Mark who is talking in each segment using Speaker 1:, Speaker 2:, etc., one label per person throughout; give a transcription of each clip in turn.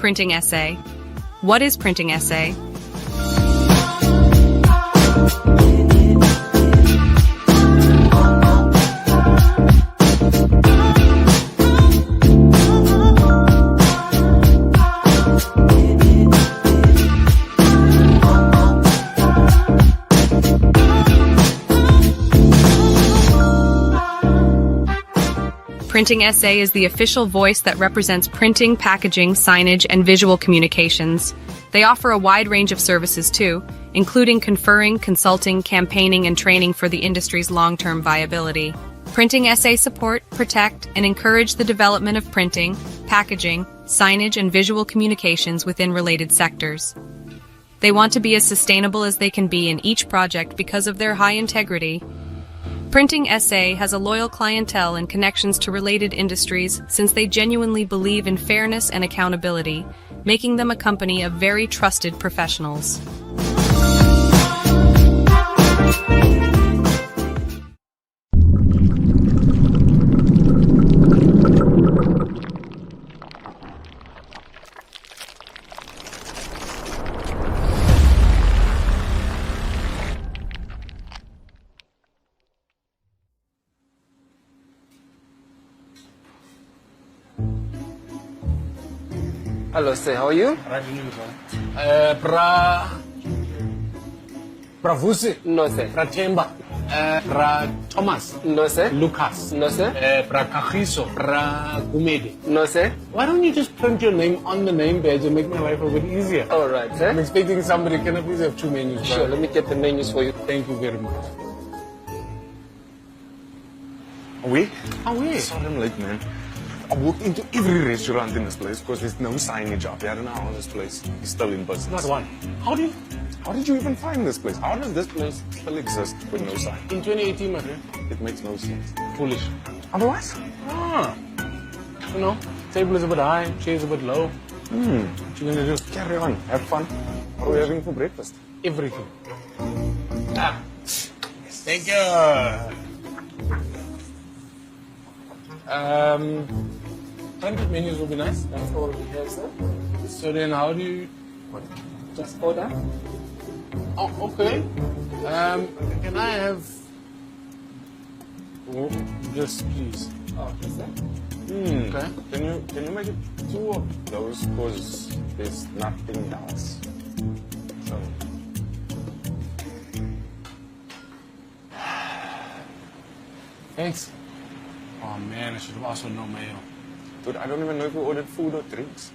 Speaker 1: Printing essay. What is printing essay? Printing SA is the official voice that represents printing, packaging, signage, and visual communications. They offer a wide range of services too, including conferring, consulting, campaigning, and training for the industry's long-term viability. Printing SA support, protect, and encourage the development of printing, packaging, signage, and visual communications within related sectors. They want to be as sustainable as they can be in each project because of their high integrity. Printing SA has a loyal clientele and connections to related industries since they genuinely believe in fairness and accountability, making them a company of very trusted professionals.
Speaker 2: Hello, sir. How are you?
Speaker 3: Bravusi.
Speaker 2: No, sir.
Speaker 3: Temba. Thomas.
Speaker 2: No, sir.
Speaker 3: Lucas.
Speaker 2: No, sir.
Speaker 3: Kagiso. Gumede.
Speaker 2: No, sir.
Speaker 3: Why don't you just print your name on the name badge and make my life a bit easier?
Speaker 2: All right, sir.
Speaker 3: I'm expecting somebody. Can I please have 2 menus?
Speaker 2: Sure, let me get the menus for you.
Speaker 3: Thank you very much.
Speaker 4: We?
Speaker 3: We?
Speaker 4: Sorry I'm late, man. I walked into every restaurant in this place because there's no signage up. I don't know how this place is still in business.
Speaker 3: Not one. How did
Speaker 4: you even find this place? How does this place still exist with no sign?
Speaker 3: In 2018, my friend.
Speaker 4: It makes no sense.
Speaker 3: Foolish.
Speaker 4: Otherwise?
Speaker 3: You know, table is a bit high, chairs a bit low. What you gonna do?
Speaker 4: Carry on. Have fun. What are we having for breakfast?
Speaker 3: Everything. Thank you. 100 menus will be nice.
Speaker 2: That's all we have, sir.
Speaker 3: So then how do you...
Speaker 2: What? Just order.
Speaker 3: Oh, okay. Can I have... Oh, just please.
Speaker 2: Okay, sir.
Speaker 3: Okay.
Speaker 4: Can you make it 2 of those because there's nothing else? So.
Speaker 3: Thanks. Oh man, I should have also no mayo.
Speaker 4: Dude, I don't even know if we ordered food or drinks.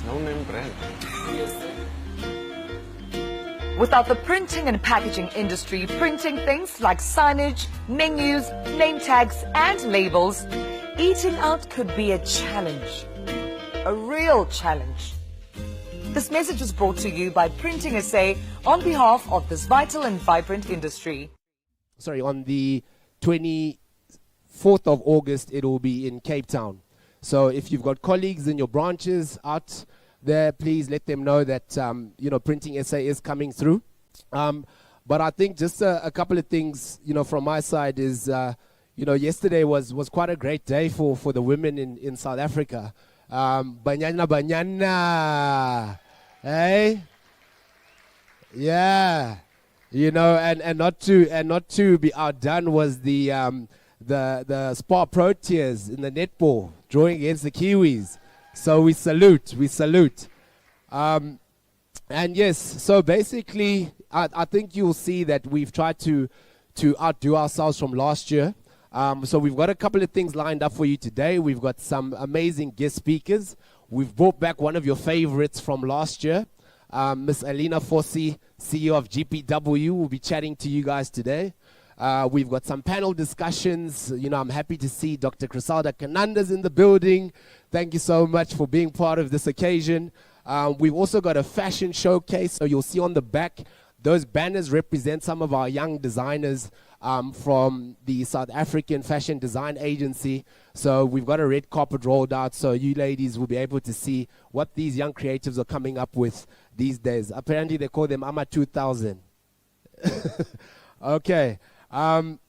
Speaker 4: No name brand.
Speaker 2: Yes, sir.
Speaker 5: Without the printing and packaging industry printing things like signage, menus, name tags, and labels, eating out could be a challenge. A real challenge. This message was brought to you by Printing SA on behalf of this vital and vibrant industry.
Speaker 6: On the 24th of August, it will be in Cape Town. So if you've got colleagues in your branches out there, please let them know that, Printing SA is coming through. But I think just a couple of things, from my side is, yesterday was quite a great day for the women in South Africa. Banyana. Hey? Yeah. And not to be outdone was the Spa Proteas in the netball drawing against the Kiwis. So we salute. And yes, so basically I think you'll see that we've tried to outdo ourselves from last year. So we've got a couple of things lined up for you today. We've got some amazing guest speakers. We've brought back one of your favorites from last year. Miss Alina Fossi, CEO of GPW, will be chatting to you guys today. We've got some panel discussions. I'm happy to see Dr. Crisalda Kananda's in the building. Thank you so much for being part of this occasion. We've also got a fashion showcase. So you'll see on the back, those banners represent some of our young designers from the South African fashion design agency. So we've got a red carpet rolled out, so you ladies will be able to see what these young creatives are coming up with these days. Apparently they call them AMA 2000. Okay. And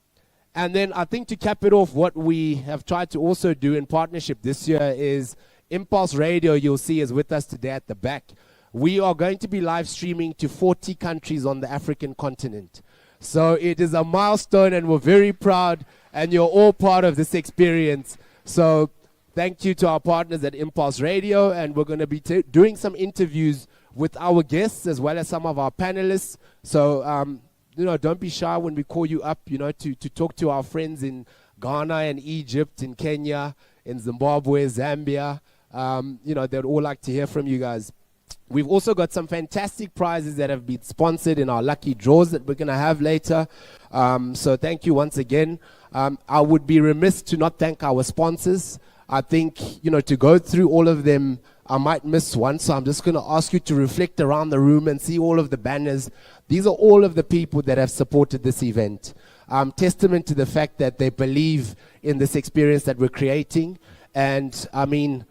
Speaker 6: then I think to cap it off, what we have tried to also do in partnership this year is Impulse Radio, you'll see, is with us today at the back. We are going to be live streaming to 40 countries on the African continent. So it is a milestone, and we're very proud, and you're all part of this experience. So thank you to our partners at Impulse Radio, and we're going to be doing some interviews with our guests as well as some of our panelists. So, don't be shy when we call you up, to talk to our friends in Ghana and Egypt, in Kenya, in Zimbabwe, Zambia. They'd all like to hear from you guys. We've also got some fantastic prizes that have been sponsored in our lucky draws that we're going to have later. So thank you once again. I would be remiss to not thank our sponsors. I think, to go through all of them, I might miss one. So I'm just going to ask you to reflect around the room and see all of the banners. These are all of the people that have supported this event. Testament to the fact that they believe in this experience that we're creating. And I mean,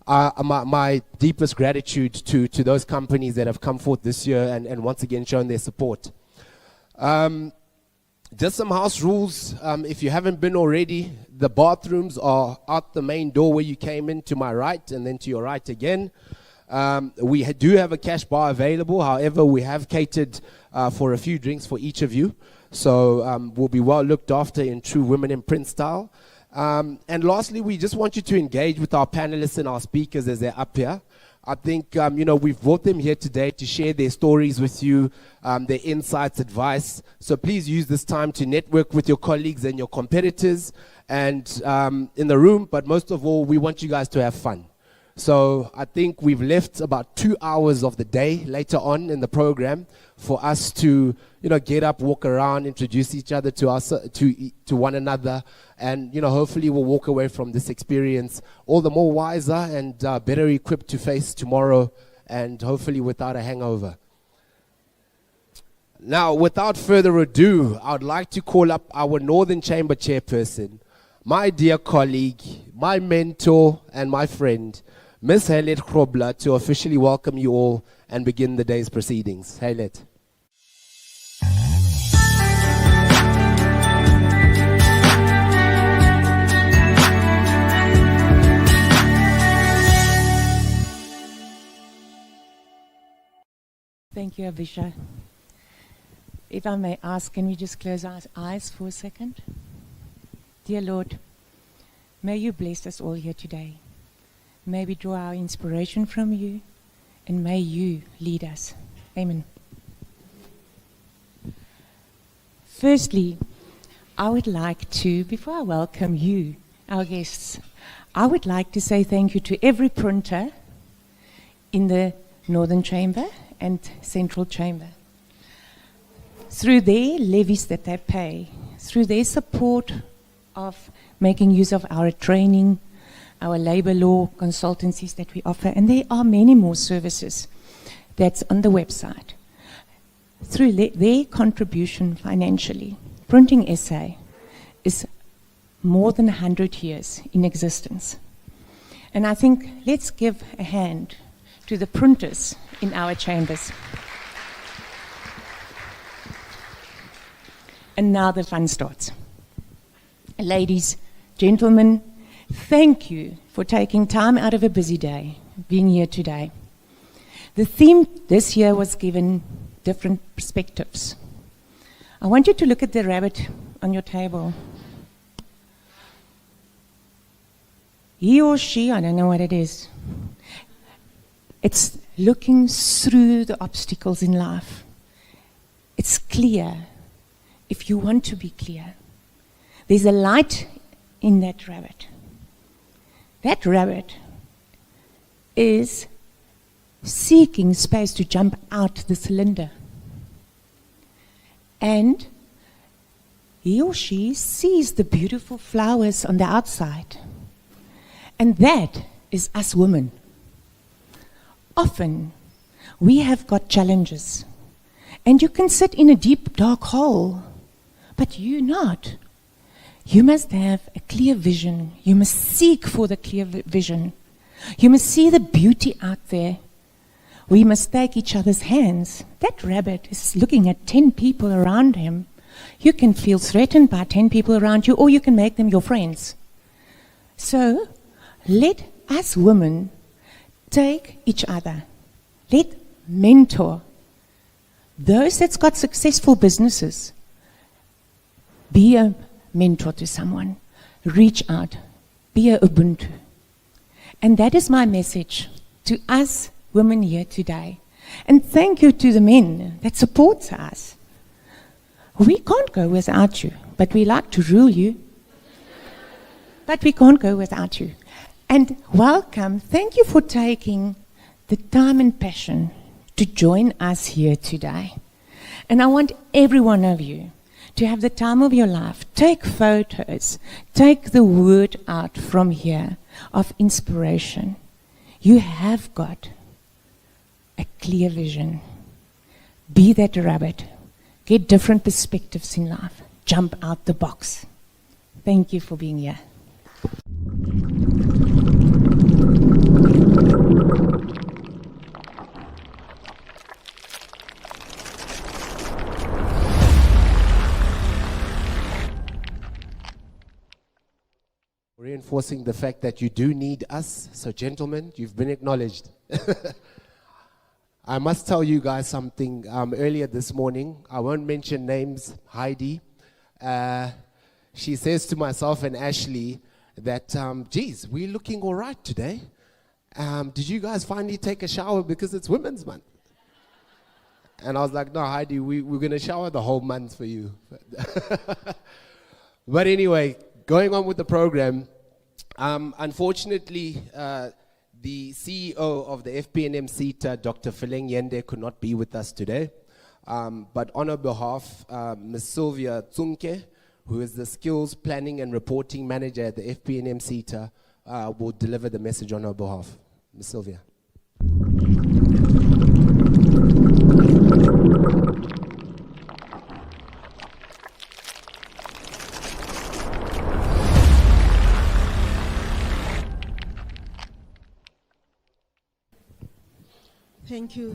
Speaker 6: my deepest gratitude to those companies that have come forth this year and once again shown their support. Just some house rules. If you haven't been already, the bathrooms are out the main door where you came in, to my right, and then to your right again. We do have a cash bar available. However, we have catered for a few drinks for each of you. So we'll be well looked after in true Women in Print style. And lastly, we just want you to engage with our panelists and our speakers as they're up here. I think, we've brought them here today to share their stories with you, their insights, advice. So please use this time to network with your colleagues and your competitors and in the room. But most of all, we want you guys to have fun. So I think we've left about 2 hours of the day later on in the program for us to, get up, walk around, introduce each other to us, to one another, and hopefully we'll walk away from this experience all the more wiser and better equipped to face tomorrow, and hopefully without a hangover. Now, without further ado, I would like to call up our Northern Chamber chairperson, my dear colleague, my mentor, and my friend, Ms. Haylet Grobler, to officially welcome you all and begin the day's proceedings. Haylet.
Speaker 7: Thank you, Avisha. If I may ask, can we just close our eyes for a second? Dear Lord, may you bless us all here today. May we draw our inspiration from you, and may you lead us. Amen. Firstly, I would like to, before I welcome you, our guests, I would like to say thank you to every printer in the Northern Chamber and Central Chamber. Through their levies that they pay, through their support of making use of our training, our labor law consultancies that we offer, and there are many more services that's on the website. Through their contribution financially, Printing SA is more than 100 years in existence. And I think let's give a hand to the printers in our chambers. And now the fun starts. Ladies, gentlemen, thank you for taking time out of a busy day, being here today. The theme this year was given different perspectives. I want you to look at the rabbit on your table. He or she, I don't know what it is. It's looking through the obstacles in life. It's clear, if you want to be clear. There's a light in that rabbit. That rabbit is seeking space to jump out the cylinder. And he or she sees the beautiful flowers on the outside. And that is us women. Often, we have got challenges. And you can sit in a deep, dark hole. but you not. You must have a clear vision. You must seek for the clear vision. You must see the beauty out there. We must take each other's hands. That rabbit is looking at 10 people around him. You can feel threatened by 10 people around you, or you can make them your friends. So, let us women take each other. Let mentor those that's got successful businesses. Be a mentor to someone. Reach out. Be a Ubuntu. And that is my message to us women here today. And thank you to the men that support us. We can't go without you, but we like to rule you. But we can't go without you. And welcome. Thank you for taking the time and passion to join us here today. And I want every one of you to have the time of your life. Take photos. Take the word out from here of inspiration. You have got a clear vision. Be that rabbit. Get different perspectives in life. Jump out the box. Thank you for being here.
Speaker 6: Reinforcing the fact that you do need us. So gentlemen, you've been acknowledged. I must tell you guys something. Earlier this morning, I won't mention names, Heidi, she says to myself and Ashley that, geez, we're looking all right today. Did you guys finally take a shower because it's Women's Month? And I was like, no, Heidi, we're going to shower the whole month for you. But anyway, going on with the program, unfortunately, the CEO of the FPNM CETA, Dr. Feleng Yende, could not be with us today. But on her behalf, Ms. Sylvia Tsunke, who is the Skills Planning and Reporting Manager at the FPNM CETA, will deliver the message on her behalf. Ms. Sylvia.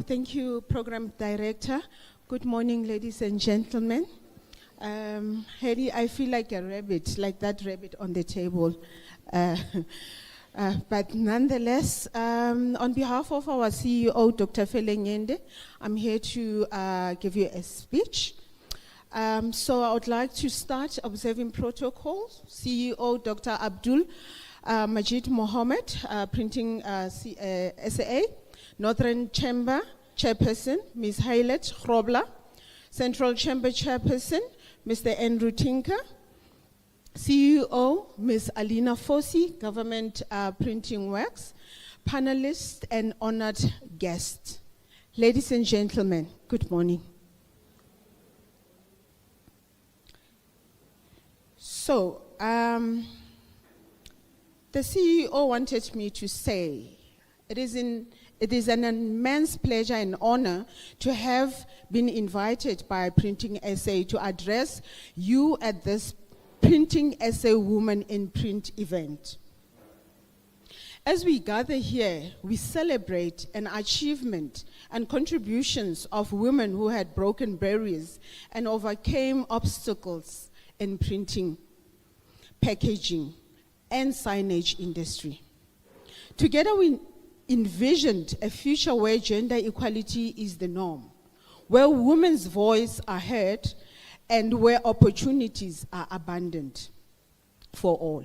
Speaker 8: Thank you, Program Director. Good morning, ladies and gentlemen. Harry, I feel like a rabbit, like that rabbit on the table. But nonetheless, on behalf of our CEO, Dr. Feleng Yende, I'm here to give you a speech. So I would like to start observing protocol. CEO, Dr. Abdul Majid Mohammed, Printing SAA. Northern Chamber Chairperson, Ms. Hailet Grobler. Central Chamber Chairperson, Mr. Andrew Tinker. CEO, Ms. Alina Fosi, Government Printing Works. Panelists and honored guests. Ladies and gentlemen, good morning. So, the CEO wanted me to say, it is an immense pleasure and honor to have been invited by Printing SA to address you at this Printing SA Women in Print event. As we gather here, we celebrate an achievement and contributions of women who had broken barriers and overcame obstacles in printing, packaging, and signage industry. Together we envisioned a future where gender equality is the norm, where women's voices are heard, and where opportunities are abundant for all.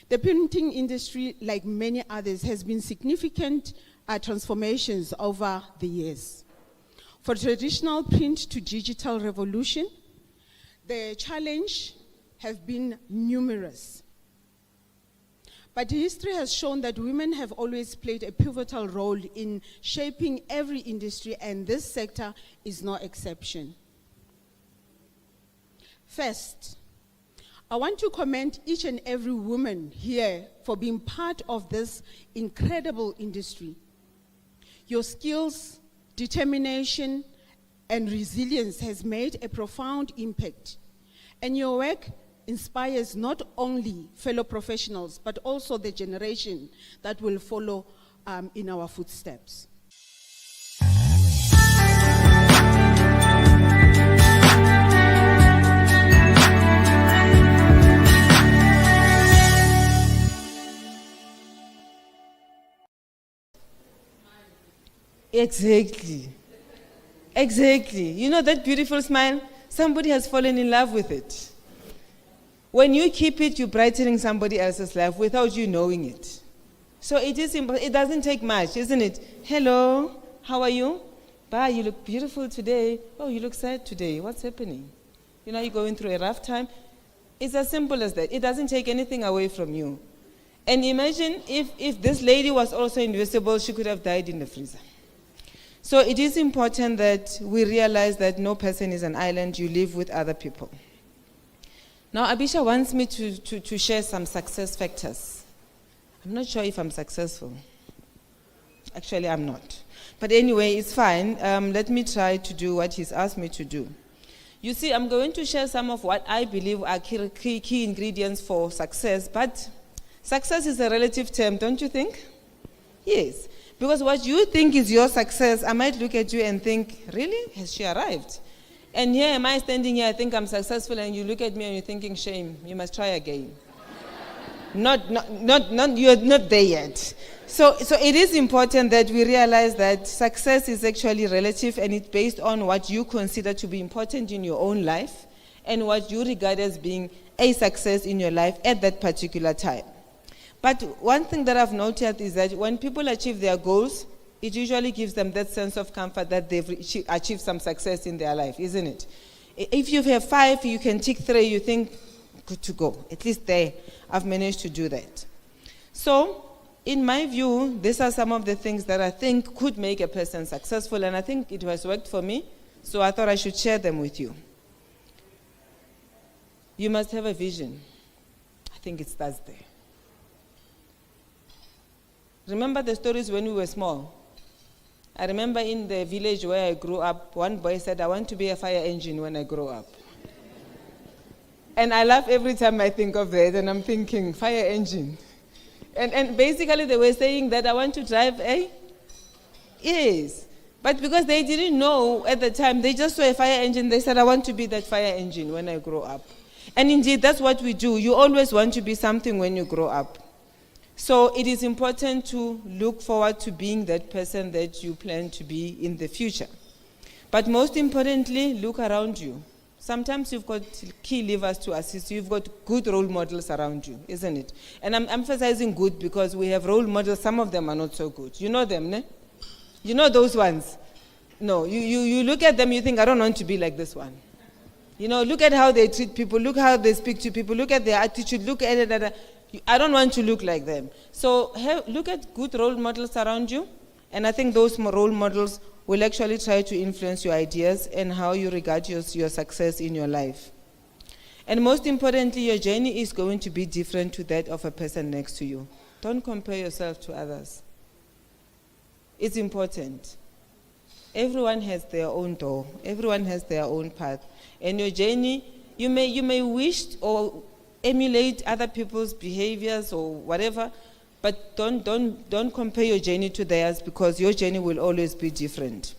Speaker 8: The printing industry, like many others, has been significant transformations over the years. For traditional print to digital revolution, the challenge have been numerous. But history has shown that women have always played a pivotal role in shaping every industry, and this sector is no exception. First, I want to commend each and every woman here for being part of this incredible industry. Your skills, determination, and resilience has made a profound impact, And your work inspires not only fellow professionals, but also the generation that will follow in our footsteps.
Speaker 9: Exactly. Exactly. You know that beautiful smile? Somebody has fallen in love with it. When you keep it, you're brightening somebody else's life without you knowing it. So it is simple. It doesn't take much, isn't it? Hello, how are you? Bye, you look beautiful today. Oh, you look sad today. What's happening? You know, you're going through a rough time. It's as simple as that. It doesn't take anything away from you. And imagine if this lady was also invisible, she could have died in the freezer. So it is important that we realize that no person is an island. You live with other people. Now, Abisha wants me to share some success factors. I'm not sure if I'm successful. Actually, I'm not. But anyway, it's fine. Let me try to do what he's asked me to do. You see, I'm going to share some of what I believe are key ingredients for success. But success is a relative term, don't you think? Yes. Because what you think is your success, I might look at you and think, really? Has she arrived? And here am I standing here, I think I'm successful, and you look at me and you're thinking, shame, you must try again. You're not there yet. So it is important that we realize that success is actually relative, and it's based on what you consider to be important in your own life and what you regard as being a success in your life at that particular time. But one thing that I've noted is that when people achieve their goals, it usually gives them that sense of comfort that they've achieved some success in their life, isn't it? If you have 5, you can tick 3, you think, good to go. At least there, I've managed to do that. So, in my view, these are some of the things that I think could make a person successful, and I think it has worked for me, so I thought I should share them with you. You must have a vision. I think it starts there. Remember the stories when we were small? I remember in the village where I grew up, one boy said, I want to be a fire engine when I grow up. And I laugh every time I think of that, and I'm thinking, fire engine. And basically they were saying that I want to drive a... Yes. But because they didn't know at the time, they just saw a fire engine, they said, I want to be that fire engine when I grow up. And indeed, that's what we do. You always want to be something when you grow up. So it is important to look forward to being that person that you plan to be in the future. But most importantly, look around you. Sometimes you've got key levers to assist you. You've got good role models around you, isn't it? And I'm emphasizing good because we have role models. Some of them are not so good. You know them, ne? You know those ones? No, you look at them, you think, I don't want to be like this one. You know, look at how they treat people. Look how they speak to people. Look at their attitude. Look at it. I don't want to look like them. So look at good role models around you, and I think those role models will actually try to influence your ideas and how you regard your success in your life. And most importantly, your journey is going to be different to that of a person next to you. Don't compare yourself to others. It's important. Everyone has their own door. Everyone has their own path. And your journey, you may wish or emulate other people's behaviors or whatever, but don't compare your journey to theirs, because your journey will always be different.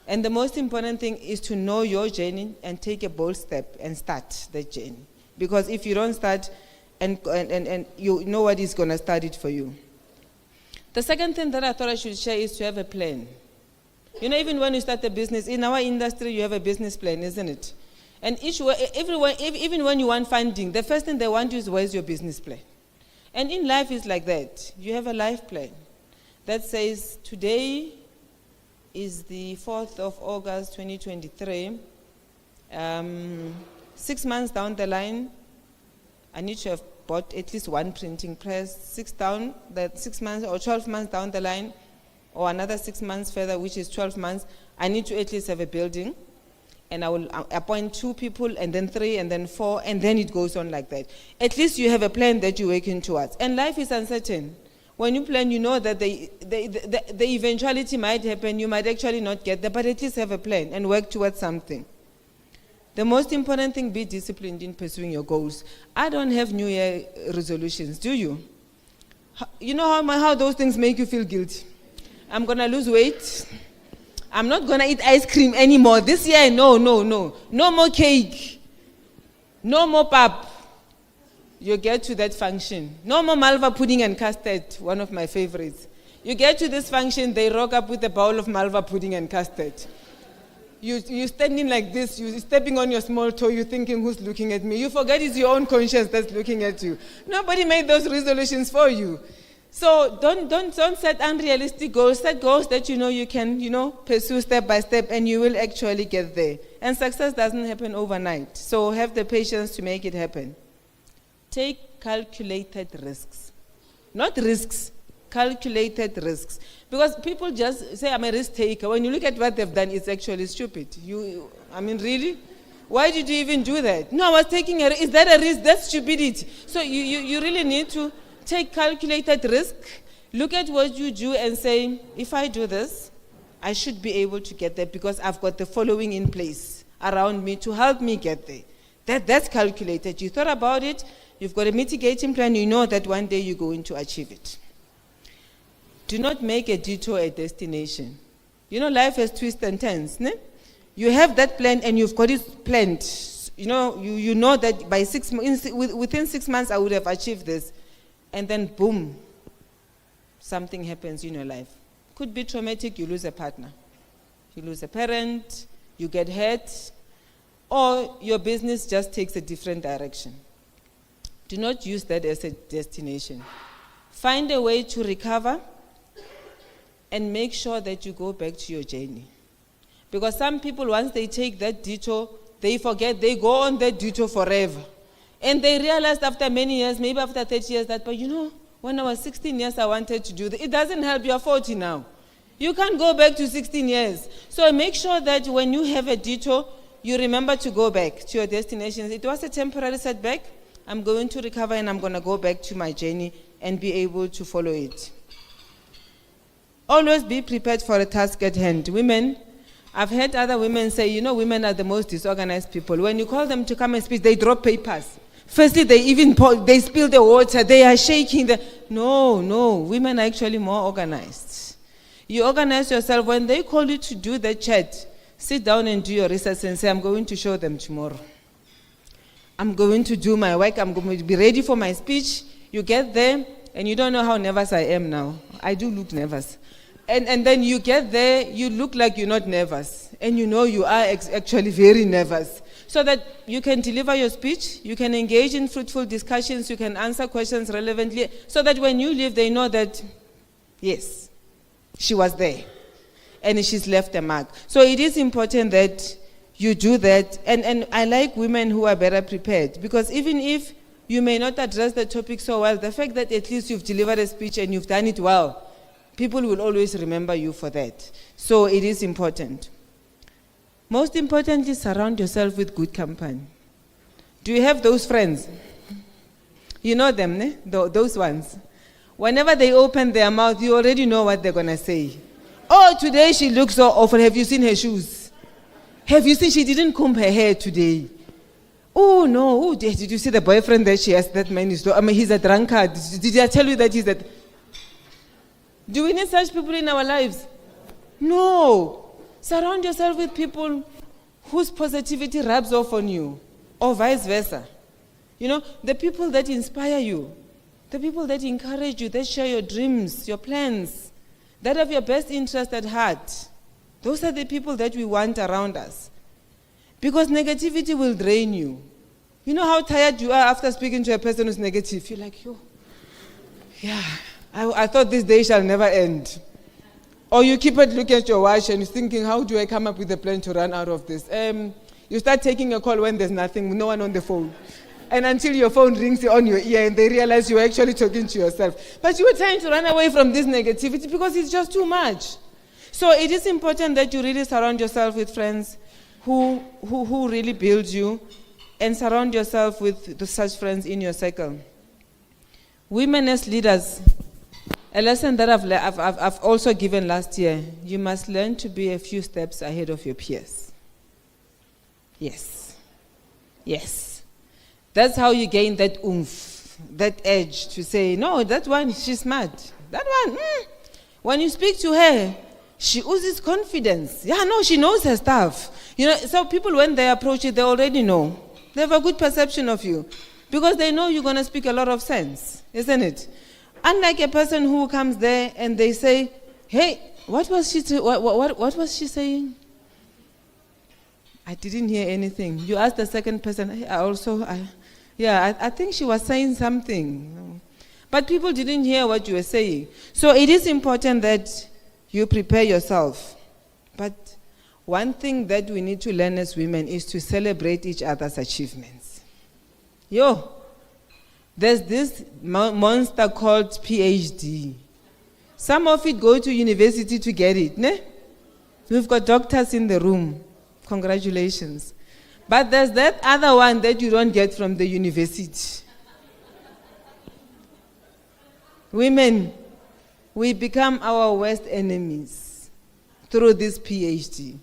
Speaker 9: And the most important thing is to know your journey and take a bold step and start that journey. Because if you don't start, and you nobody's going to start it for you. The second thing that I thought I should share is to have a plan. You know, even when you start a business, in our industry, you have a business plan, isn't it? And everyone, even when you want funding, the first thing they want you is, where's your business plan? And in life, it's like that. You have a life plan that says, today is the 4th of August, 2023. 6 months down the line, I need to have bought at least one printing press. 6 months or 12 months down the line, or another 6 months further, which is 12 months, I need to at least have a building. And I will appoint 2 people, and then 3, and then 4, and then it goes on like that. At least you have a plan that you're working towards. And life is uncertain. When you plan, you know that the eventuality might happen. You might actually not get there, but at least have a plan and work towards something. The most important thing, be disciplined in pursuing your goals. I don't have New Year resolutions, do you? You know how those things make you feel guilty? I'm going to lose weight. I'm not going to eat ice cream anymore. This year, no. No more cake. No more pap. You get to that function. No more malva pudding and custard, one of my favorites. You get to this function, they rock up with a bowl of malva pudding and custard. You're standing like this, you're stepping on your small toe, you're thinking, who's looking at me? You forget it's your own conscience that's looking at you. Nobody made those resolutions for you. So don't set unrealistic goals. Set goals that you can, pursue step by step, and you will actually get there. And success doesn't happen overnight. So have the patience to make it happen. Take calculated risks. Not risks, calculated risks. Because people just say, I'm a risk taker. When you look at what they've done, it's actually stupid. Really? Why did you even do that? No, I was taking a risk. Is that a risk? That's stupidity. So you really need to take calculated risk, look at what you do and say, if I do this, I should be able to get there because I've got the following in place around me to help me get there. That's calculated. You thought about it, you've got a mitigating plan, you know that one day you're going to achieve it. Do not make a detour a destination. Life has twists and turns. Ne? You have that plan and you've got it planned. You know that by within 6 months I would have achieved this. And then boom, something happens in your life. Could be traumatic, you lose a partner. You lose a parent, you get hurt, or your business just takes a different direction. Do not use that as a destination. Find a way to recover and make sure that you go back to your journey. Because some people, once they take that detour, they forget, they go on that detour forever. And they realized after many years, maybe after 30 years, that, but when I was 16 years, I wanted to do this. It doesn't help, you're 40 now. You can't go back to 16 years. So make sure that when you have a detour, you remember to go back to your destinations. It was a temporary setback. I'm going to recover and I'm going to go back to my journey and be able to follow it. Always be prepared for a task at hand. Women, I've heard other women say, women are the most disorganized people. When you call them to come and speak, they drop papers. Firstly, they spill the water, they are shaking. No, women are actually more organized. You organize yourself. When they call you to do the chat, sit down and do your research and say, I'm going to show them tomorrow. I'm going to do my work, I'm going to be ready for my speech. You get there, and you don't know how nervous I am now. I do look nervous. And then you get there, you look like you're not nervous. And you are actually very nervous. So that you can deliver your speech, you can engage in fruitful discussions, you can answer questions relevantly, so that when you leave, they know that, yes, she was there, and she's left a mark. So it is important that you do that, and I like women who are better prepared, because even if you may not address the topic so well, the fact that at least you've delivered a speech and you've done it well, people will always remember you for that. So it is important. Most importantly, surround yourself with good company. Do you have those friends? You know them, ne? Those ones. Whenever they open their mouth, you already know what they're going to say. Oh, today she looks so awful. Have you seen her shoes? Have you seen she didn't comb her hair today? Oh, no. Oh, did you see the boyfriend that she has? That man is, he's a drunkard. Did I tell you that he's a... Do we need such people in our lives? No. Surround yourself with people whose positivity rubs off on you, or vice versa. The people that inspire you, the people that encourage you, that share your dreams, your plans, that have your best interest at heart. Those are the people that we want around us. Because negativity will drain you. You know how tired you are after speaking to a person who's negative? You're like, I thought this day shall never end. Or you keep it looking at your watch and you're thinking, how do I come up with a plan to run out of this? You start taking a call when there's nothing, no one on the phone. And until your phone rings on your ear and they realize you're actually talking to yourself. But you were trying to run away from this negativity because it's just too much. So it is important that you really surround yourself with friends who really build you, and surround yourself with such friends in your circle. Women as leaders, a lesson that I've also given last year, you must learn to be a few steps ahead of your peers. Yes. Yes. That's how you gain that oomph, that edge to say, no, that one, she's smart. That one, when you speak to her, she oozes confidence. Yeah, no, she knows her stuff. You know, so people, when they approach you, they already know. They have a good perception of you because they know you're going to speak a lot of sense, isn't it? Unlike a person who comes there and they say, hey, what was she saying? I didn't hear anything. You ask the second person, hey, I think she was saying something. But people didn't hear what you were saying. So it is important that you prepare yourself. But one thing that we need to learn as women is to celebrate each other's achievements. There's this monster called PhD. Some of it go to university to get it. Ne? We've got doctors in the room. Congratulations. But there's that other one that you don't get from the university. Women, we become our worst enemies through this PhD.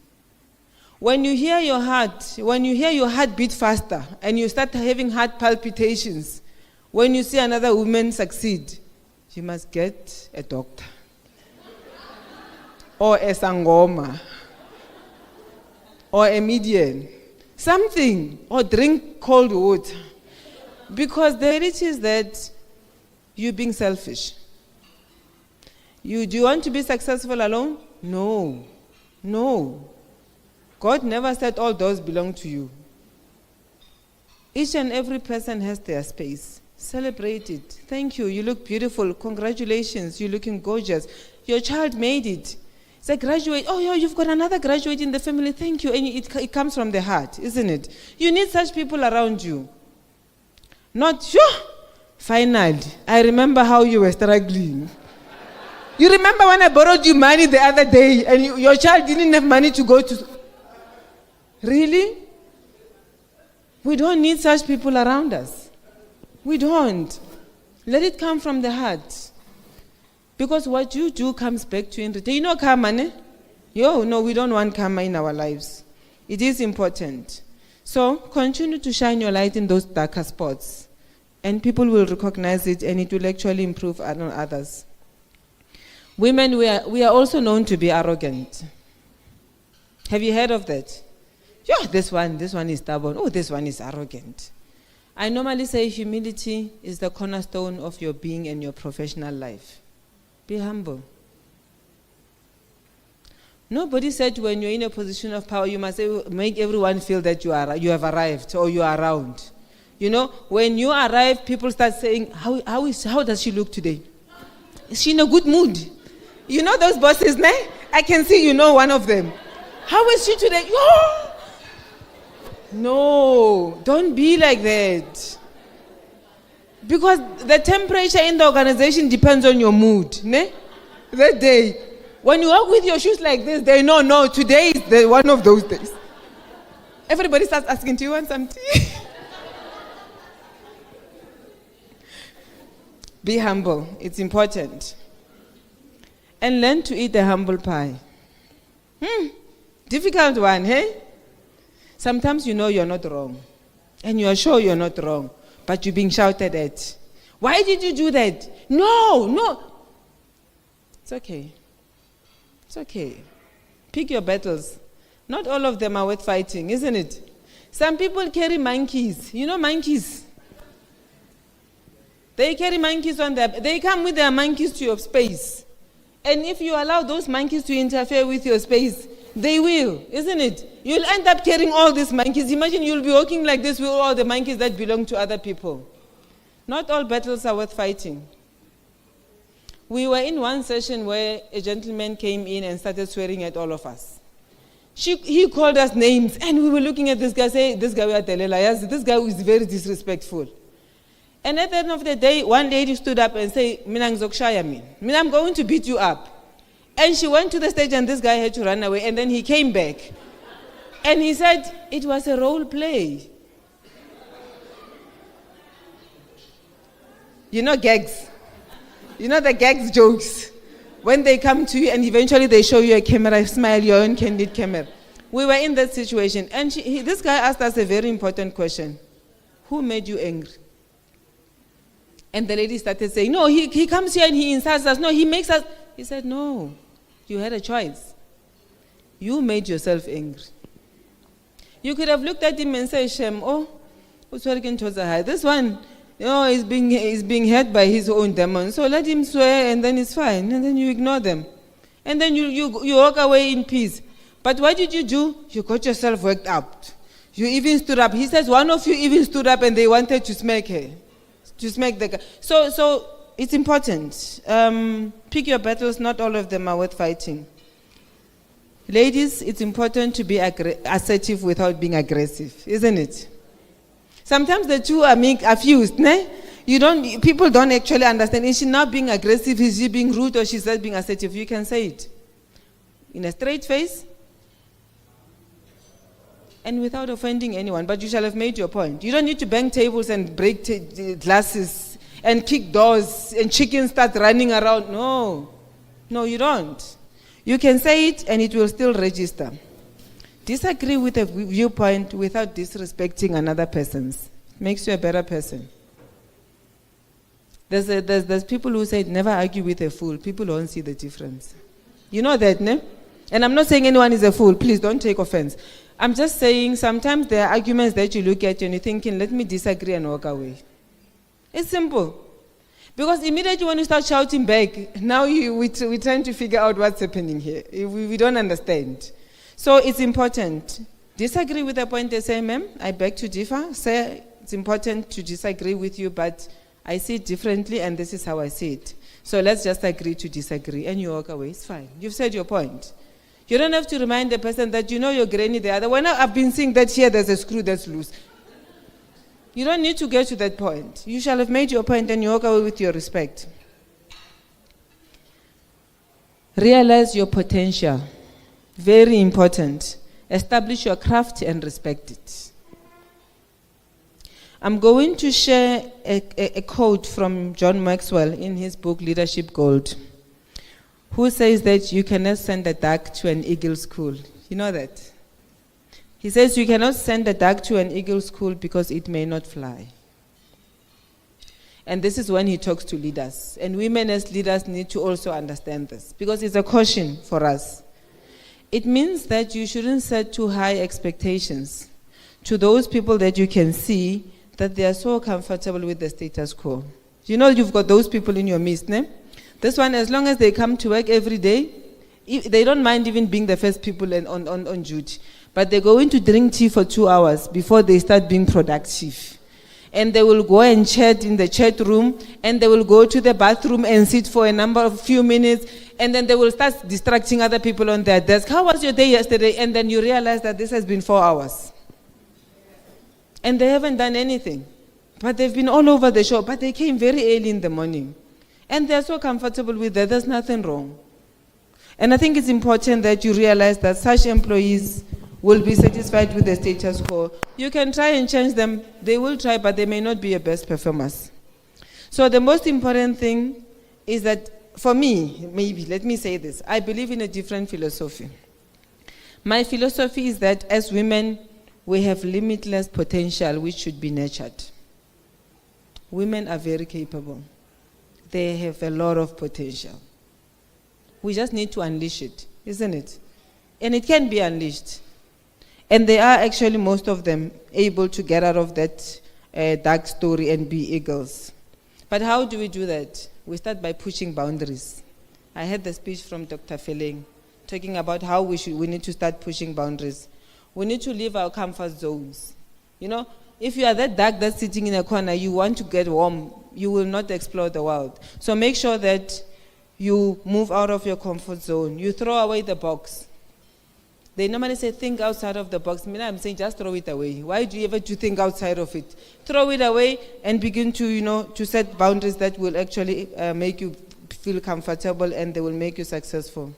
Speaker 9: When you hear your heart beat faster and you start having heart palpitations, when you see another woman succeed, you must get a doctor or a sangoma or a median, something, or drink cold water. Because the reality is that you're being selfish. Do you want to be successful alone? No. God never said all those belong to you. Each and every person has their space. Celebrate it. Thank you. You look beautiful. Congratulations. You're looking gorgeous. Your child made it. It's a graduate. Oh, yeah, you've got another graduate in the family. Thank you. And it comes from the heart, isn't it? You need such people around you. Not, finally, I remember how you were struggling. You remember when I borrowed you money the other day and your child didn't have money to go to... Really? We don't need such people around us. We don't. Let it come from the heart. Because what you do comes back to you in return. You know karma, ne? No, we don't want karma in our lives. It is important. So continue to shine your light in those darker spots. And people will recognize it and it will actually improve on others. Women, we are also known to be arrogant. Have you heard of that? This one is stubborn. Oh, this one is arrogant. I normally say humility is the cornerstone of your being and your professional life. Be humble. Nobody said when you're in a position of power, you must make everyone feel that you have arrived or you are around. You know, when you arrive, people start saying, how does she look today? Is she in a good mood? You know those bosses, ne? I can see you know one of them. How is she today? No, don't be like that. Because the temperature in the organization depends on your mood. Ne? That day, when you walk with your shoes like this, they know, no, today is one of those days. Everybody starts asking, do you want some tea? Be humble. It's important. And learn to eat a humble pie. Difficult one, hey? Sometimes you know you're not wrong. And you are sure you're not wrong. But you're being shouted at. Why did you do that? No. It's okay. It's okay. Pick your battles. Not all of them are worth fighting, isn't it? Some people carry monkeys. You know monkeys? They carry monkeys on they come with their monkeys to your space. And if you allow those monkeys to interfere with your space, they will, isn't it? You'll end up carrying all these monkeys. Imagine you'll be walking like this with all the monkeys that belong to other people. Not all battles are worth fighting. We were in one session where a gentleman came in and started swearing at all of us. He called us names, and we were looking at this guy, saying, this guy this guy is very disrespectful. And at the end of the day, one lady stood up and said, I'm going to beat you up. And she went to the stage and this guy had to run away, and then he came back. And he said, it was a role play. You know gags. You know the gags jokes. When they come to you and eventually they show you a camera, smile, your own candid camera. We were in that situation. And this guy asked us a very important question. Who made you angry? And the lady started saying, no, he comes here and he insults us. No, he makes us. He said, no, you had a choice. You made yourself angry. You could have looked at him and said, Shem, oh, who's working towards the high? This one, is being hurt by his own demon. So let him swear and then it's fine. And then you ignore them. And then you walk away in peace. But what did you do? You got yourself worked up. You even stood up. He says one of you even stood up and they wanted to smack her. To smack the guy. So it's important. Pick your battles. Not all of them are worth fighting. Ladies, it's important to be assertive without being aggressive, isn't it? Sometimes the two are fused. Ne? People don't actually understand. Is she not being aggressive? Is she being rude? Or she's not being assertive? You can say it in a straight face and without offending anyone. But you shall have made your point. You don't need to bang tables and break glasses and kick doors and chickens start running around. No, you don't. You can say it and it will still register. Disagree with a viewpoint without disrespecting another person's. Makes you a better person. There's people who say never argue with a fool. People don't see the difference. You know that, ne? And I'm not saying anyone is a fool. Please don't take offense. I'm just saying sometimes there are arguments that you look at and you're thinking, let me disagree and walk away. It's simple. Because immediately when you start shouting back, now we're trying to figure out what's happening here. We don't understand. So it's important. Disagree with the point they say, ma'am, I beg to differ. Say it's important to disagree with you, but I see it differently and this is how I see it. So let's just agree to disagree and you walk away. It's fine. You've said your point. You don't have to remind the person that you know your granny the other. When I've been seeing that here there's a screw that's loose. You don't need to get to that point. You shall have made your point and you walk away with your respect. Realize your potential. Very important. Establish your craft and respect it. I'm going to share a quote from John Maxwell in his book Leadership Gold, who says that you cannot send a duck to an eagle school. You know that? He says you cannot send a duck to an eagle school because it may not fly. And this is when he talks to leaders. And women as leaders need to also understand this because it's a caution for us. It means that you shouldn't set too high expectations to those people that you can see that they are so comfortable with the status quo. You know you've got those people in your midst, ne? This one, as long as they come to work every day, they don't mind even being the first people on duty. But they're going to drink tea for 2 hours before they start being productive. And they will go and chat in the chat room, and they will go to the bathroom and sit for a few minutes, and then they will start distracting other people on their desk. How was your day yesterday? And then you realize that this has been 4 hours. And they haven't done anything. But they've been all over the show, but they came very early in the morning. And they're so comfortable with that, there's nothing wrong. And I think it's important that you realize that such employees will be satisfied with the status quo. You can try and change them. They will try, but they may not be your best performers. So the most important thing is that, for me, maybe, let me say this, I believe in a different philosophy. My philosophy is that as women, we have limitless potential which should be nurtured. Women are very capable. They have a lot of potential. We just need to unleash it, isn't it? And it can be unleashed. And they are actually, most of them, able to get out of that dark story and be eagles. But how do we do that? We start by pushing boundaries. I heard the speech from Dr. Felling talking about how we need to start pushing boundaries. We need to leave our comfort zones. You know, if you are that duck that's sitting in a corner, you want to get warm, you will not explore the world. So make sure that you move out of your comfort zone. You throw away the box. They normally say, think outside of the box. I'm saying, just throw it away. Why do you ever think outside of it? Throw it away and begin to, to set boundaries that will actually make you feel comfortable and they will make you successful.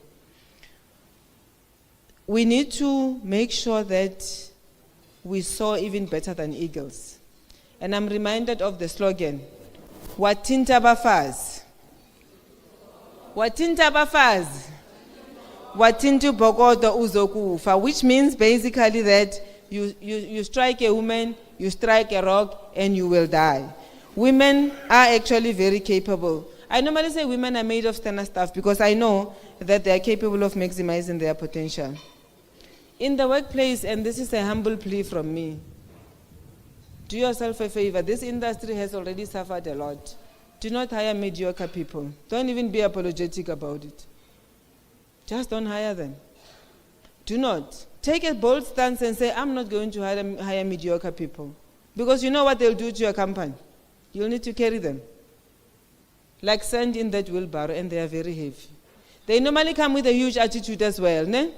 Speaker 9: We need to make sure that we soar even better than eagles. And I'm reminded of the slogan, Watinta Bafaz. Watinta Bafaz. Watintu bokodo uzokufa, which means basically that you strike a woman, you strike a rock, and you will die. Women are actually very capable. I normally say women are made of sterner stuff because I know that they are capable of maximizing their potential. In the workplace, and this is a humble plea from me, do yourself a favor. This industry has already suffered a lot. Do not hire mediocre people. Don't even be apologetic about it. Just don't hire them. Do not. Take a bold stance and say, I'm not going to hire mediocre people. Because you know what they'll do to your company? You'll need to carry them. Like sand in that wheelbarrow, and they are very heavy. They normally come with a huge attitude as well, ne?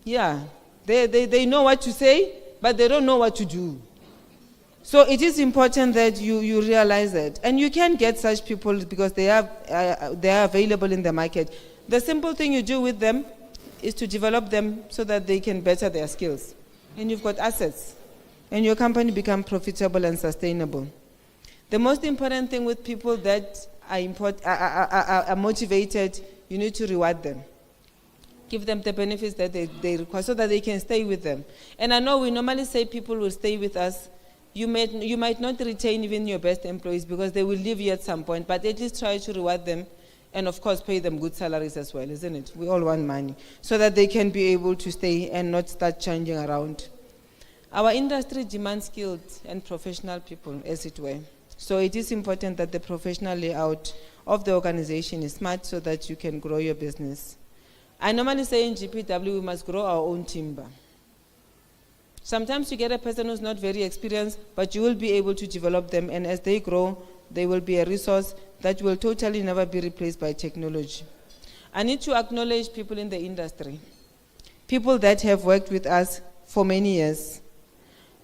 Speaker 9: Yeah. They know what to say, but they don't know what to do. So it is important that you realize that. And you can get such people because they are available in the market. The simple thing you do with them is to develop them so that they can better their skills. And you've got assets. And your company becomes profitable and sustainable. The most important thing with people that are motivated, you need to reward them. Give them the benefits that they require so that they can stay with them. And I know we normally say people will stay with us. You might not retain even your best employees because they will leave you at some point, but at least try to reward them and, of course, pay them good salaries as well, isn't it? We all want money so that they can be able to stay and not start changing around. Our industry demands skilled and professional people, as it were. So it is important that the professional layout of the organization is smart so that you can grow your business. I normally say in GPW, we must grow our own timber. Sometimes you get a person who's not very experienced, but you will be able to develop them, and as they grow, they will be a resource that will totally never be replaced by technology. I need to acknowledge people in the industry, people that have worked with us for many years.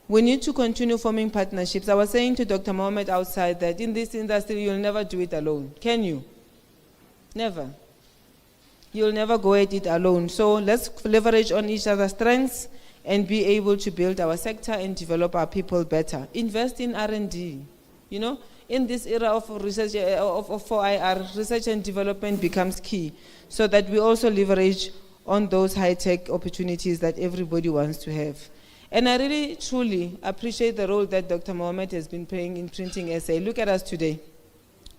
Speaker 9: We need to continue forming partnerships. I was saying to Dr. Mohammed outside that in this industry, you'll never do it alone. Can you? Never. You'll never go at it alone. So let's leverage on each other's strengths and be able to build our sector and develop our people better. Invest in R&D. You know, in this era of research, of 4IR, research and development becomes key so that we also leverage on those high-tech opportunities that everybody wants to have. And I really, truly appreciate the role that Dr. Mohammed has been playing in Printing SA. Look at us today.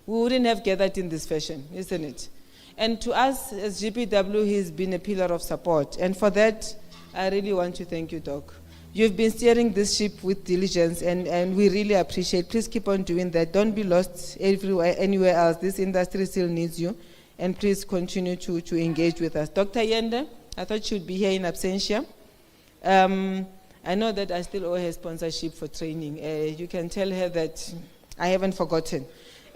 Speaker 9: We wouldn't have gathered in this fashion, isn't it? And to us as GPW, he's been a pillar of support. And for that, I really want to thank you, Doc. You've been steering this ship with diligence, and we really appreciate. Please keep on doing that. Don't be lost anywhere else. This industry still needs you. And please continue to engage with us. Dr. Yende, I thought she'd be here in absentia. I know that I still owe her sponsorship for training. You can tell her that I haven't forgotten.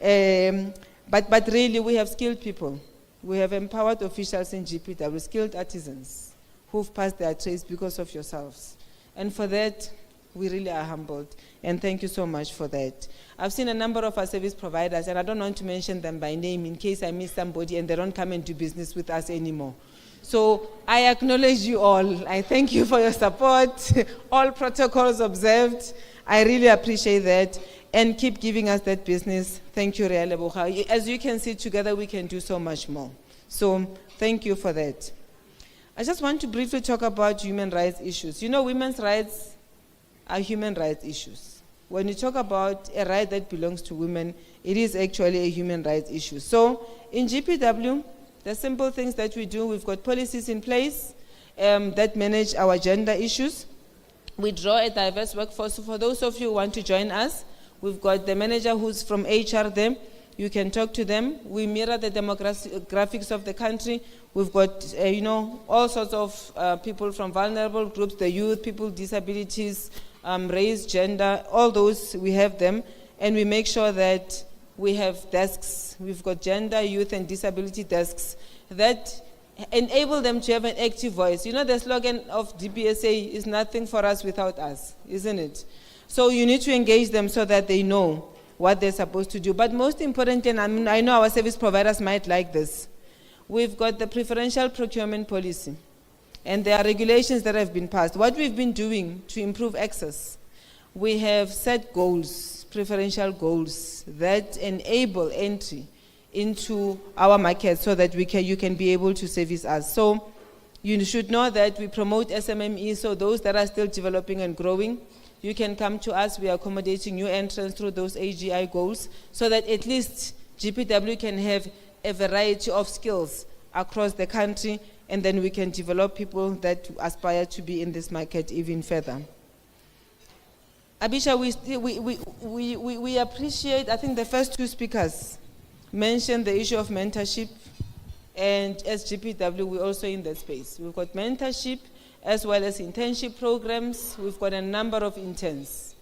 Speaker 9: But really, we have skilled people. We have empowered officials in GPW, skilled artisans who've passed their trades because of yourselves. And for that, we really are humbled. And thank you so much for that. I've seen a number of our service providers, and I don't want to mention them by name in case I miss somebody and they don't come and do business with us anymore. So I acknowledge you all. I thank you for your support. All protocols observed. I really appreciate that. And keep giving us that business. Thank you, Rea Leboga. As you can see, together we can do so much more. So thank you for that. I just want to briefly talk about human rights issues. You know, women's rights are human rights issues. When you talk about a right that belongs to women, it is actually a human rights issue. So in GPW, the simple things that we do, we've got policies in place that manage our gender issues. We draw a diverse workforce. So for those of you who want to join us, we've got the manager who's from HR there. You can talk to them. We mirror the demographics of the country. We've got, all sorts of people from vulnerable groups, the youth, people with disabilities, race, gender, all those, we have them. And we make sure that we have desks. We've got gender, youth, and disability desks that enable them to have an active voice. You know, the slogan of DPSA is nothing for us without us, isn't it? So you need to engage them so that they know what they're supposed to do. But most importantly, and I know our service providers might like this, we've got the preferential procurement policy. And there are regulations that have been passed. What we've been doing to improve access, we have set goals, preferential goals, that enable entry into our market so that you can be able to service us. So You should know that we promote SMME, so those that are still developing and growing, you can come to us. We are accommodating new entrants through those AGI goals, so that at least GPW can have a variety of skills across the country, and then we can develop people that aspire to be in this market even further. Abisha, we appreciate, I think the first two speakers mentioned the issue of mentorship, and as GPW, we're also in that space. We've got mentorship as well as internship programs. We've got a number of interns.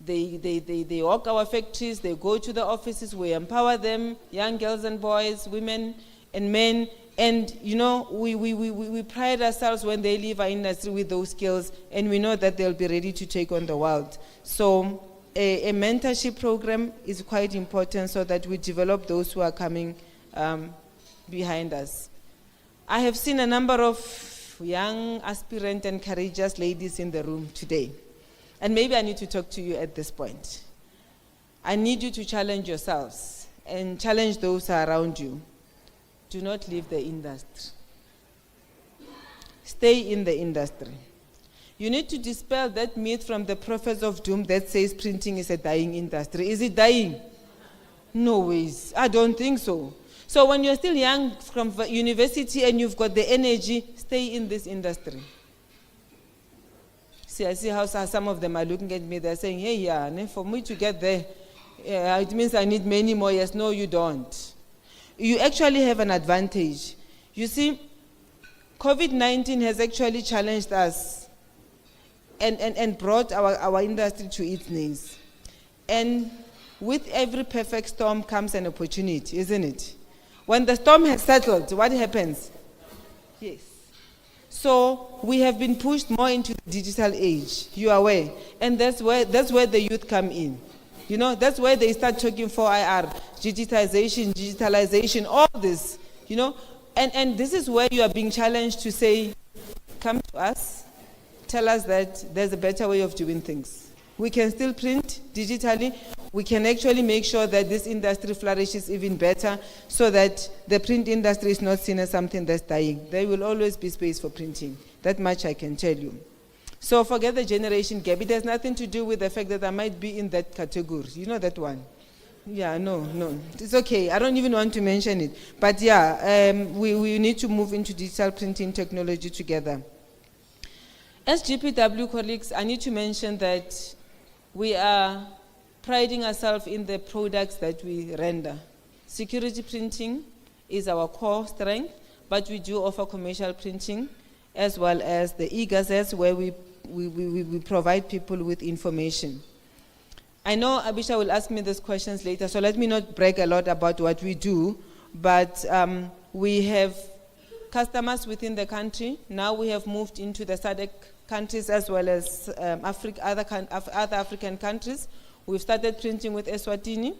Speaker 9: They walk our factories, they go to the offices, we empower them, young girls and boys, women and men, and you know, we pride ourselves when they leave our industry with those skills, and we know that they'll be ready to take on the world. So a mentorship program is quite important so that we develop those who are coming behind us. I have seen a number of young, aspirant and courageous ladies in the room today. And maybe I need to talk to you at this point. I need you to challenge yourselves and challenge those around you. Do not leave the industry. Stay in the industry. You need to dispel that myth from the prophets of doom that says printing is a dying industry. Is it dying? No ways. I don't think so. So when you're still young from university and you've got the energy, stay in this industry. See, I see how some of them are looking at me. They're saying, hey, yeah, for me to get there, it means I need many more years. No, you don't. You actually have an advantage. You see, COVID-19 has actually challenged us and brought our industry to its knees. And with every perfect storm comes an opportunity, isn't it? When the storm has settled, what happens? Yes. So we have been pushed more into the digital age, you are aware. And that's where the youth come in. You know, that's where they start talking 4IR, digitalization, all this, you know. And this is where you are being challenged to say, come to us, tell us that there's a better way of doing things. We can still print digitally. We can actually make sure that this industry flourishes even better so that the print industry is not seen as something that's dying. There will always be space for printing. That much I can tell you. So forget the generation gap. It has nothing to do with the fact that I might be in that category. You know that one? Yeah, no. It's okay. I don't even want to mention it. But yeah, we need to move into digital printing technology together. As GPW colleagues, I need to mention that we are priding ourselves in the products that we render. Security printing is our core strength, but we do offer commercial printing as well as the e-gazettes where we provide people with information. I know Abisha will ask me these questions later, so let me not brag a lot about what we do, but we have customers within the country. Now we have moved into the SADC countries as well as other African countries. We've started printing with Eswatini,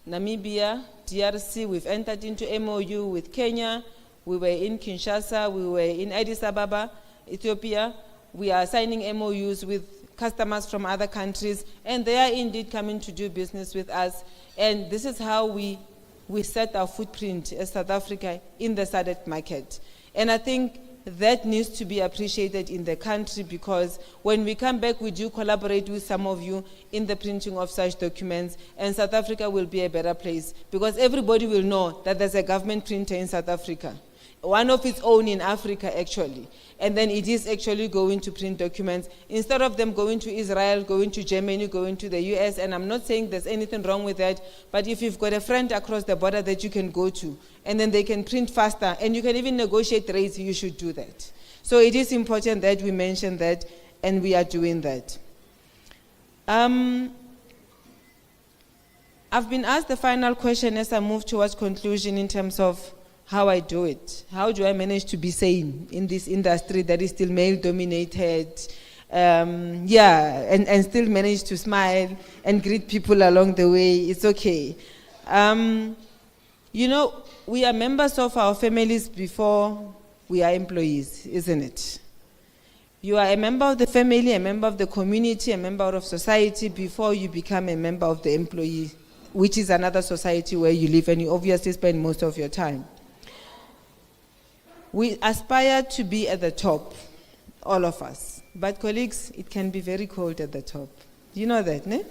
Speaker 9: Namibia, DRC. We've entered into MOU with Kenya. We were in Kinshasa. We were in Addis Ababa, Ethiopia. We are signing MOUs with customers from other countries, and they are indeed coming to do business with us. And this is how we set our footprint as South Africa in the SADC market. And I think that needs to be appreciated in the country, because when we come back, we do collaborate with some of you in the printing of such documents, and South Africa will be a better place, because everybody will know that there's a government printer in South Africa, one of its own in Africa actually, and then it is actually going to print documents instead of them going to Israel, going to Germany, going to the US. And I'm not saying there's anything wrong with that, but if you've got a friend across the border that you can go to, and then they can print faster, and you can even negotiate rates, you should do that. So it is important that we mention that, and we are doing that. I've been asked the final question as I move towards conclusion in terms of how I do it. How do I manage to be sane in this industry that is still male-dominated? And still manage to smile and greet people along the way. It's okay. You know, we are members of our families before we are employees, isn't it? You are a member of the family, a member of the community, a member of society before you become a member of the employee, which is another society where you live and you obviously spend most of your time. We aspire to be at the top, all of us. But colleagues, it can be very cold at the top. You know that, ne?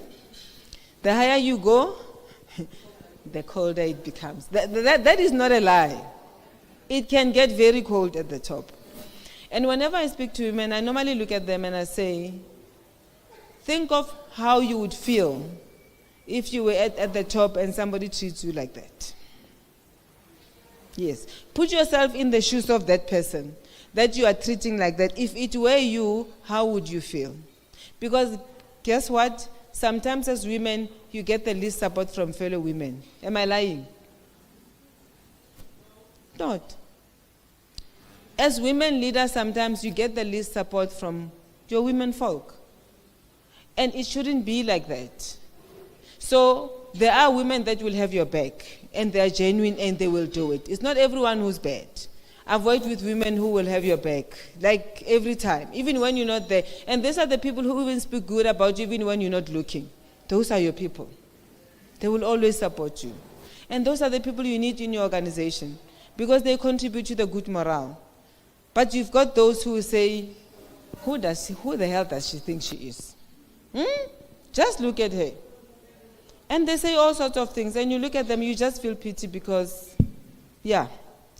Speaker 9: The higher you go, the colder it becomes. That is not a lie. It can get very cold at the top. And whenever I speak to women, I normally look at them and I say, think of how you would feel if you were at the top and somebody treats you like that. Yes. Put yourself in the shoes of that person that you are treating like that. If it were you, how would you feel? Because guess what? Sometimes as women, you get the least support from fellow women. Am I lying? Not. As women leaders, sometimes you get the least support from your women folk. And it shouldn't be like that. So there are women that will have your back, and they are genuine and they will do it. It's not everyone who's bad. I've worked with women who will have your back, like every time, even when you're not there. And these are the people who even speak good about you even when you're not looking. Those are your people. They will always support you. And those are the people you need in your organization because they contribute to the good morale. But you've got those who say, who the hell does she think she is? Just look at her. And they say all sorts of things. And you look at them, you just feel pity because, yeah,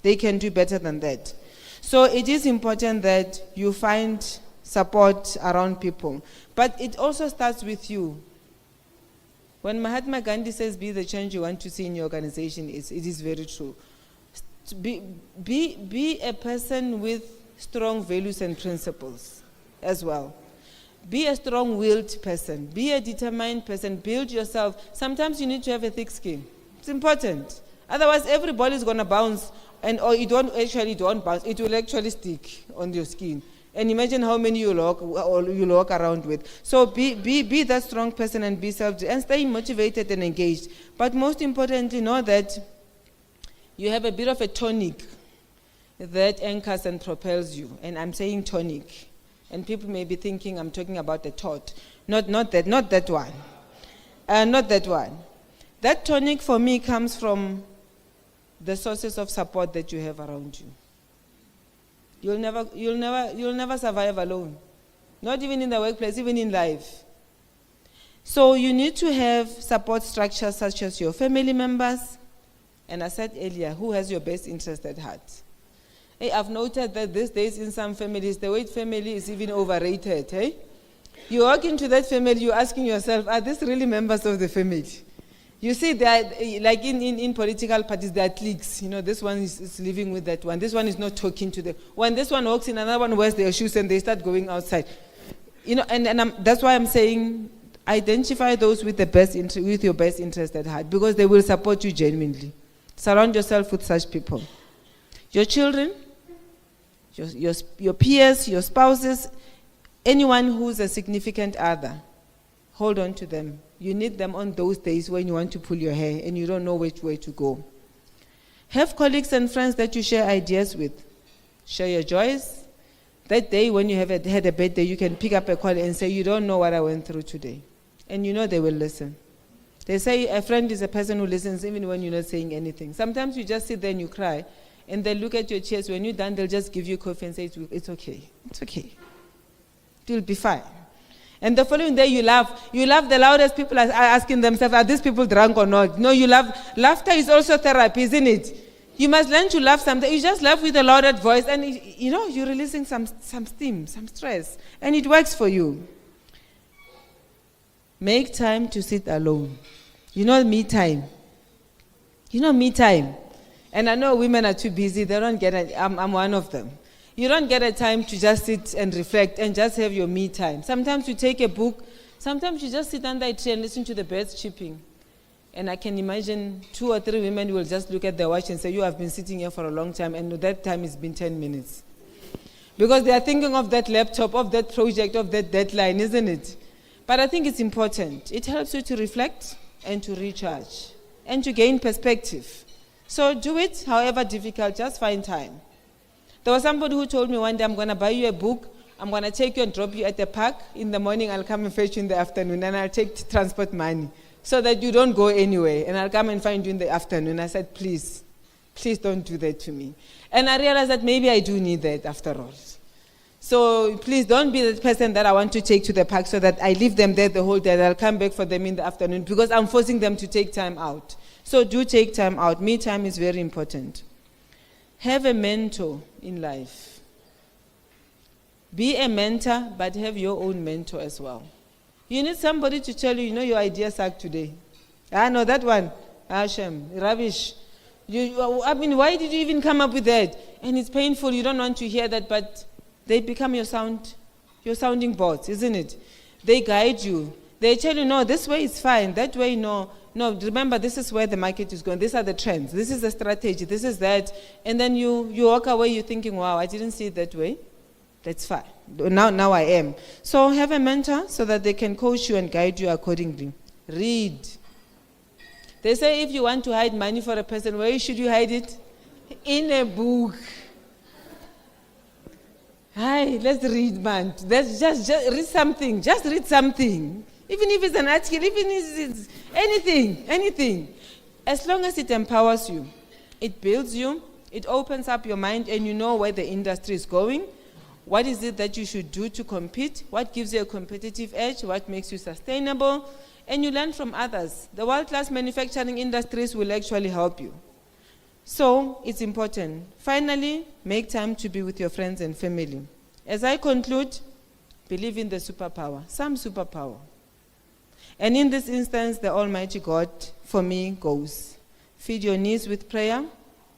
Speaker 9: they can do better than that. So it is important that you find support around people. But it also starts with you. When Mahatma Gandhi says, be the change you want to see in your organization, it is very true. Be a person with strong values and principles as well. Be a strong-willed person. Be a determined person. Build yourself. Sometimes you need to have a thick skin. It's important. Otherwise, every ball is going to bounce, or it don't bounce. It will actually stick on your skin. And imagine how many you walk around with. So be that strong person and be and stay motivated and engaged. But most importantly, know that you have a bit of a tonic that anchors and propels you. And I'm saying tonic. And people may be thinking I'm talking about the tot. Not that one. Not that one. That tonic for me comes from the sources of support that you have around you. You'll never survive alone. Not even in the workplace, even in life. So you need to have support structures such as your family members, and I said earlier, who has your best interest at heart? Hey, I've noted that these days in some families, the word family is even overrated. Hey? You walk into that family, you're asking yourself, are these really members of the family? You see, like in political parties, there are cliques. You know, this one is living with that one. This one is not talking to them. When this one walks in, another one wears their shoes and they start going outside. You know, and that's why I'm saying identify those with with your best interest at heart, because they will support you genuinely. Surround yourself with such people. Your children, your peers, your spouses, anyone who's a significant other, hold on to them. You need them on those days when you want to pull your hair and you don't know which way to go. Have colleagues and friends that you share ideas with. Share your joys. That day when you had a bad day, you can pick up a call and say, you don't know what I went through today. And you know they will listen. They say a friend is a person who listens even when you're not saying anything. Sometimes you just sit there and you cry, and they look at your chest. When you're done, they'll just give you coffee and say, it's okay. It's okay. It will be fine. And the following day you laugh. You laugh the loudest. People are asking themselves, are these people drunk or not? No, you laugh. Laughter is also therapy, isn't it? You must learn to laugh sometimes. You just laugh with a louder voice and you're releasing some steam, some stress. And it works for you. Make time to sit alone. Me time. Me time. And I know women are too busy. They don't get it. I'm one of them. You don't get a time to just sit and reflect and just have your me time. Sometimes you take a book. Sometimes you just sit under a tree and listen to the birds chirping. And I can imagine 2 or 3 women will just look at their watch and say, you have been sitting here for a long time, and that time has been 10 minutes. Because they are thinking of that laptop, of that project, of that deadline, isn't it? But I think it's important. It helps you to reflect and to recharge and to gain perspective. So do it, however difficult, just find time. There was somebody who told me one day, I'm going to buy you a book, I'm going to take you and drop you at the park. In the morning, I'll come and fetch you in the afternoon, and I'll take transport money so that you don't go anywhere, and I'll come and find you in the afternoon. I said, please, Please don't do that to me. And I realized that maybe I do need that after all. So please don't be the person that I want to take to the park so that I leave them there the whole day and I'll come back for them in the afternoon because I'm forcing them to take time out. So do take time out. Me time is very important. Have a mentor in life. Be a mentor, but have your own mentor as well. You need somebody to tell you, your idea sucked today. I know that one. Hashem, rubbish. Why did you even come up with that? And it's painful. You don't want to hear that, but they become your sounding boards, isn't it? They guide you. They tell you, no, this way is fine. That way, no. No, remember, this is where the market is going. These are the trends. This is the strategy. This is that. And then you walk away, you're thinking, wow, I didn't see it that way. That's fine. Now I am. So have a mentor so that they can coach you and guide you accordingly. Read. They say if you want to hide money for a person, where should you hide it? In a book. Hi, let's read, man. Let's just read something. Just read something. Even if it's an article, even if it's anything. As long as it empowers you, it builds you, it opens up your mind, and you know where the industry is going. What is it that you should do to compete? What gives you a competitive edge? What makes you sustainable? And you learn from others. The world-class manufacturing industries will actually help you. So it's important. Finally, make time to be with your friends and family. As I conclude, believe in the superpower, some superpower. And in this instance, the Almighty God, for me, goes. Feed your needs with prayer.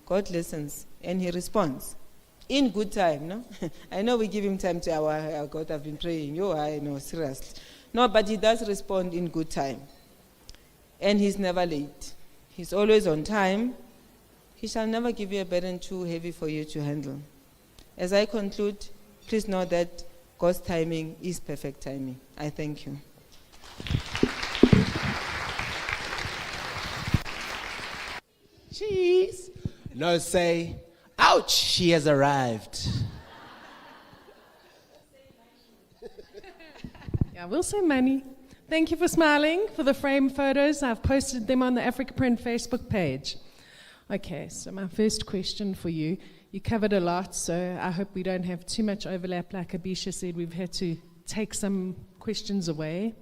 Speaker 9: God listens, and He responds. In good time, no? I know we give Him time to our God, I've been praying. I know, seriously. No, but He does respond in good time. And He's never late. He's always on time. He shall never give you a burden too heavy for you to handle. As I conclude, please know that God's timing is perfect timing. I thank you.
Speaker 6: Cheese. No, say, ouch, she has arrived.
Speaker 10: Yeah, we'll say money. Thank you for smiling, for the frame photos. I've posted them on the Africa Print Facebook page. Okay, so my first question for you. You covered a lot, so I hope we don't have too much overlap. Like Abisha said, we've had to take some questions away.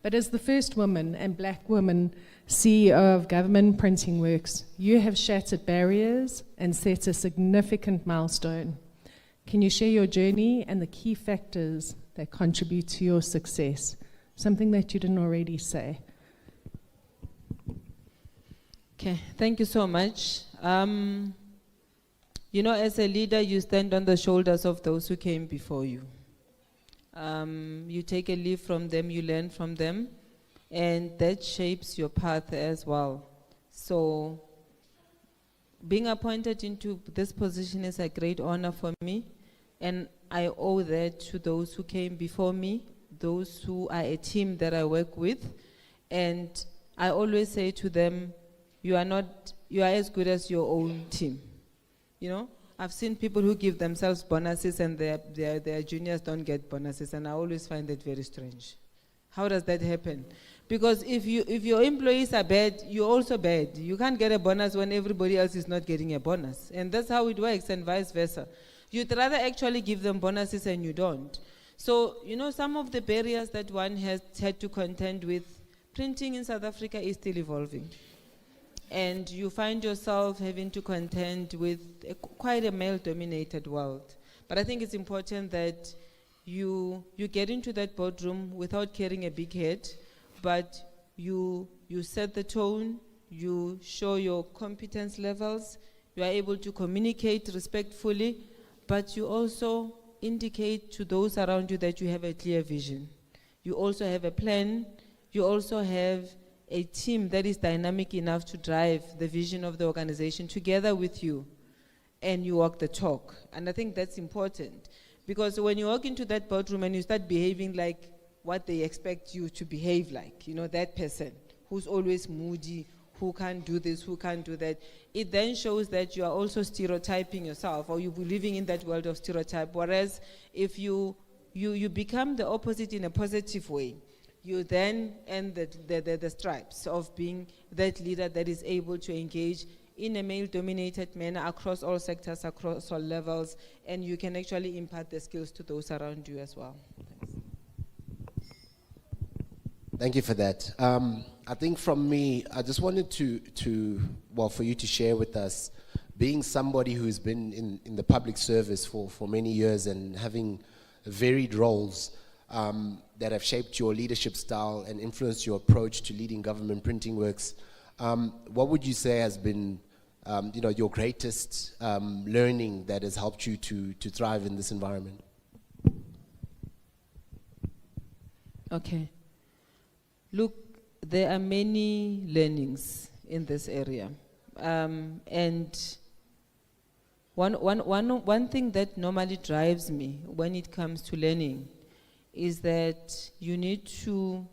Speaker 10: But as the first woman and black woman CEO of Government Printing Works, you have shattered barriers and set a significant milestone. Can you share your journey and the key factors that contribute to your success? Something that you didn't already say.
Speaker 9: Okay, thank you so much. As a leader, you stand on the shoulders of those who came before you. You take a leaf from them, you learn from them, and that shapes your path as well. So, being appointed into this position is a great honor for me, and I owe that to those who came before me, those who are a team that I work with, and I always say to them, you are as good as your own team. I've seen people who give themselves bonuses and their juniors don't get bonuses, and I always find that very strange. How does that happen? Because if your employees are bad, you're also bad. You can't get a bonus when everybody else is not getting a bonus. And that's how it works, and vice versa. You'd rather actually give them bonuses and you don't. So, some of the barriers that one has had to contend with, printing in South Africa is still evolving. And you find yourself having to contend with quite a male-dominated world. But I think it's important that you get into that boardroom without carrying a big head, but you set the tone, you show your competence levels, you are able to communicate respectfully, but you also indicate to those around you that you have a clear vision. You also have a plan, you also have a team that is dynamic enough to drive the vision of the organization together with you, and you walk the talk. And I think that's important, because when you walk into that boardroom and you start behaving like what they expect you to behave like, that person who's always moody, who can't do this, who can't do that, it then shows that you are also stereotyping yourself, or you're living in that world of stereotype. Whereas if you become the opposite in a positive way, you then end the stripes of being that leader that is able to engage in a male-dominated manner across all sectors, across all levels, and you can actually impart the skills to those around you as well. Thanks.
Speaker 6: Thank you for that. I think from me, I just wanted for you to share with us, being somebody who's been in the public service for many years and having varied roles that have shaped your leadership style and influenced your approach to leading government printing works. What would you say has been your greatest learning that has helped you to thrive in this environment?
Speaker 9: Okay. Look, there are many learnings in this area. And one thing that normally drives me when it comes to learning is that you need to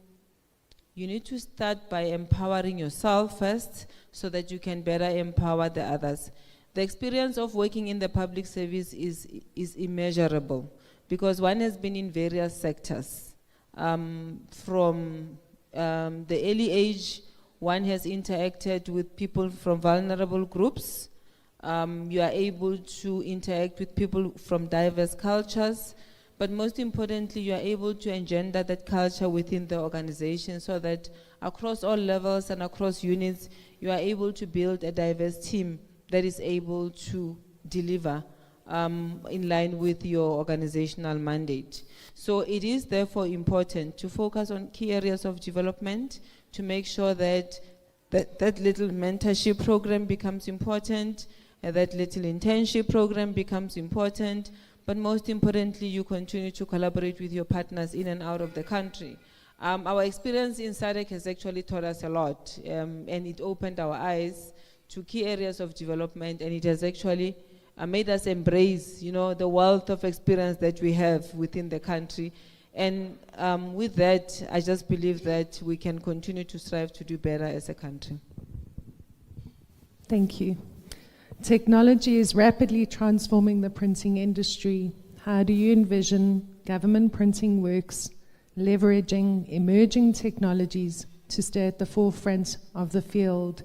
Speaker 9: start by empowering yourself first so that you can better empower the others. The experience of working in the public service is immeasurable because one has been in various sectors. From the early age, one has interacted with people from vulnerable groups. You are able to interact with people from diverse cultures, but most importantly, you are able to engender that culture within the organization so that across all levels and across units, you are able to build a diverse team that is able to deliver in line with your organizational mandate. So it is therefore important to focus on key areas of development to make sure that that little mentorship program becomes important, that little internship program becomes important, but most importantly, you continue to collaborate with your partners in and out of the country. Our experience in SADC has actually taught us a lot, and it opened our eyes to key areas of development, and it has actually made us embrace, the wealth of experience that we have within the country. And with that, I just believe that we can continue to strive to do better as a country.
Speaker 10: Thank you. Technology is rapidly transforming the printing industry. How do you envision government printing works leveraging emerging technologies to stay at the forefront of the field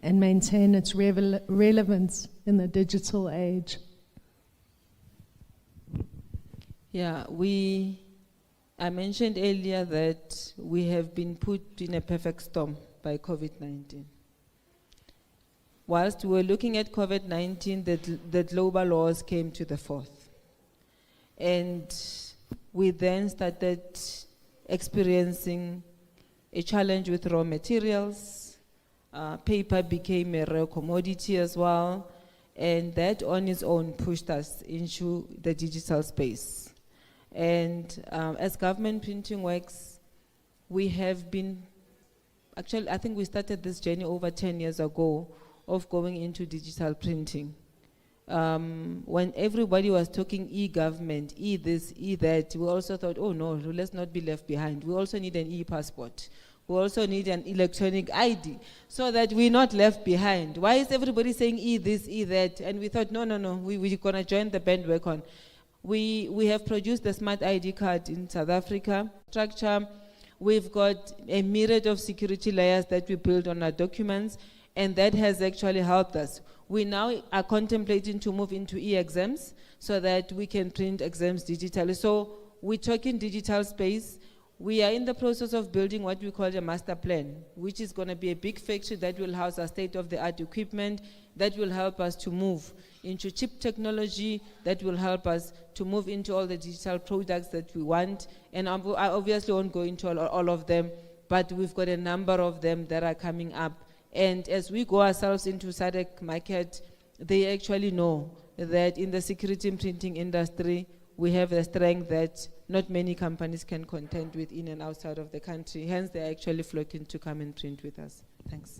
Speaker 10: and maintain its relevance in the digital age?
Speaker 9: Yeah, I mentioned earlier that we have been put in a perfect storm by COVID-19. Whilst we were looking at COVID-19, the global laws came to the fore. And we then started experiencing a challenge with raw materials. Paper became a rare commodity as well. And that on its own pushed us into the digital space. And as government printing works, we have been, actually I think we started this journey over 10 years ago of going into digital printing. When everybody was talking e-government, e-this, e-that, we also thought, oh no, let's not be left behind. We also need an e-passport. We also need an electronic ID so that we're not left behind. Why is everybody saying e-this, e-that? And we thought, no, we're gonna join the bandwagon. We have produced the smart ID card in South Africa. Structure, we've got a myriad of security layers that we build on our documents, and that has actually helped us. We now are contemplating to move into e-exams so that we can print exams digitally. So we're talking digital space. We are in the process of building what we call a master plan, which is going to be a big factory that will house our state-of-the-art equipment, that will help us to move into chip technology, that will help us to move into all the digital products that we want. And I obviously won't go into all of them, but we've got a number of them that are coming up. And as we go ourselves into SADC market, they actually know that in the security printing industry, we have a strength that not many companies can contend with in and outside of the country. Hence, they're actually flocking to come and print with us. Thanks.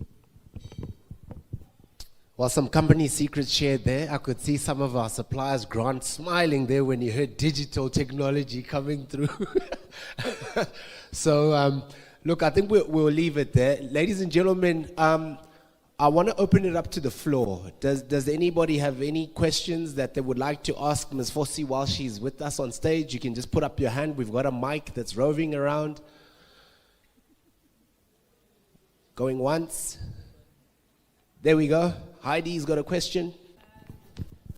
Speaker 6: Well, some company secrets shared there. I could see some of our suppliers, Grant, smiling there when you heard digital technology coming through. So, look, I think we'll leave it there. Ladies and gentlemen, I want to open it up to the floor. Does anybody have any questions that they would like to ask Ms. Fossey while she's with us on stage? You can just put up your hand. We've got a mic that's roving around. Going once. There we go. Heidi's got a question.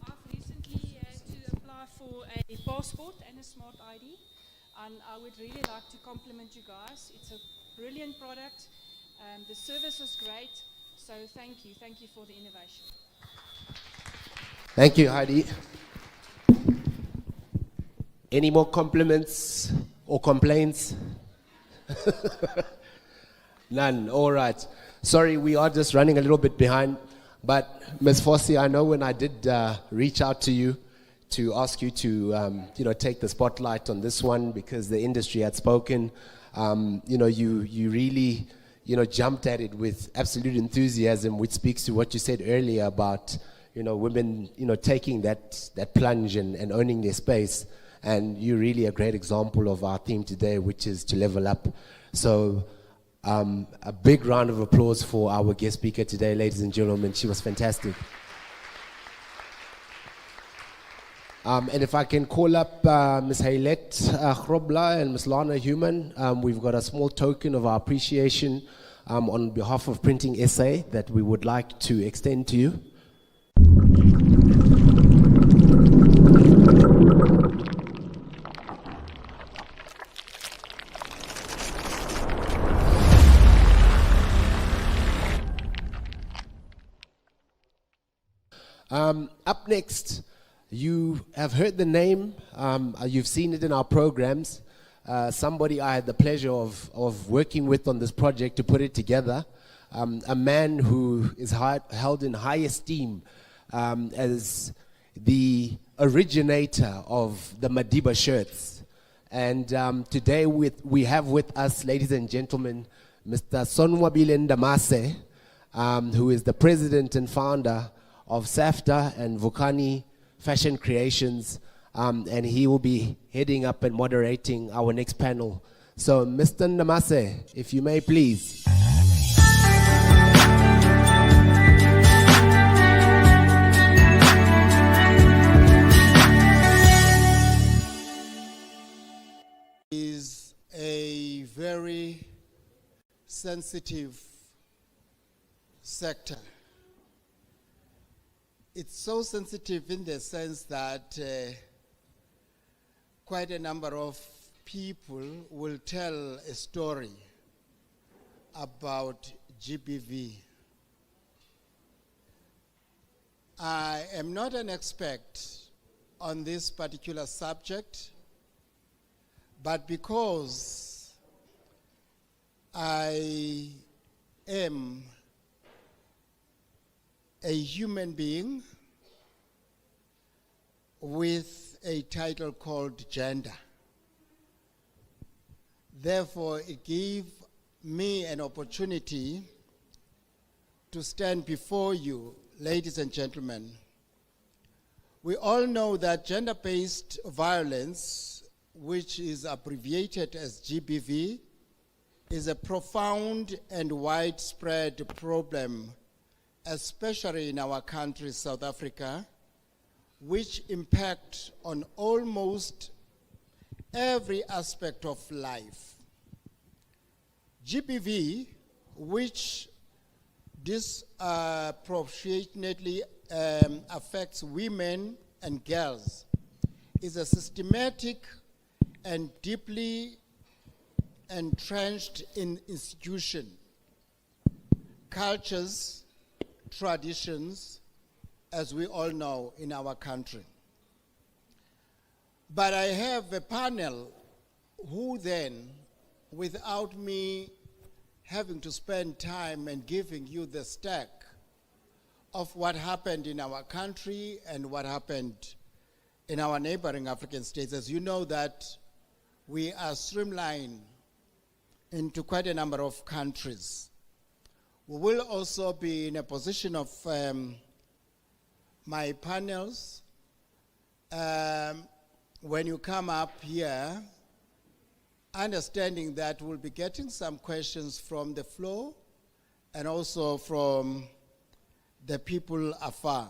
Speaker 11: I've recently had to apply for a passport and a smart ID, and I would really like to compliment you guys. It's a brilliant product. The service is great, so thank you. Thank you for the innovation.
Speaker 6: Thank you, Heidi. Any more compliments or complaints? None. All right. Sorry, we are just running a little bit behind. But Ms. Fossey, I know when I did reach out to you to ask you to, take the spotlight on this one because the industry had spoken, you really, jumped at it with absolute enthusiasm, which speaks to what you said earlier about, women, taking that plunge and owning their space. And you're really a great example of our theme today, which is to level up. So a big round of applause for our guest speaker today, ladies and gentlemen. She was fantastic. And if I can call up Ms. Haylette Grobler and Ms. Lana Human, we've got a small token of our appreciation on behalf of Printing SA that we would like to extend to you. Up next, you have heard the name, you've seen it in our programs. Somebody I had the pleasure of working with on this project to put it together. A man who is held in high esteem as the originator of the Madiba shirts. And today we have with us, ladies and gentlemen, Mr. Sonwabile Ndamase, who is the president and founder of SAFTA and Vukani Fashion Creations, and he will be heading up and moderating our next panel. So, Mr. Ndamase, if you may, please.
Speaker 12: Is a very sensitive sector. It's so sensitive in the sense that quite a number of people will tell a story about GBV. I am not an expert on this particular subject, but because I am a human being with a title called gender. Therefore, it gave me an opportunity to stand before you, ladies and gentlemen. We all know that gender-based violence, which is abbreviated as GBV, is a profound and widespread problem, especially in our country, South Africa, which impact on almost every aspect of life. GBV, which disproportionately affects women and girls, is a systematic and deeply entrenched in institution, cultures, traditions, as we all know in our country. But I have a panel who then, without me having to spend time and giving you the stack of what happened in our country and what happened in our neighboring African states, as you know that we are streamlined into quite a number of countries. We will also be in a position of my panels, when you come up here, understanding that we'll be getting some questions from the floor and also from the people afar.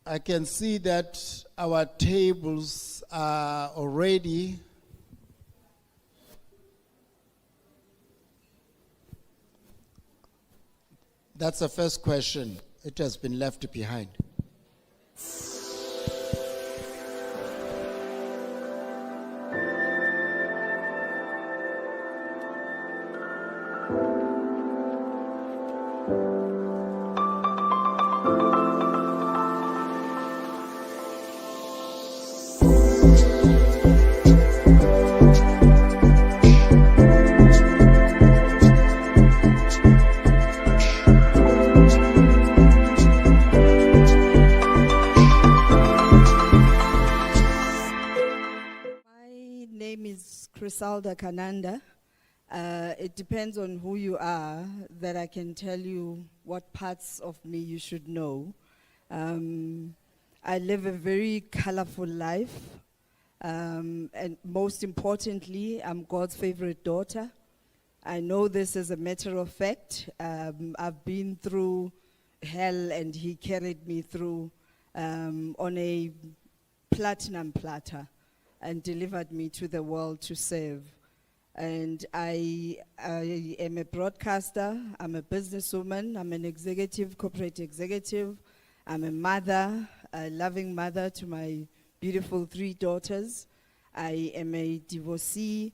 Speaker 12: I can see that our tables are already That's the first question. It has been left behind.
Speaker 13: My name is Crisalda Kananda. It depends on who you are that I can tell you what parts of me you should know. I live a very colorful life. And most importantly, I'm God's favorite daughter. I know this as a matter of fact. I've been through hell and he carried me through on a platinum platter and delivered me to the world to serve. And I am a broadcaster, I'm a businesswoman, I'm an executive, corporate executive, I'm a mother, a loving mother to my beautiful 3 daughters. I am a divorcee.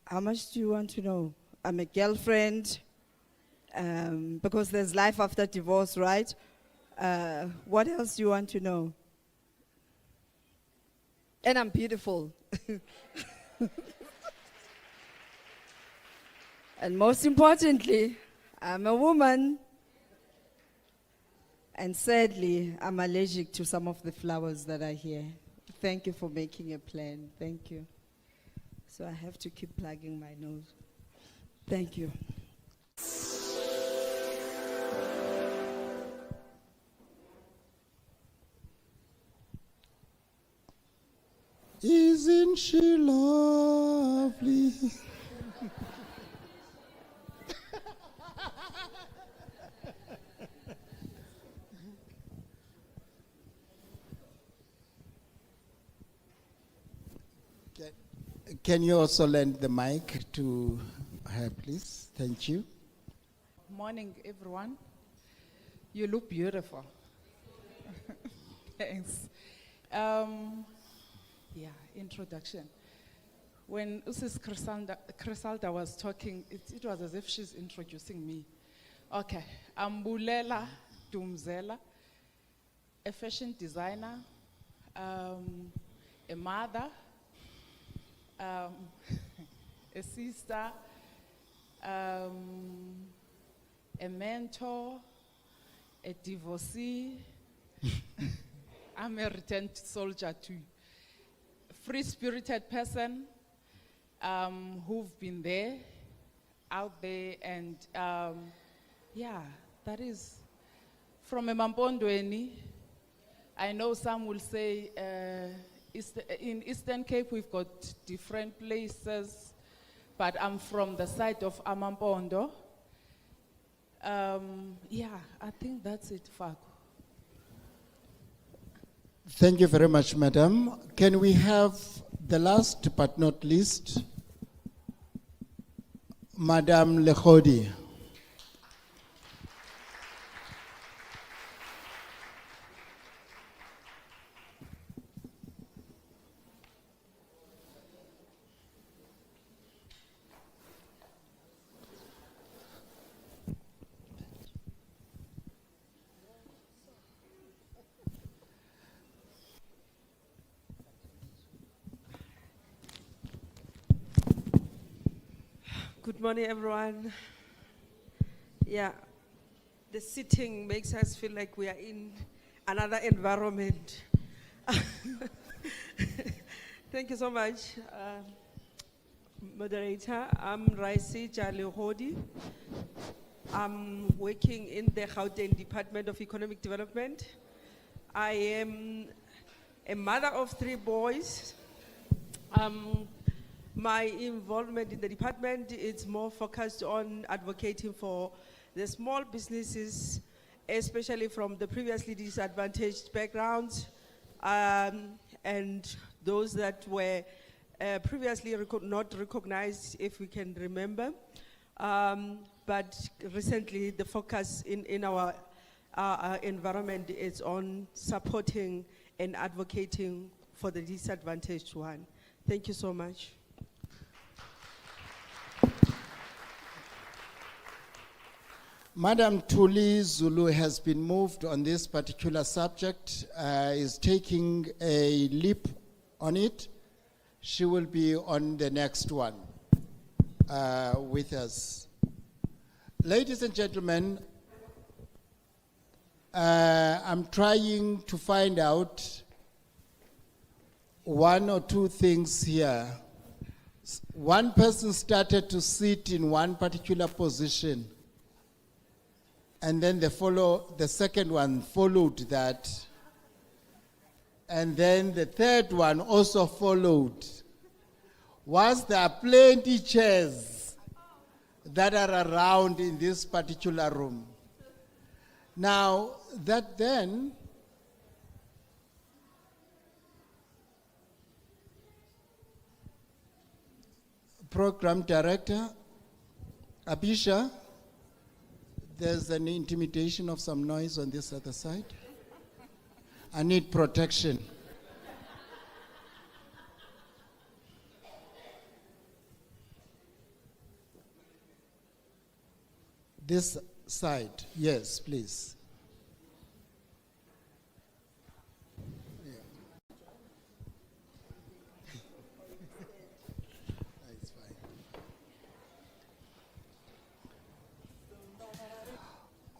Speaker 13: How much do you want to know? I'm a girlfriend, because there's life after divorce, right? What else do you want to know? And I'm beautiful. And most importantly, I'm a woman. And sadly, I'm allergic to some of the flowers that are here. Thank you for making a plan. Thank you. So I have to keep plugging my nose. Thank you.
Speaker 12: Isn't she lovely? Can you also lend the mic to her, please? Thank you.
Speaker 14: Morning, everyone. You look beautiful. Thanks. Introduction. When Usis Crisalda was talking, it was as if she's introducing me. Okay, I'm Bulela Dumzela, a fashion designer, a mother, a sister, a mentor, a divorcee. I'm a returned soldier too. Free-spirited person who've been there, out there, and that is from a Mampondweni. I know some will say in Eastern Cape we've got different places, but I'm from the side of Amampondo. I think that's it, Faku.
Speaker 12: Thank you very much, madam. Can we have the last but not least, Madam Lekhodi?
Speaker 15: Good morning, everyone. Yeah, the sitting makes us feel like we are in another environment. Thank you so much, moderator. I'm Raisi Jalehodi. I'm working in the Gauteng Department of Economic Development. I am a mother of 3 boys. My involvement in the department is more focused on advocating for the small businesses, especially from the previously disadvantaged backgrounds, and those that were previously not recognized, if we can remember. but recently the focus in our environment is on supporting and advocating for the disadvantaged one. Thank you so much.
Speaker 12: Madam Tuli Zulu has been moved on this particular subject, is taking a leap on it. She will be on the next one with us. Ladies and gentlemen, I'm trying to find out one or two things here. One person started to sit in one particular position, and then the second one followed that. And then the third one also followed. Whilst there are plenty chairs that are around in this particular room. Now, that then, Program Director, Abisha, there's an intimidation of some noise on this other side. I need protection. This side, yes, please. It's fine.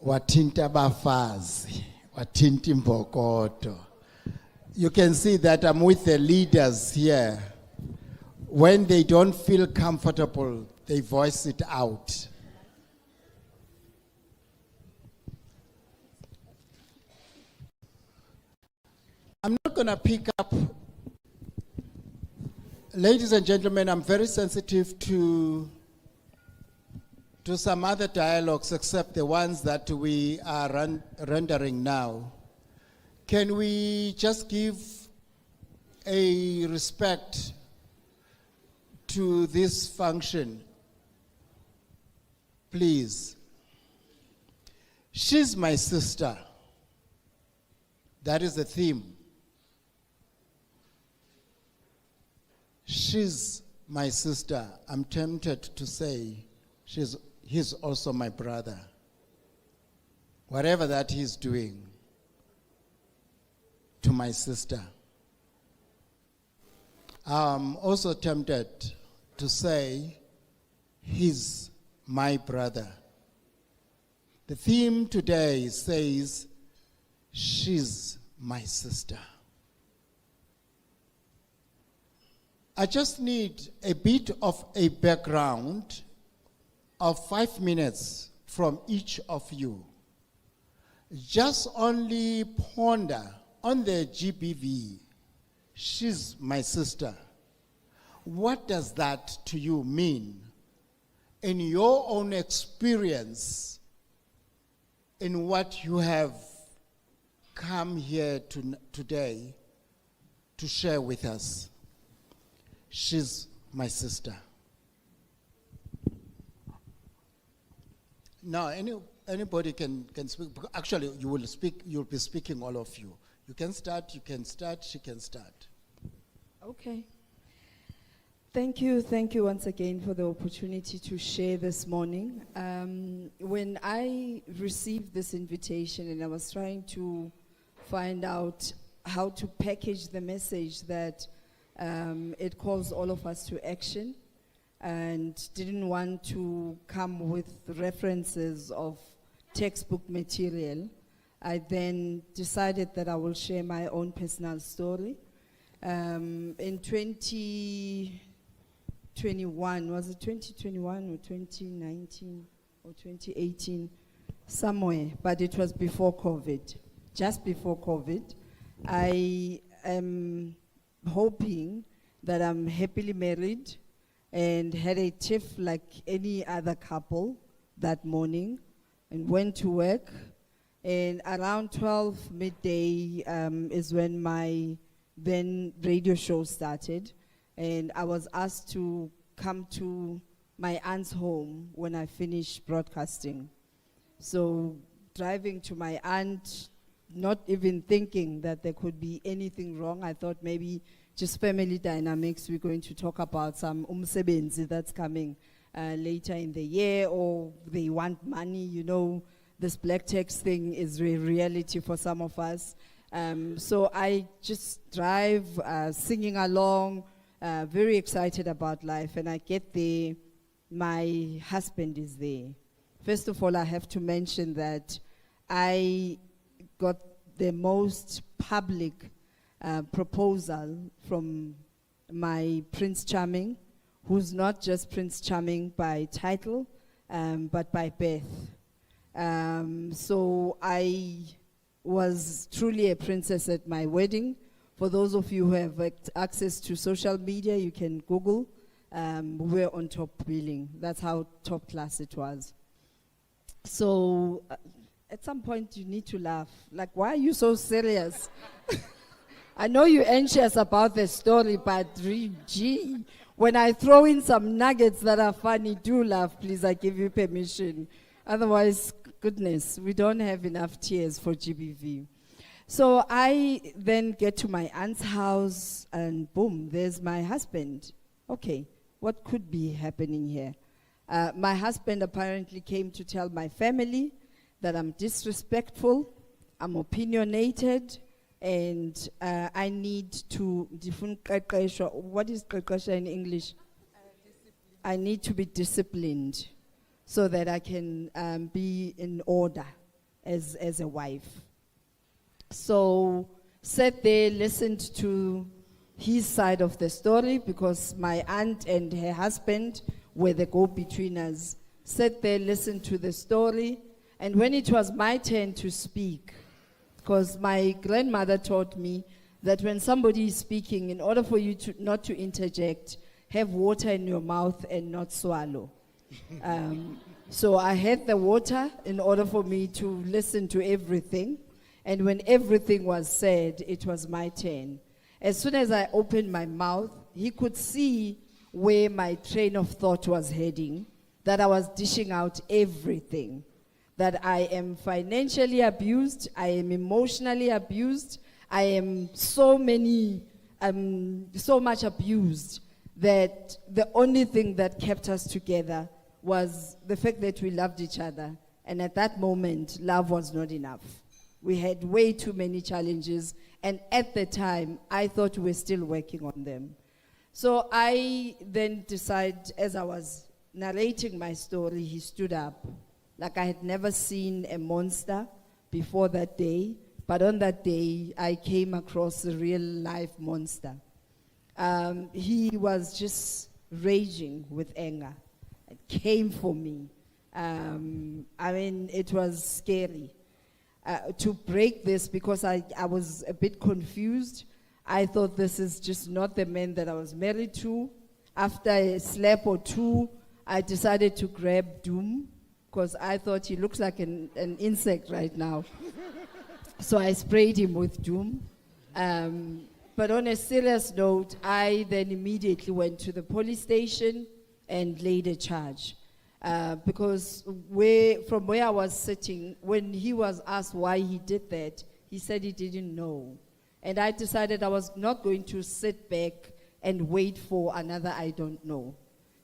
Speaker 12: Watinta bafazi, watinti mbokoto. You can see that I'm with the leaders here. When they don't feel comfortable, they voice it out. I'm not going to pick up. Ladies and gentlemen, I'm very sensitive to some other dialogues except the ones that we are rendering now. Can we just give a respect to this function? Please. She's my sister. That is the theme. She's my sister. I'm tempted to say he's also my brother. Whatever that he's doing to my sister. I'm also tempted to say he's my brother. The theme today says she's my sister. I just need a bit of a background of 5 minutes from each of you. Just only ponder on the GBV. She's my sister. What does that to you mean? In your own experience, in what you have come here today to share with us. She's my sister. Now, anybody can speak. Actually, you'll be speaking, all of you. You can start, she can start.
Speaker 13: Okay. Thank you once again for the opportunity to share this morning. When I received this invitation and I was trying to find out how to package the message that it calls all of us to action, and didn't want to come with references of textbook material, I then decided that I will share my own personal story. In 2021, was it 2021 or 2019 or 2018? Somewhere, but it was before COVID. Just before COVID, I am hoping that I'm happily married and had a tiff like any other couple that morning and went to work. And around 12 midday is when my then radio show started. And I was asked to come to my aunt's home when I finished broadcasting. So driving to my aunt, not even thinking that there could be anything wrong. I thought maybe just family dynamics. We're going to talk about some umsebenzi that's coming later in the year, or they want money. You know, this black tax thing is a reality for some of us. So I just drive, singing along, very excited about life. And I get there, my husband is there. First of all, I have to mention that I got the most public proposal from my Prince Charming, who's not just Prince Charming by title, but by birth. So I was truly a princess at my wedding. For those of you who have access to social media, you can Google. We're on top billing. That's how top class it was. So at some point you need to laugh. Like, why are you so serious? I know you're anxious about the story, but gee, when I throw in some nuggets that are funny, do laugh, please. I give you permission. Otherwise, goodness, we don't have enough tears for GBV. So I then get to my aunt's house, and boom, there's my husband. Okay, what could be happening here? My husband apparently came to tell my family that I'm disrespectful, I'm opinionated, and I need to, what is qeqesha in English? I need to be disciplined so that I can be in order as a wife. So sat there, listened to his side of the story, because my aunt and her husband were the go-betweeners. Sat there, listened to the story, and when it was my turn to speak, because my grandmother taught me that when somebody is speaking, in order for you to not to interject, have water in your mouth and not swallow. So I had the water in order for me to listen to everything. And when everything was said, it was my turn. As soon as I opened my mouth, he could see where my train of thought was heading, that I was dishing out everything, that I am financially abused, I am emotionally abused, I am so much abused, that the only thing that kept us together was the fact that we loved each other. And at that moment, love was not enough. We had way too many challenges, and at the time, I thought we were still working on them. So I then decided, as I was narrating my story, he stood up. Like I had never seen a monster before that day, but on that day, I came across a real life monster. He was just raging with anger. It came for me. I mean, it was scary. To break this, because I was a bit confused. I thought this is just not the man that I was married to. After a slap or two, I decided to grab Doom, because I thought he looks like an insect right now. So I sprayed him with Doom. But on a serious note, I then immediately went to the police station and laid a charge. Because from where I was sitting, when he was asked why he did that, he said he didn't know. And I decided I was not going to sit back and wait for another I don't know.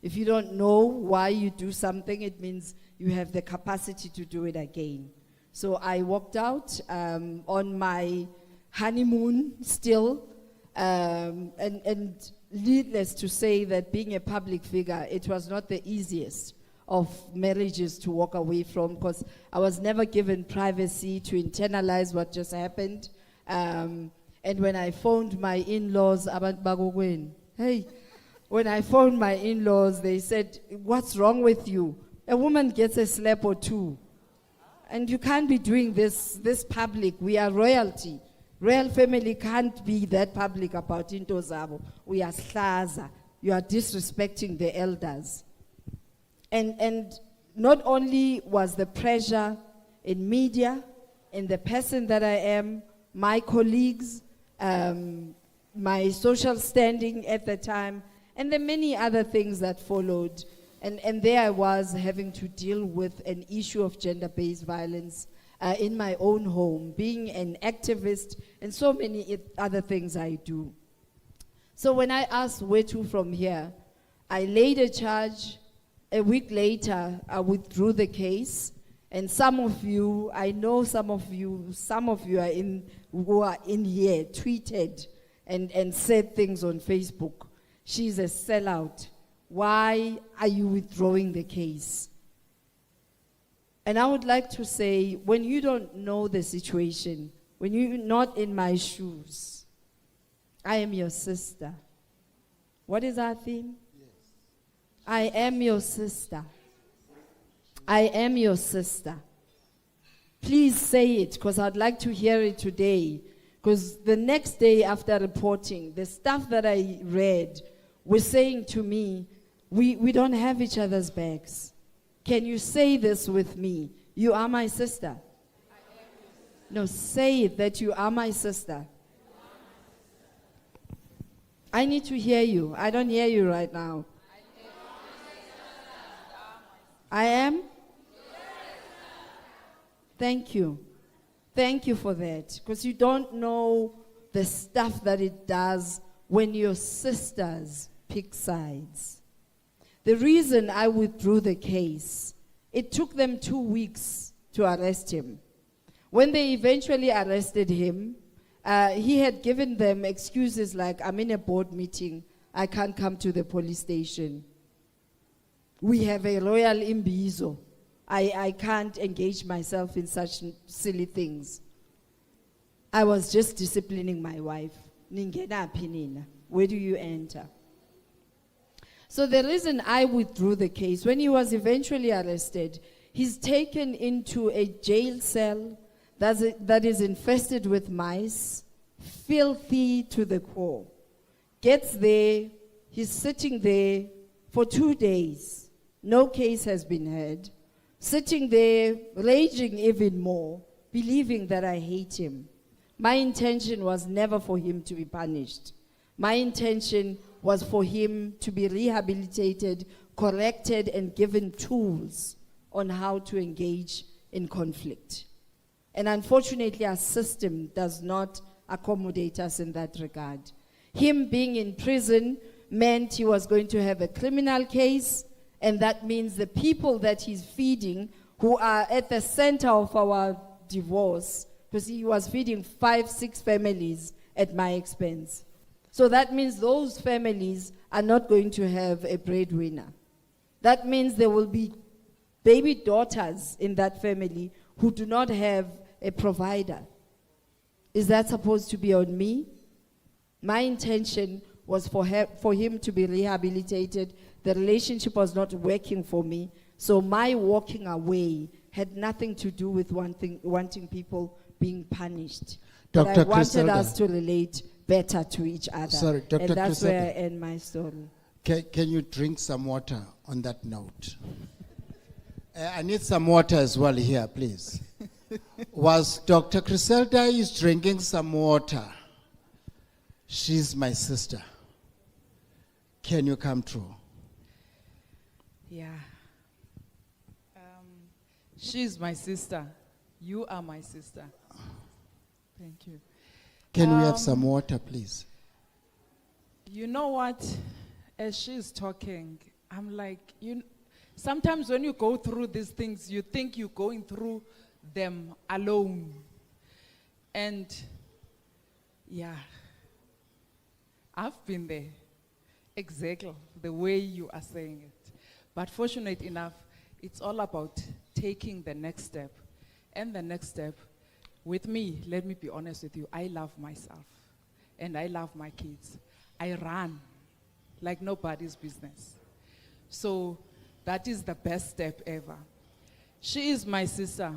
Speaker 13: If you don't know why you do something, it means you have the capacity to do it again. So I walked out on my honeymoon still, and needless to say that being a public figure, it was not the easiest of marriages to walk away from, because I was never given privacy to internalize what just happened. And when I phoned my in-laws, when I phoned my in-laws, they said, "What's wrong with you? A woman gets a slap or two. And you can't be doing this public. We are royalty. Royal family can't be that public about into zabo. We are slaza. You are disrespecting the elders." And not only was the pressure in media, in the person that I am, my colleagues, my social standing at the time, and the many other things that followed, And there I was having to deal with an issue of gender-based violence in my own home, being an activist, and so many other things I do. So when I asked where to from here, I laid a charge. A week later, I withdrew the case. And some of you, I know some of you who are in here, tweeted and said things on Facebook. She's a sellout. Why are you withdrawing the case? And I would like to say, when you don't know the situation, when you're not in my shoes, I am your sister. What is our theme? Yes. I am your sister. I am your sister. Please say it, because I'd like to hear it today. Because the next day after reporting, the stuff that I read was saying to me, we don't have each other's backs. Can you say this with me? You are my sister. No, say it that you are my sister. I need to hear you. I don't hear you right now. I am? Thank you. Thank you for that. Because you don't know the stuff that it does when your sisters pick sides. The reason I withdrew the case, it took them 2 weeks to arrest him. When they eventually arrested him, he had given them excuses like, I'm in a board meeting, I can't come to the police station. We have a royal imbizo. I can't engage myself in such silly things. I was just disciplining my wife. Ningena pinina. Where do you enter? So the reason I withdrew the case, when he was eventually arrested, he's taken into a jail cell that is infested with mice, filthy to the core. Gets there, he's sitting there for 2 days. No case has been heard. Sitting there, raging even more, believing that I hate him. My intention was never for him to be punished. My intention was for him to be rehabilitated, corrected, and given tools on how to engage in conflict. And unfortunately, our system does not accommodate us in that regard. Him being in prison meant he was going to have a criminal case, and that means the people that he's feeding, who are at the center of our divorce, because he was feeding 5-6 families at my expense. So that means those families are not going to have a breadwinner. That means there will be baby daughters in that family who do not have a provider. Is that supposed to be on me? My intention was for him to be rehabilitated. The relationship was not working for me. So my walking away had nothing to do with wanting people being punished. But I wanted us to relate better to each other.
Speaker 12: Sorry, Dr.
Speaker 13: And that's
Speaker 12: Griselda.
Speaker 13: where I end my story.
Speaker 12: Can you drink some water on that note? I need some water as well here, please. Was Dr. Griselda is drinking some water? She's my sister. Can you come through?
Speaker 14: Yeah. She's my sister. You are my sister. Thank you.
Speaker 12: Can we have some water, please?
Speaker 14: You know what? As she's talking, I'm like, sometimes when you go through these things, you think you're going through them alone. And yeah, I've been there. Exactly the way you are saying it. But fortunate enough, it's all about taking the next step. And the next step, with me, let me be honest with you, I love myself. And I love my kids. I run like nobody's business. So that is the best step ever. She is my sister.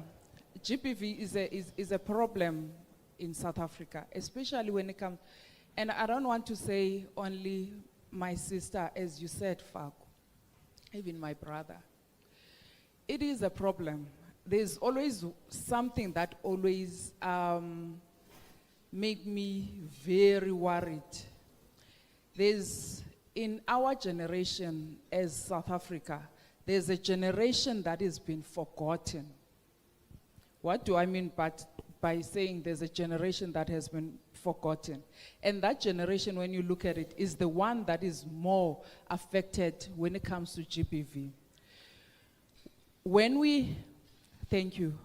Speaker 14: GBV is a problem in South Africa, especially when it comes, and I don't want to say only my sister, as you said, Faku, even my brother. It is a problem. There's always something that always make me very worried. There's, in our generation as South Africa, there's a generation that has been forgotten. What do I mean by saying there's a generation that has been forgotten? And that generation, when you look at it, is the one that is more affected when it comes to GBV. Thank you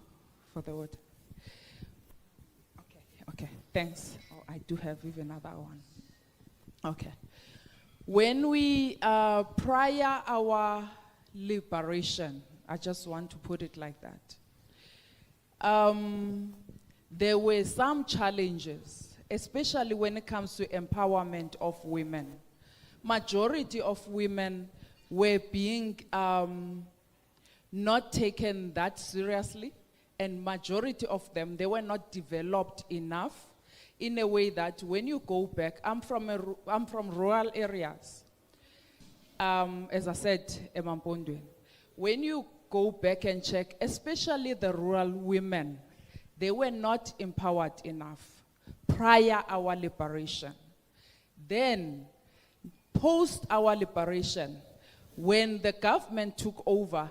Speaker 14: for the word. Okay, thanks. Oh, I do have even another one. Okay. When we, prior our liberation, I just want to put it like that, there were some challenges, especially when it comes to empowerment of women. Majority of women were being not taken that seriously, and majority of them, they were not developed enough in a way that when you go back, I'm from rural areas, as I said, Emampondweni. When you go back and check, especially the rural women, they were not empowered enough prior our liberation. Then, post our liberation, when the government took over,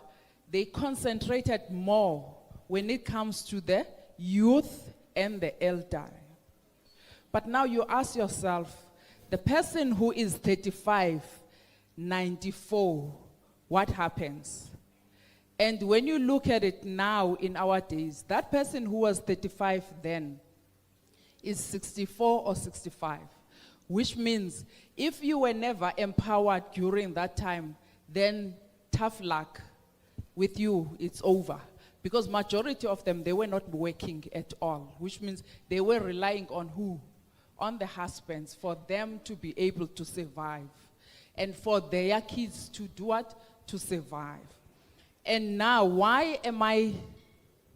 Speaker 14: they concentrated more when it comes to the youth and the elderly. But now you ask yourself, the person who is 35, 94, what happens? And when you look at it now in our days, that person who was 35 then is 64 or 65, which means if you were never empowered during that time, then tough luck with you, it's over. Because majority of them, they were not working at all, which means they were relying on who? On the husbands for them to be able to survive and for their kids to do what? To survive. And now, why am I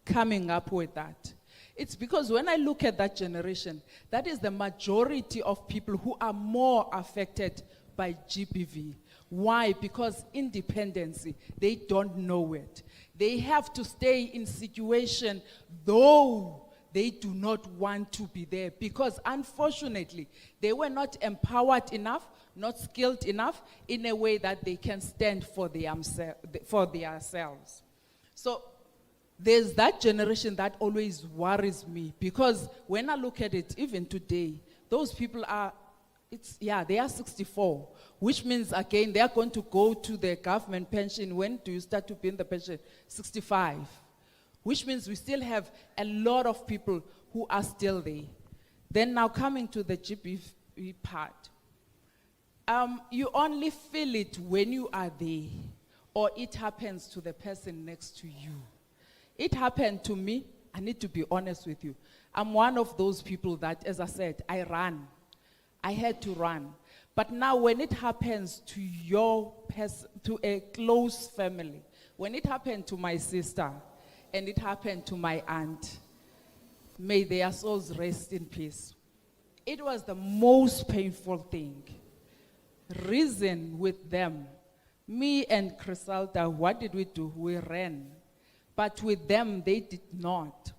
Speaker 14: coming up with that? It's because when I look at that generation, that is the majority of people who are more affected by GBV. Why? Because independency, they don't know it. They have to stay in situation, though they do not want to be there, because unfortunately, they were not empowered enough, not skilled enough in a way that they can stand for themselves. So there's that generation that always worries me, because when I look at it, even today, those people are, they are 64, which means again, they are going to go to the government pension. When do you start to be in the pension? 65. Which means we still have a lot of people who are still there. Then now coming to the GBV part. You only feel it when you are there, or it happens to the person next to you. It happened to me. I need to be honest with you. I'm one of those people that, as I said, I ran. I had to run. But now when it happens to to a close family, when it happened to my sister, and it happened to my aunt, may their souls rest in peace. It was the most painful thing. Reason with them, me and Crisalda, what did we do? We ran. But with them, they did not.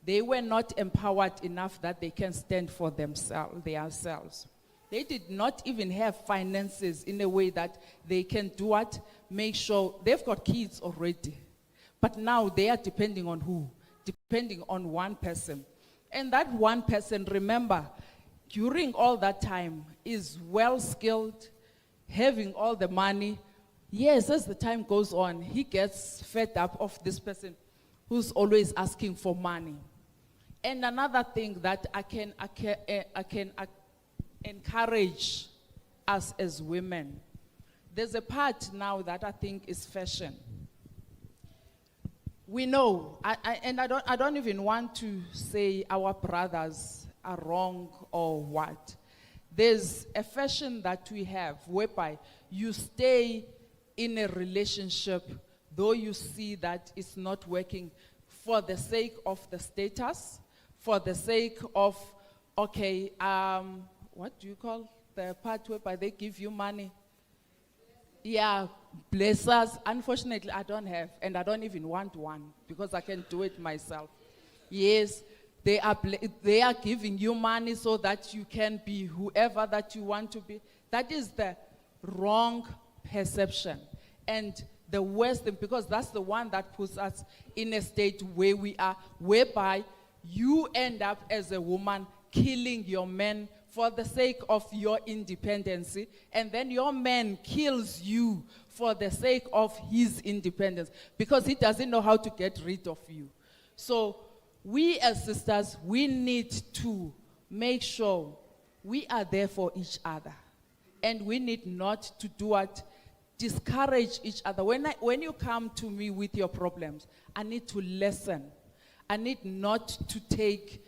Speaker 14: They were not empowered enough that they can stand for themselves. They did not even have finances in a way that they can do what? Make sure they've got kids already. But now they are depending on who? Depending on one person. And that one person, remember, during all that time, is well-skilled, having all the money. Yes, as the time goes on, he gets fed up of this person who's always asking for money. And another thing that I can encourage us as women, there's a part now that I think is fashion. We know, I don't even want to say our brothers are wrong or what. There's a fashion that we have whereby you stay in a relationship, though you see that it's not working, for the sake of the status, for the sake of, okay, what do you call the part whereby they give you money? Yeah, bless us. Unfortunately, I don't have, and I don't even want one, because I can do it myself. Yes, they are giving you money so that you can be whoever that you want to be. That is the wrong perception. And the worst thing, because that's the one that puts us in a state where we are, whereby you end up as a woman killing your man for the sake of your independence, and then your man kills you for the sake of his independence, because he doesn't know how to get rid of you. So we as sisters, we need to make sure we are there for each other, and we need not to do what discourage each other. When you come to me with your problems, I need to listen. I need not to take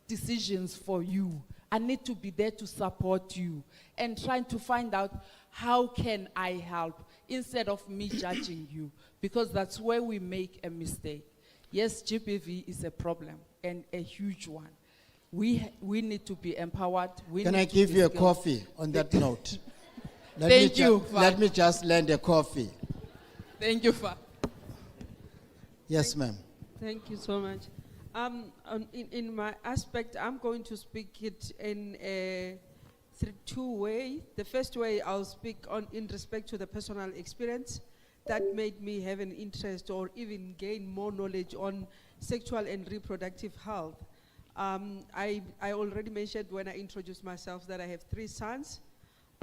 Speaker 14: decisions for you. I need to be there to support you and trying to find out how can I help instead of me judging you, because that's where we make a mistake. Yes, GBV is a problem and a huge one. We need to be empowered.
Speaker 12: Can I give you a coffee on that note?
Speaker 14: Thank you.
Speaker 12: Let me just lend a coffee.
Speaker 14: Thank you, Fa.
Speaker 12: Yes, ma'am.
Speaker 15: Thank you so much. In my aspect, I'm going to speak it in two ways. The first way I'll speak on in respect to the personal experience that made me have an interest or even gain more knowledge on sexual and reproductive health. I already mentioned when I introduced myself that I have 3 sons.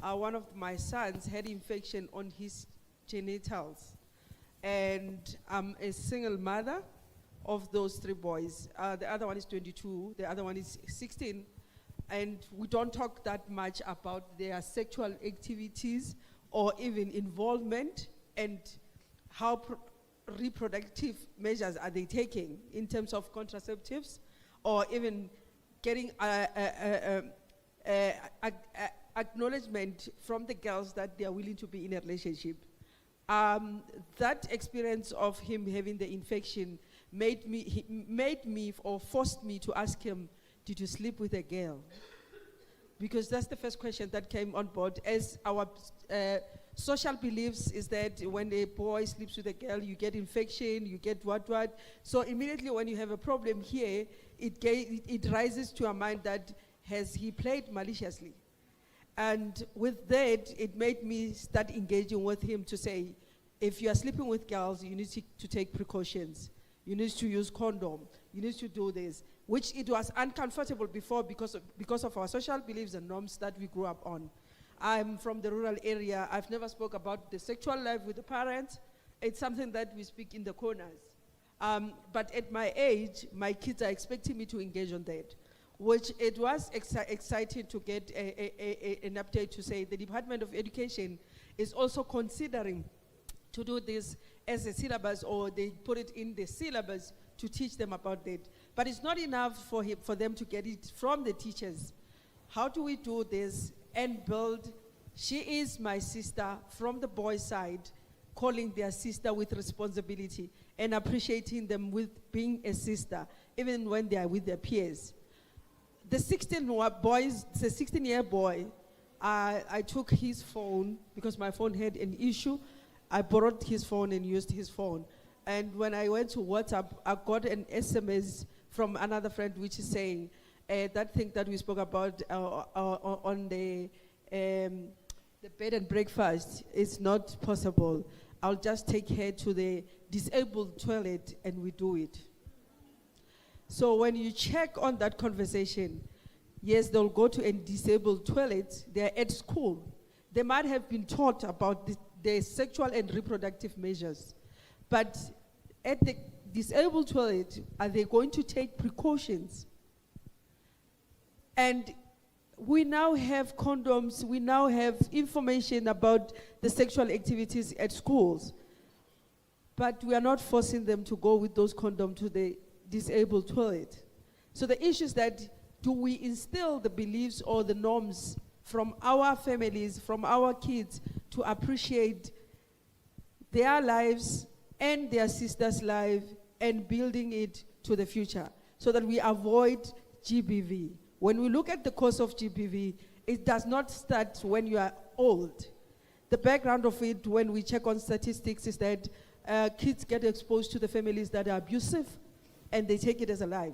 Speaker 15: One of my sons had infection on his genitals, and I'm a single mother of those 3 boys. The other one is 22, the other one is 16, and we don't talk that much about their sexual activities or even involvement and how reproductive measures are they taking in terms of contraceptives or even getting acknowledgement from the girls that they are willing to be in a relationship. That experience of him having the infection made me or forced me to ask him, did you sleep with a girl? Because that's the first question that came on board. As our social beliefs is that when a boy sleeps with a girl, you get infection, you get what. So immediately when you have a problem here, it rises to your mind that has he played maliciously? And with that, it made me start engaging with him to say, if you are sleeping with girls, you need to take precautions. You need to use condom. You need to do this, which it was uncomfortable before because of our social beliefs and norms that we grew up on. I'm from the rural area. I've never spoke about the sexual life with the parents. It's something that we speak in the corners. But at my age, my kids are expecting me to engage on that, which it was exciting to get an update to say the Department of Education is also considering to do this as a syllabus, or they put it in the syllabus to teach them about that. But it's not enough for them to get it from the teachers. How do we do this and build, she is my sister from the boys' side, calling their sister with responsibility and appreciating them with being a sister, even when they are with their peers. The 16-year boy, I took his phone because my phone had an issue. I borrowed his phone and used his phone. And when I went to WhatsApp, I got an SMS from another friend which is saying, that thing that we spoke about on the bed and breakfast is not possible. I'll just take her to the disabled toilet and we do it. So when you check on that conversation, yes, they'll go to a disabled toilet. They're at school. They might have been taught about the sexual and reproductive measures. But at the disabled toilet, are they going to take precautions? And we now have condoms. We now have information about the sexual activities at schools. But we are not forcing them to go with those condoms to the disabled toilet. So the issue is that, do we instill the beliefs or the norms from our families, from our kids, to appreciate their lives and their sister's life and building it to the future so that we avoid GBV. When we look at the cause of GBV, it does not start when you are old. The background of it, when we check on statistics, is that kids get exposed to the families that are abusive, and they take it as a life.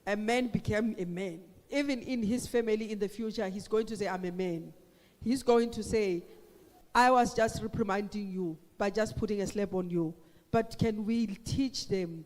Speaker 15: A man became a man. Even in his family in the future, he's going to say, I'm a man. He's going to say, I was just reprimanding you, by just putting a slap on you, but can we teach them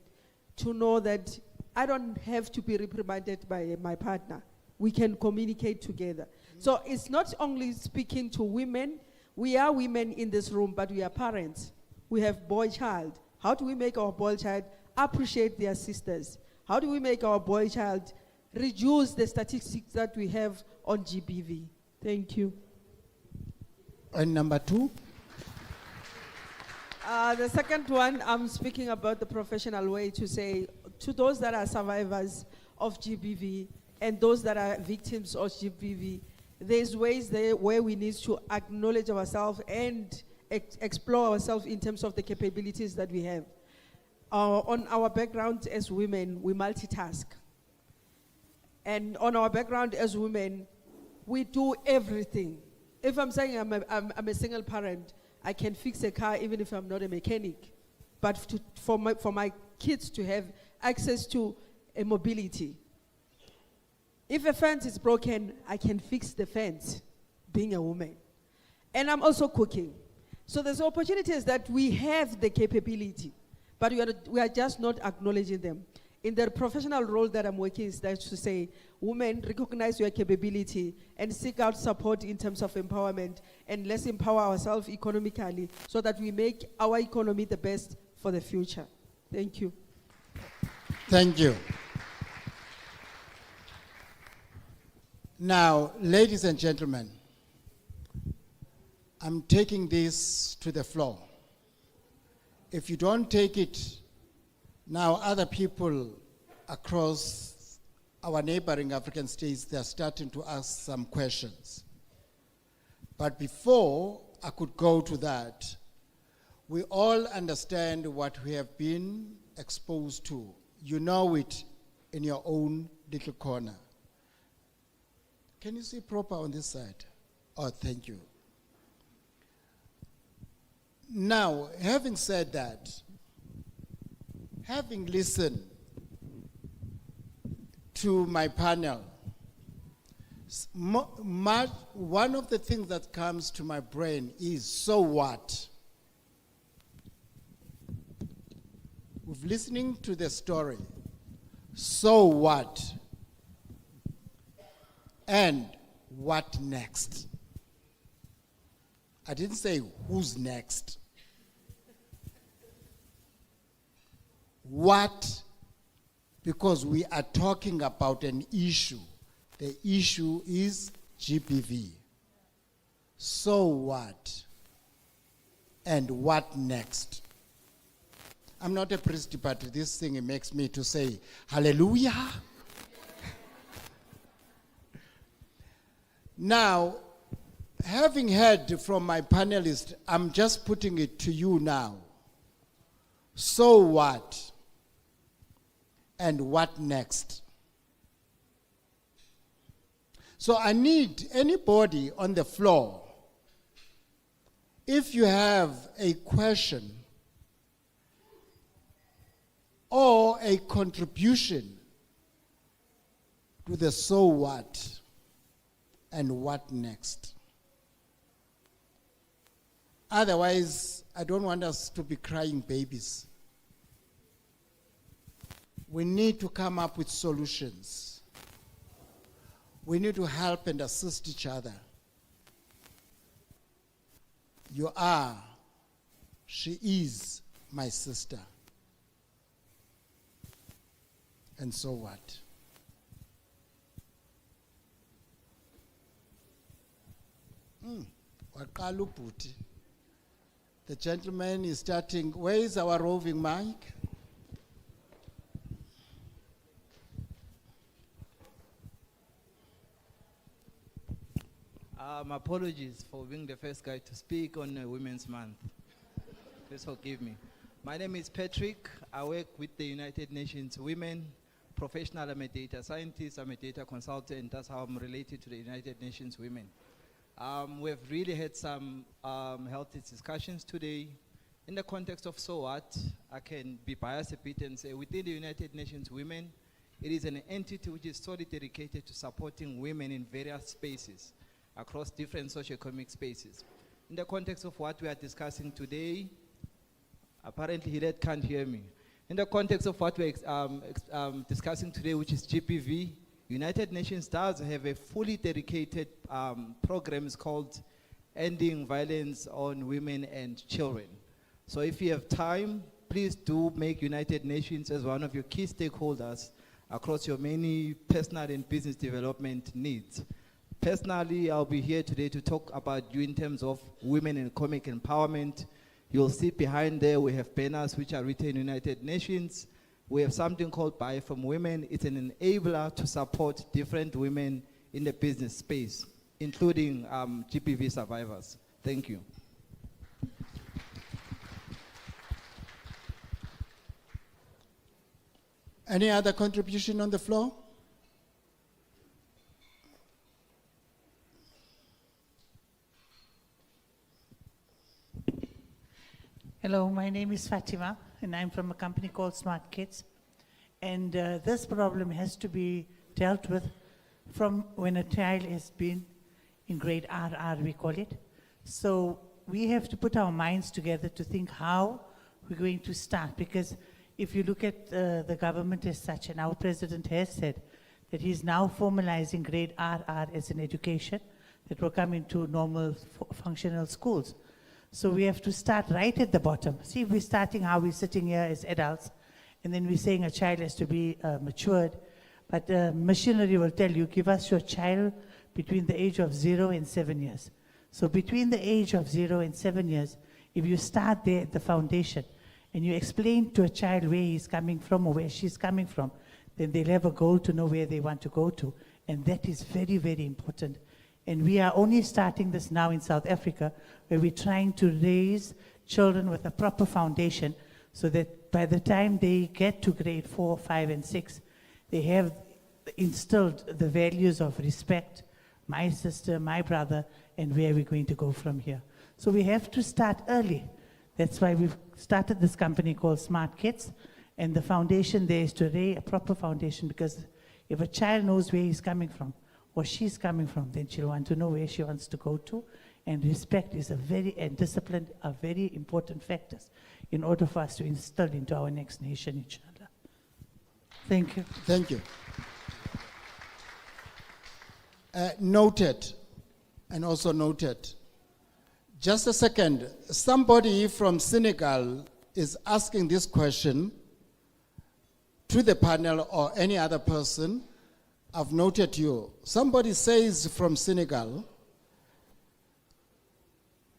Speaker 15: to know that I don't have to be reprimanded by my partner. We can communicate together. So it's not only speaking to women. We are women in this room, but we are parents. We have boy child. How do we make our boy child appreciate their sisters? How do we make our boy child reduce the statistics that we have on GBV? Thank you.
Speaker 12: And number 2?
Speaker 15: The second one, I'm speaking about the professional way to say to those that are survivors of GBV and those that are victims of GBV, there's ways there where we need to acknowledge ourselves and explore ourselves in terms of the capabilities that we have. On our background as women, we multitask. And on our background as women, we do everything. If I'm saying I'm a single parent, I can fix a car even if I'm not a mechanic. But for my kids to have access to a mobility. If a fence is broken, I can fix the fence, being a woman. And I'm also cooking. So there's opportunities that we have the capability, but we are just not acknowledging them. In the professional role that I'm working is that to say, women, recognize your capability and seek out support in terms of empowerment, and let's empower ourselves economically so that we make our economy the best for the future. Thank you.
Speaker 12: Thank you. Now, ladies and gentlemen, I'm taking this to the floor. If you don't take it, now other people across our neighboring African states, they're starting to ask some questions. But before I could go to that, we all understand what we have been exposed to. You know it in your own little corner. Can you see proper on this side? Oh, thank you. Now, having said that, having listened to my panel, one of the things that comes to my brain is, so what? With listening to the story, so what? And what next? I didn't say who's next. What? Because we are talking about an issue. The issue is GBV. So what? And what next? I'm not a priest, but this thing, it makes me to say, hallelujah. Now, having heard from my panelists, I'm just putting it to you now. So what? And what next? So I need anybody on the floor, if you have a question or a contribution to the so what and what next. Otherwise, I don't want us to be crying babies. We need to come up with solutions. We need to help and assist each other. You are, she is my sister. And so what? Waqala ubhuti. The gentleman is starting. Where is our roving mic?
Speaker 16: Apologies for being the first guy to speak on Women's Month. Please forgive me. My name is Patrick. I work with the United Nations Women. Professional, I'm a data scientist, I'm a data consultant. That's how I'm related to the United Nations Women. We've really had some healthy discussions today. In the context of so what, I can be biased a bit and say within the United Nations Women, it is an entity which is solely dedicated to supporting women in various spaces, across different socioeconomic spaces. In the context of what we are discussing today, Apparently, he can't hear me. In the context of what we're discussing today, which is GPV, United Nations does have a fully dedicated program called Ending Violence on Women and Children. So if you have time, please do make United Nations as one of your key stakeholders across your many personal and business development needs. Personally, I'll be here today to talk about you in terms of women and economic empowerment. You'll see behind there we have banners which are written United Nations. We have something called Buy From Women. It's an enabler to support different women in the business space, including GPV survivors. Thank you.
Speaker 12: Any other contribution on the floor?
Speaker 17: Hello, my name is Fatima, and I'm from a company called Smart Kids. And this problem has to be dealt with from when a child has been in grade RR, we call it. So we have to put our minds together to think how we're going to start, because if you look at the government as such, and our president has said that he's now formalizing grade RR as an education that will come into normal functional schools. So we have to start right at the bottom. See, we're starting how we're sitting here as adults, and then we're saying a child has to be matured. But machinery will tell you, give us your child between the age of 0 and 7 years. So between the age of 0 and 7 years, if you start there at the foundation, and you explain to a child where he's coming from or where she's coming from, then they'll have a goal to know where they want to go to. And that is very, very important. And we are only starting this now in South Africa, where we're trying to raise children with a proper foundation so that by the time they get to grade 4, 5, and 6, they have instilled the values of respect, my sister, my brother, and where we're going to go from here. So we have to start early. That's why we've started this company called Smart Kids, and the foundation there is to lay a proper foundation, because if a child knows where he's coming from or she's coming from, then she'll want to know where she wants to go to, and respect is and discipline are very important factors in order for us to instill into our next nation, inshallah. Thank you.
Speaker 12: Thank you. Noted, and also noted. Just a second. Somebody from Senegal is asking this question to the panel or any other person. I've noted you. Somebody says from Senegal,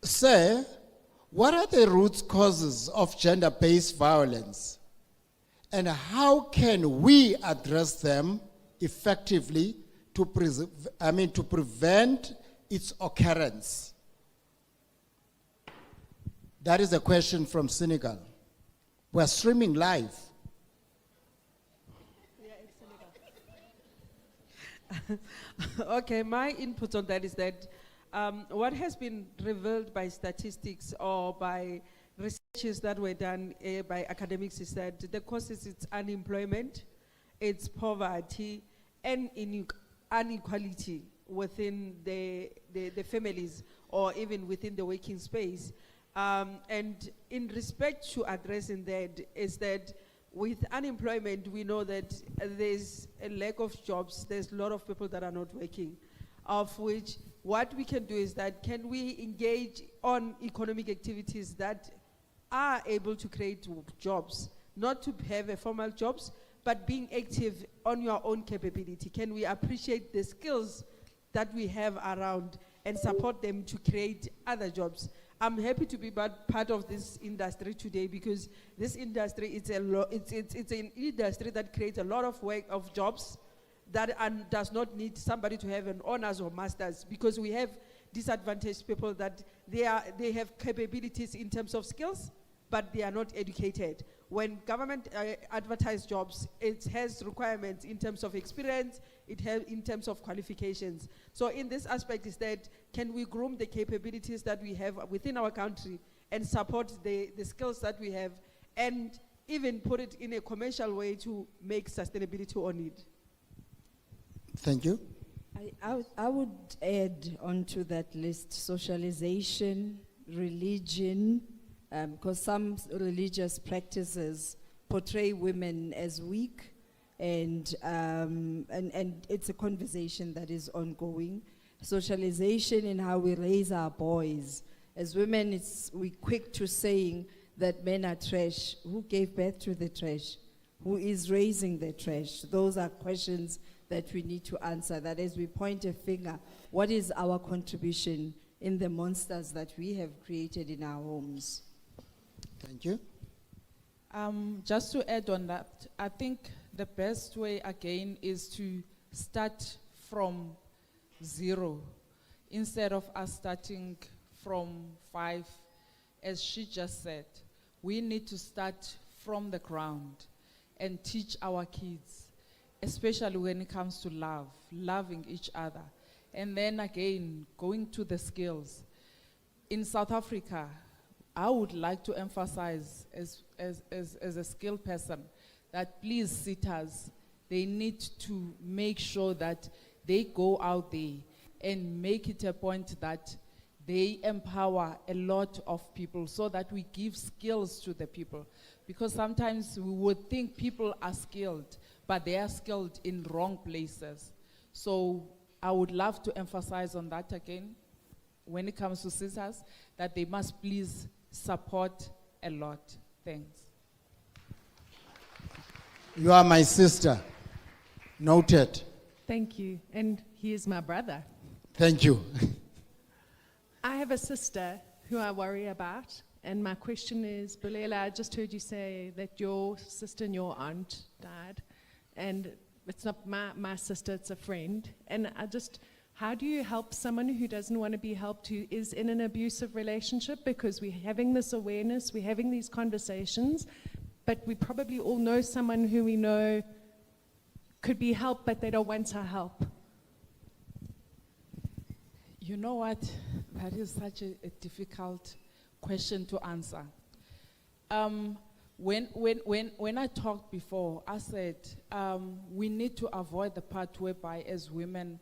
Speaker 12: "Sir, what are the root causes of gender-based violence, and how can we address them effectively to prevent its occurrence?" That is a question from Senegal. We're streaming live.
Speaker 15: Okay, my input on that is that what has been revealed by statistics or by researches that were done by academics is that the causes, it's unemployment, it's poverty, and inequality within the families or even within the working space. And in respect to addressing that is that with unemployment, we know that there's a lack of jobs. There's a lot of people that are not working, of which what we can do is that can we engage on economic activities that are able to create jobs, not to have a formal jobs, but being active on your own capability. Can we appreciate the skills that we have around and support them to create other jobs? I'm happy to be part of this industry today, because this industry it's an industry that creates a lot of work of jobs that does not need somebody to have an honors or masters, because we have disadvantaged people that they have capabilities in terms of skills, but they are not educated. When government advertise jobs, it has requirements in terms of experience, it has in terms of qualifications. So in this aspect is that, can we groom the capabilities that we have within our country and support the skills that we have, and even put it in a commercial way to make sustainability on it?
Speaker 12: Thank you.
Speaker 13: I would add onto that list socialization, religion, because some religious practices portray women as weak, and it's a conversation that is ongoing. Socialization in how we raise our boys. As women, we're quick to saying that men are trash. Who gave birth to the trash? Who is raising the trash? Those are questions that we need to answer. That as we point a finger, what is our contribution in the monsters that we have created in our homes?
Speaker 14: Thank you. Just to add on that, I think the best way again is to start from 0 instead of us starting from 5. As she just said, we need to start from the ground and teach our kids, especially when it comes to loving each other. And then again, going to the skills. In South Africa, I would like to emphasize as a skilled person that please sitters, they need to make sure that they go out there and make it a point that they empower a lot of people so that we give skills to the people. Because sometimes we would think people are skilled, but they are skilled in wrong places. So I would love to emphasize on that again, when it comes to sisters, that they must please support a lot. Thanks.
Speaker 12: You are my sister. Noted.
Speaker 10: Thank you. And he is my brother.
Speaker 12: Thank you.
Speaker 10: I have a sister who I worry about. And my question is, Bulela, I just heard you say that your sister and your aunt died. And it's not my sister, it's a friend. And how do you help someone who doesn't want to be helped, who is in an abusive relationship? Because we're having this awareness, we're having these conversations, but we probably all know someone who we know could be helped, but they don't want our help.
Speaker 14: You know what? That is such a difficult question to answer. When I talked before, I said we need to avoid the part whereby as women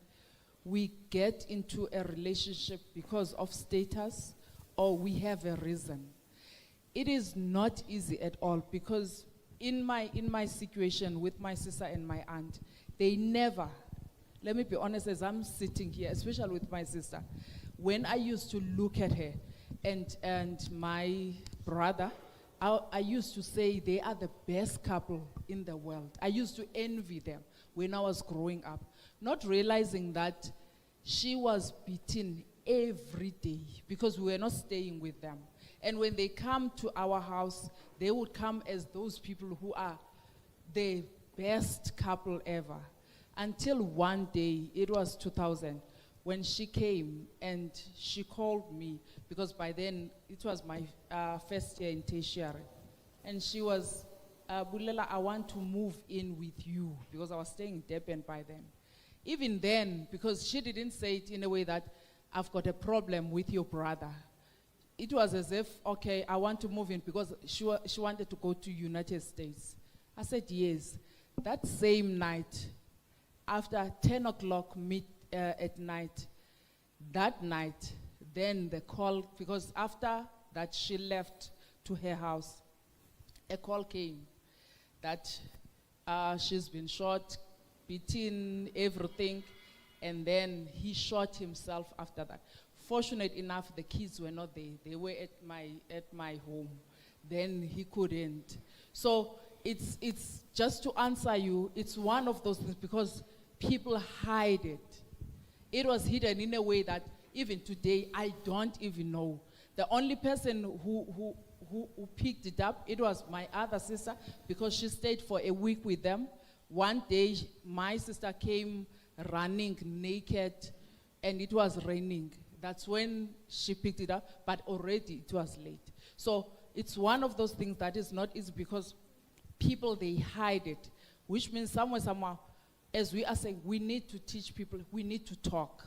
Speaker 14: we get into a relationship because of status or we have a reason. It is not easy at all, because in my situation with my sister and my aunt, they never, let me be honest, as I'm sitting here, especially with my sister, when I used to look at her and my brother, I used to say they are the best couple in the world. I used to envy them when I was growing up, not realizing that she was beaten every day because we were not staying with them. And when they come to our house, they would come as those people who are the best couple ever. Until one day, it was 2000, when she came and she called me, because by then it was my first year in tertiary. And she was, Bulela, I want to move in with you, because I was staying in Durban by then. Even then, because she didn't say it in a way that I've got a problem with your brother. It was as if, okay, I want to move in because she wanted to go to United States. I said yes. That same night, after 10 o'clock at night, that night, then the call, because after that she left to her house, a call came that she's been shot, beaten, everything, and then he shot himself after that. Fortunate enough, the kids were not there. They were at my home. Then he couldn't. So it's just to answer you, it's one of those things because people hide it. It was hidden in a way that even today, I don't even know. The only person who picked it up, it was my other sister, because she stayed for a week with them. One day, my sister came running naked, and it was raining. That's when she picked it up, but already it was late. So it's one of those things that is not easy because people, they hide it, which means somehow, as we are saying, we need to teach people, we need to talk.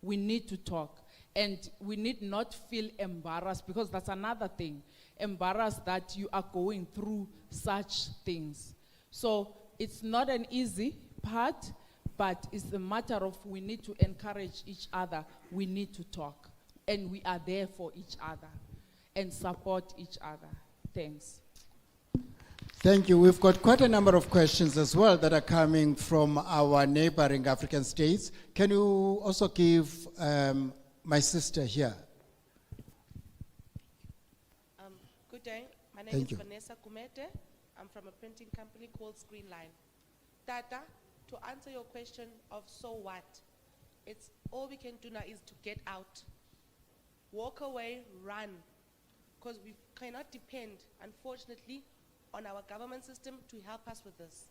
Speaker 14: We need to talk. And we need not feel embarrassed, because that's another thing. Embarrassed that you are going through such things. So it's not an easy part, but it's a matter of we need to encourage each other. We need to talk. And we are there for each other. and support each other. Thanks.
Speaker 12: Thank you. We've got quite a number of questions as well that are coming from our neighboring African states. Can you also give my sister here?
Speaker 18: Good day. My name
Speaker 12: Thank
Speaker 18: is
Speaker 12: you.
Speaker 18: Vanessa Kumete. I'm from a printing company called Screenline. Tata, to answer your question of so what, it's all we can do now is to get out. Walk away, run. Because we cannot depend, unfortunately, on our government system to help us with this.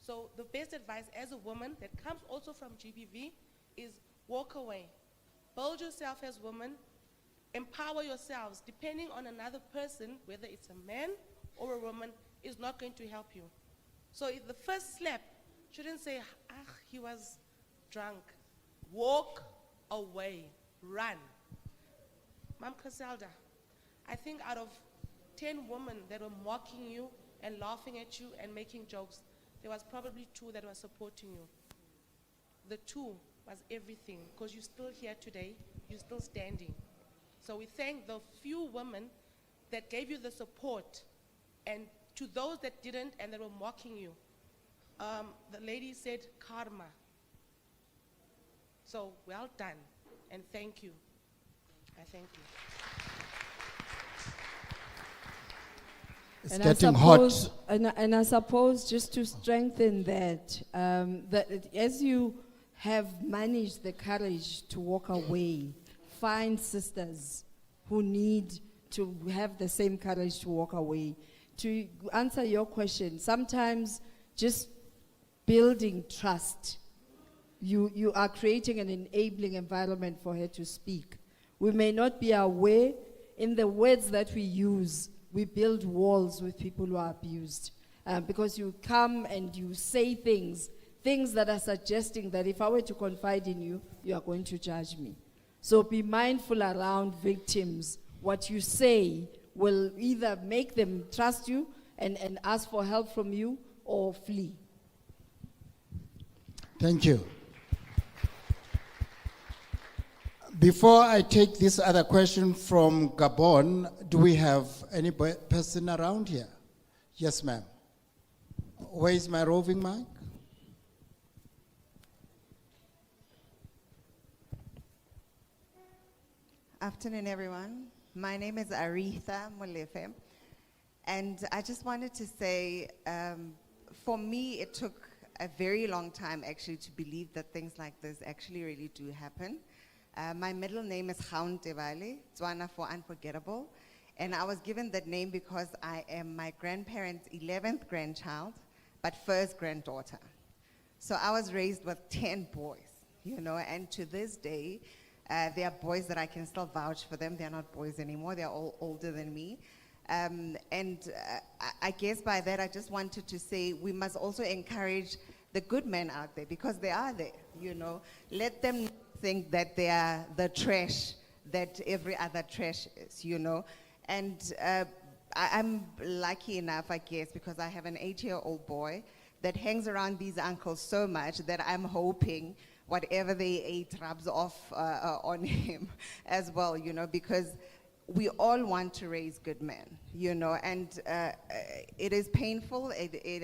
Speaker 18: So the best advice as a woman that comes also from GBV is walk away. Build yourself as women, empower yourselves. Depending on another person, whether it's a man or a woman, is not going to help you. So if the first slap shouldn't say, he was drunk. Walk away, run. Ma'am Criselda, I think out of 10 women that were mocking you and laughing at you and making jokes, there was probably 2 that were supporting you. The 2 was everything, because you're still here today, you're still standing. So we thank the few women that gave you the support, and to those that didn't and that were mocking you, the lady said karma. So well done, and thank you. I thank you.
Speaker 12: It's getting hot.
Speaker 13: And I suppose just to strengthen that, that as you have managed the courage to walk away, find sisters who need to have the same courage to walk away. To answer your question, sometimes just building trust, you are creating an enabling environment for her to speak. We may not be aware in the words that we use. We build walls with people who are abused. Because you come and you say things that are suggesting that if I were to confide in you, you are going to judge me. So be mindful around victims. What you say will either make them trust you and ask for help from you or flee.
Speaker 12: Thank you. Before I take this other question from Gabon, do we have any person around here? Yes, ma'am. Where is my roving mic?
Speaker 19: Afternoon, everyone. My name is Aretha Molefe, and I just wanted to say, for me, it took a very long time actually to believe that things like this actually really do happen. My middle name is Khauntebale, Tswana for unforgettable, and I was given that name because I am my grandparents' 11th grandchild, but first granddaughter. So I was raised with 10 boys, you know, and to this day, there are boys that I can still vouch for them. They're not boys anymore. They're all older than me. I guess by that, I just wanted to say we must also encourage the good men out there, because they are there, you know. Let them think that they are the trash that every other trash is, you know. And I'm lucky enough, I guess, because I have an 8-year-old boy that hangs around these uncles so much that I'm hoping whatever they ate rubs off on him as well, you know, because we all want to raise good men, you know, and it is painful.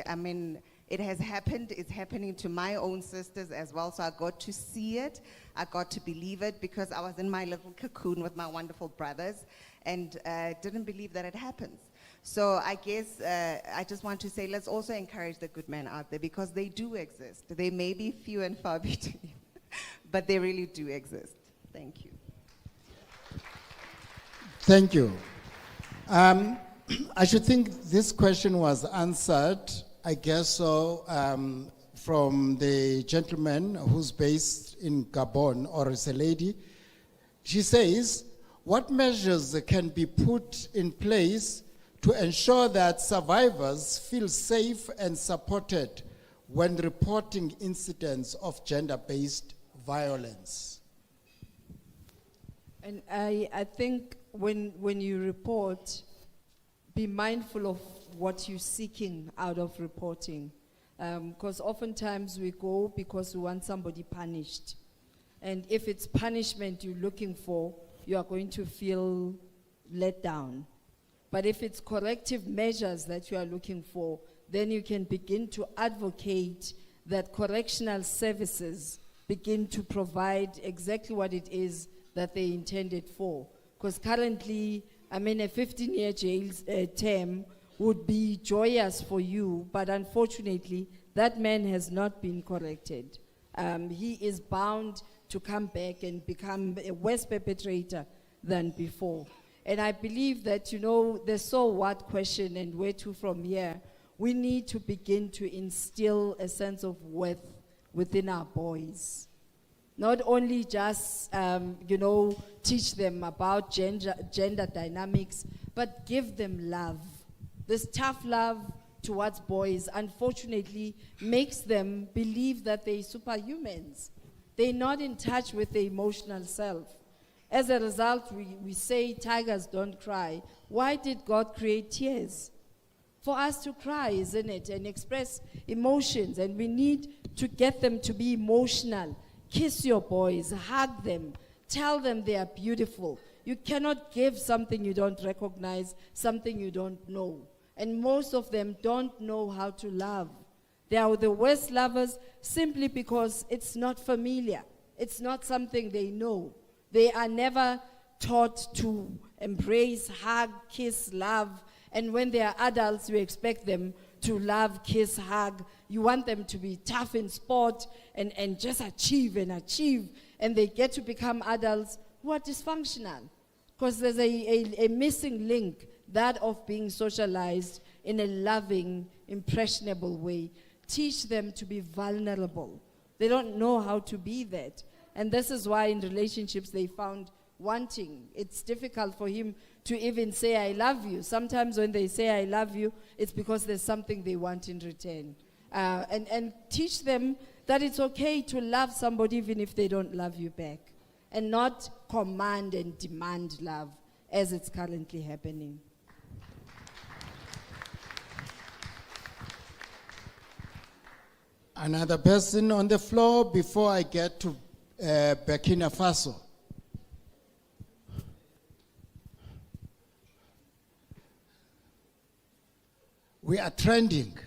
Speaker 19: I mean, it has happened. It's happening to my own sisters as well. So I got to see it. I got to believe it because I was in my little cocoon with my wonderful brothers and didn't believe that it happens. So I guess I just want to say, let's also encourage the good men out there, because they do exist. They may be few and far between, but they really do exist. Thank you.
Speaker 12: Thank you. I should think this question was answered, I guess so, from the gentleman who's based in Gabon, or is a lady. She says, what measures can be put in place to ensure that survivors feel safe and supported when reporting incidents of gender-based violence?
Speaker 13: And I think when you report, be mindful of what you're seeking out of reporting. Because oftentimes we go because we want somebody punished. And if it's punishment you're looking for, you are going to feel let down. But if it's corrective measures that you are looking for, then you can begin to advocate that correctional services begin to provide exactly what it is that they intended for. Because currently, I mean, a 15-year jail term would be joyous for you, but unfortunately, that man has not been corrected. He is bound to come back and become a worse perpetrator than before. And I believe that, you know, the so what question and where to from here, we need to begin to instill a sense of worth within our boys. Not only just, you know, teach them about gender dynamics, but give them love. This tough love towards boys, unfortunately, makes them believe that they're superhumans. They're not in touch with their emotional self. As a result, we say tigers don't cry. Why did God create tears? For us to cry, isn't it? And express emotions. And we need to get them to be emotional. Kiss your boys, hug them, tell them they are beautiful. You cannot give something you don't recognize, something you don't know. And most of them don't know how to love. They are the worst lovers simply because it's not familiar. It's not something they know. They are never taught to embrace, hug, kiss, love. And when they are adults, you expect them to love, kiss, hug. You want them to be tough in sport and just achieve. And they get to become adults who are dysfunctional. Because there's a missing link, that of being socialized in a loving, impressionable way. Teach them to be vulnerable. They don't know how to be that. And this is why in relationships they found wanting. It's difficult for him to even say, I love you. Sometimes when they say, I love you, it's because there's something they want in return. And teach them that it's okay to love somebody even if they don't love you back. And not command and demand love as it's currently happening.
Speaker 12: Another person on the floor before I get to Burkina Faso. We are trending.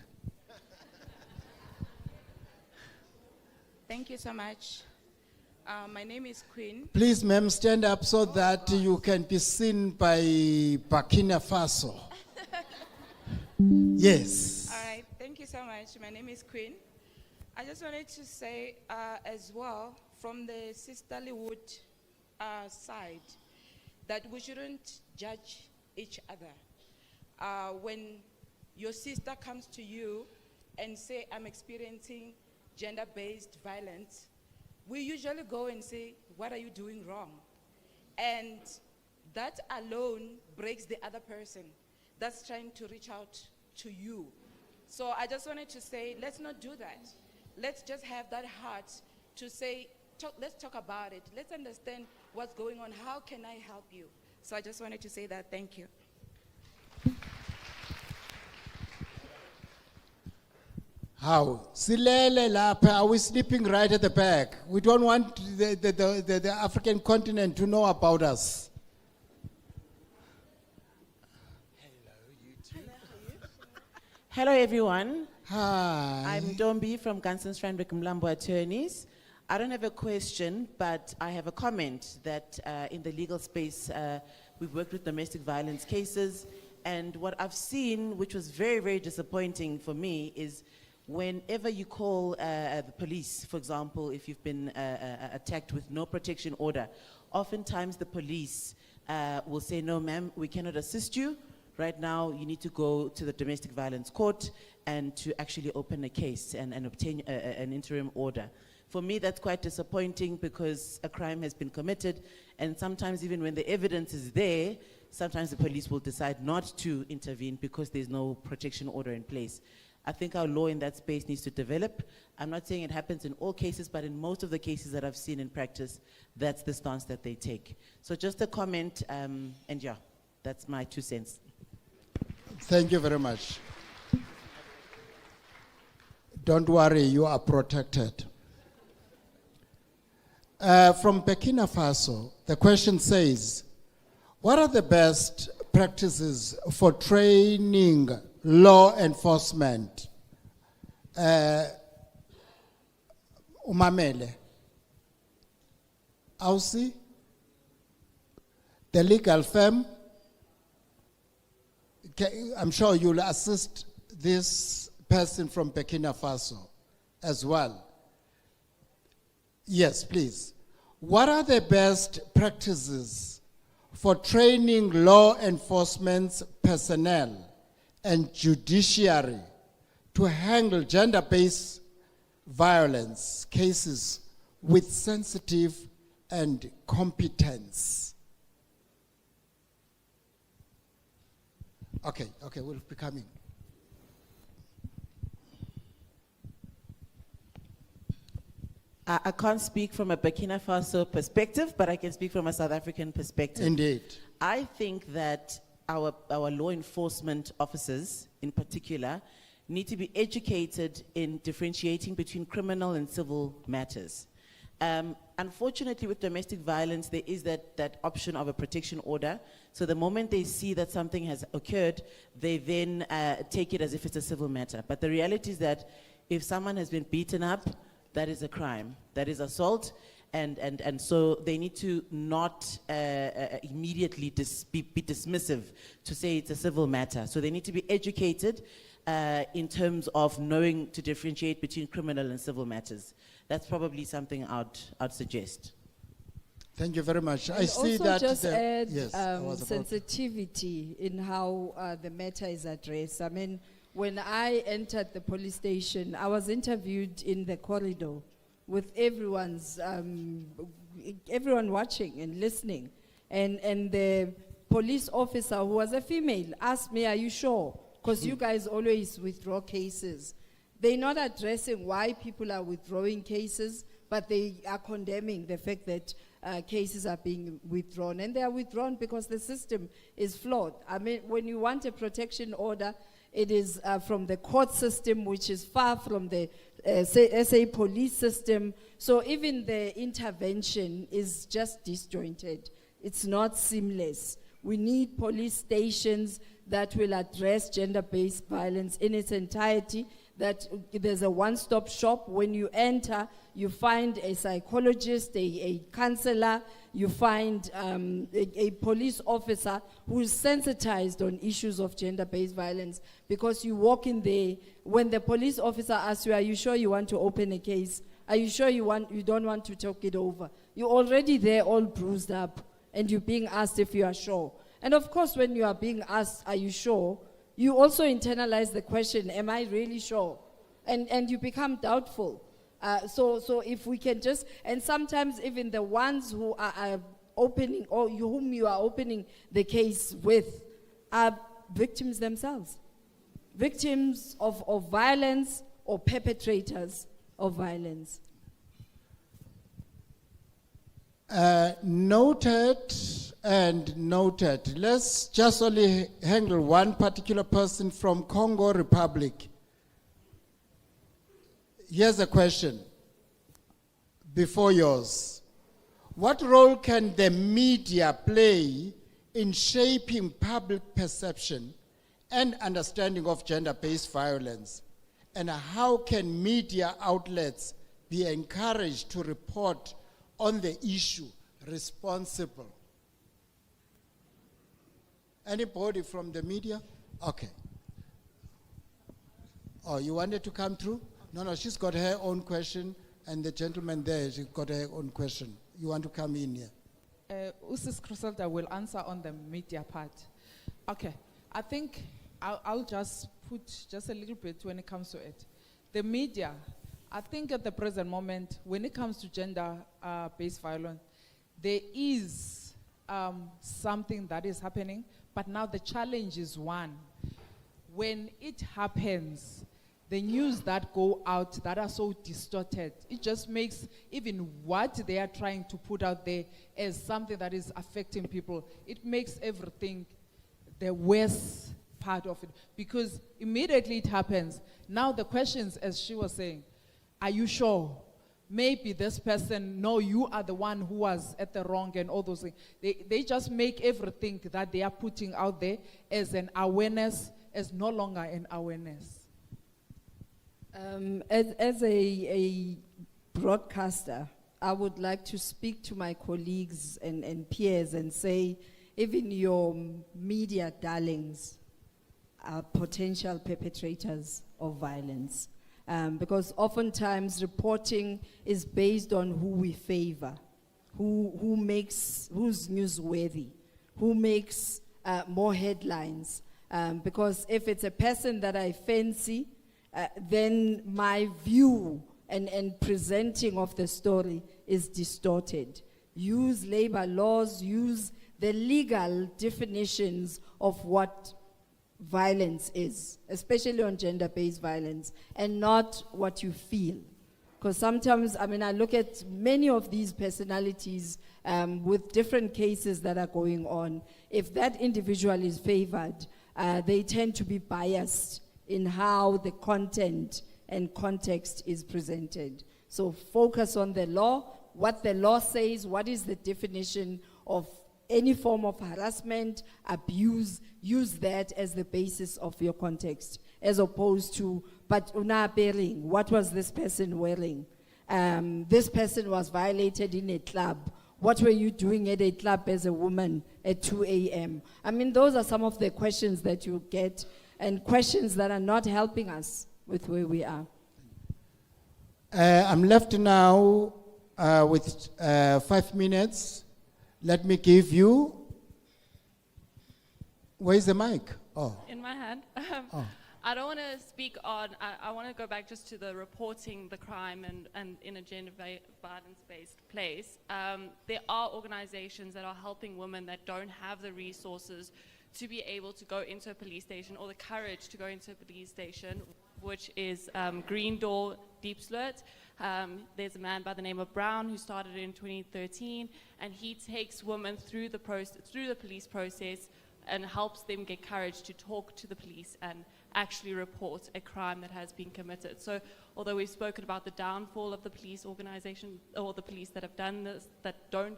Speaker 20: Thank you so much. My name is Queen.
Speaker 12: Please, ma'am, stand up so that you can be seen by Burkina Faso. Yes.
Speaker 20: All right, thank you so much. My name is Queen. I just wanted to say as well, from the sisterlyhood side, that we shouldn't judge each other. When your sister comes to you and say, I'm experiencing gender-based violence, we usually go and say, what are you doing wrong? And that alone breaks the other person that's trying to reach out to you. So I just wanted to say, let's not do that. Let's just have that heart to say, let's talk about it. Let's understand what's going on. How can I help you? So I just wanted to say that. Thank you.
Speaker 12: How? Silele lapha, are we sleeping right at the back? We don't want the African continent to know about us.
Speaker 21: Hello, everyone.
Speaker 12: Hi.
Speaker 21: I'm Dombi from Gunston Strandwick Mlambo Attorneys. I don't have a question, but I have a comment that in the legal space, we've worked with domestic violence cases. And what I've seen, which was very, very disappointing for me, is whenever you call the police, for example, if you've been attacked with no protection order, oftentimes the police will say, no, ma'am, we cannot assist you. Right now, you need to go to the domestic violence court and to actually open a case and obtain an interim order. For me, that's quite disappointing because a crime has been committed, and sometimes even when the evidence is there, sometimes the police will decide not to intervene because there's no protection order in place. I think our law in that space needs to develop. I'm not saying it happens in all cases, but in most of the cases that I've seen in practice, that's the stance that they take. So just a comment, and yeah, that's my 2 cents.
Speaker 12: Thank you very much. Don't worry, you are protected. From Burkina Faso, the question says, What are the best practices for training law enforcement? Umamele. Ausi? The legal firm? I'm sure you'll assist this person from Burkina Faso as well. Yes, please. What are the best practices for training law enforcement personnel and judiciary to handle gender-based violence cases with sensitive and competence? Okay, we'll be coming.
Speaker 21: I can't speak from a Burkina Faso perspective, but I can speak from a South African perspective.
Speaker 12: Indeed.
Speaker 21: I think that our law enforcement officers, in particular, need to be educated in differentiating between criminal and civil matters. Unfortunately, with domestic violence, there is that option of a protection order. So the moment they see that something has occurred, they then take it as if it's a civil matter. But the reality is that if someone has been beaten up, that is a crime, that is assault, and so they need to not immediately be dismissive to say it's a civil matter. So they need to be educated in terms of knowing to differentiate between criminal and civil matters. That's probably something I'd suggest.
Speaker 12: Thank you very much. I
Speaker 1: And
Speaker 12: see
Speaker 1: also
Speaker 12: that
Speaker 1: just
Speaker 12: the-
Speaker 1: add
Speaker 12: yes, I was about-
Speaker 1: sensitivity in how the matter is addressed. I mean, when I entered the police station, I was interviewed in the corridor with everyone watching and listening. And the police officer, who was a female, asked me, "Are you sure? Because you guys always withdraw cases." They're not addressing why people are withdrawing cases, but they are condemning the fact that cases are being withdrawn. And they are withdrawn because the system is flawed. I mean, when you want a protection order, it is from the court system, which is far from the SA police system. So even the intervention is just disjointed. It's not seamless. We need police stations that will address gender-based violence in its entirety, that there's a one-stop shop. When you enter, you find a psychologist, a counselor, you find a police officer who is sensitized on issues of gender-based violence, because you walk in there, when the police officer asks you, "Are you sure you want to open a case? Are you sure you don't want to talk it over?" You're already there all bruised up, and you're being asked if you are sure. And of course, when you are being asked, "Are you sure?" you also internalize the question, "Am I really sure?" And you become doubtful. So if we can just, and sometimes even the ones who are opening, or whom you are opening the case with, are victims themselves. Victims of violence or perpetrators of violence.
Speaker 12: Noted and noted. Let's just only handle one particular person from Congo Republic. Here's a question before yours. What role can the media play in shaping public perception and understanding of gender-based violence? And how can media outlets be encouraged to report on the issue responsible? Anybody from the media? Okay. Oh, you wanted to come through? No, she's got her own question, and the gentleman there, she's got her own question. You want to come in here?
Speaker 14: Usis Criselda will answer on the media part. Okay, I think I'll just put just a little bit when it comes to it. The media, I think at the present moment, when it comes to gender-based violence, there is something that is happening, but now the challenge is one. When it happens, the news that go out that are so distorted, it just makes even what they are trying to put out there as something that is affecting people, it makes everything the worst part of it, because immediately it happens. Now the questions, as she was saying, are you sure?
Speaker 3: maybe this person, no, you are the one who was at the wrong and all those things. They just make everything that they are putting out there as an awareness, as no longer an awareness.
Speaker 1: As a broadcaster, I would like to speak to my colleagues and peers and say, even your media darlings are potential perpetrators of violence. Because oftentimes reporting is based on who we favor, who's newsworthy, who makes more headlines. Because if it's a person that I fancy, then my view and presenting of the story is distorted. Use labor laws, use the legal definitions of what violence is, especially on gender-based violence, and not what you feel. Because sometimes, I mean, I look at many of these personalities with different cases that are going on. If that individual is favored, they tend to be biased in how the content and context is presented. So focus on the law, what the law says, what is the definition of any form of harassment, abuse, use that as the basis of your context, as opposed to, but una bearing, what was this person wearing? This person was violated in a club. What were you doing at a club as a woman at 2 a.m.? I mean, those are some of the questions that you get, and questions that are not helping us with where we are.
Speaker 12: I'm left now with 5 minutes. Let me give you, where's the mic? Oh.
Speaker 22: In my hand.
Speaker 12: Oh.
Speaker 22: I don't want to speak on, I want to go back just to the reporting the crime and in a gender violence-based place. There are organizations that are helping women that don't have the resources to be able to go into a police station or the courage to go into a police station, which is Green Door Deep Slurt. There's a man by the name of Brown who started in 2013, and he takes women through the police process and helps them get courage to talk to the police and actually report a crime that has been committed. So although we've spoken about the downfall of the police organization or the police that have done this, that don't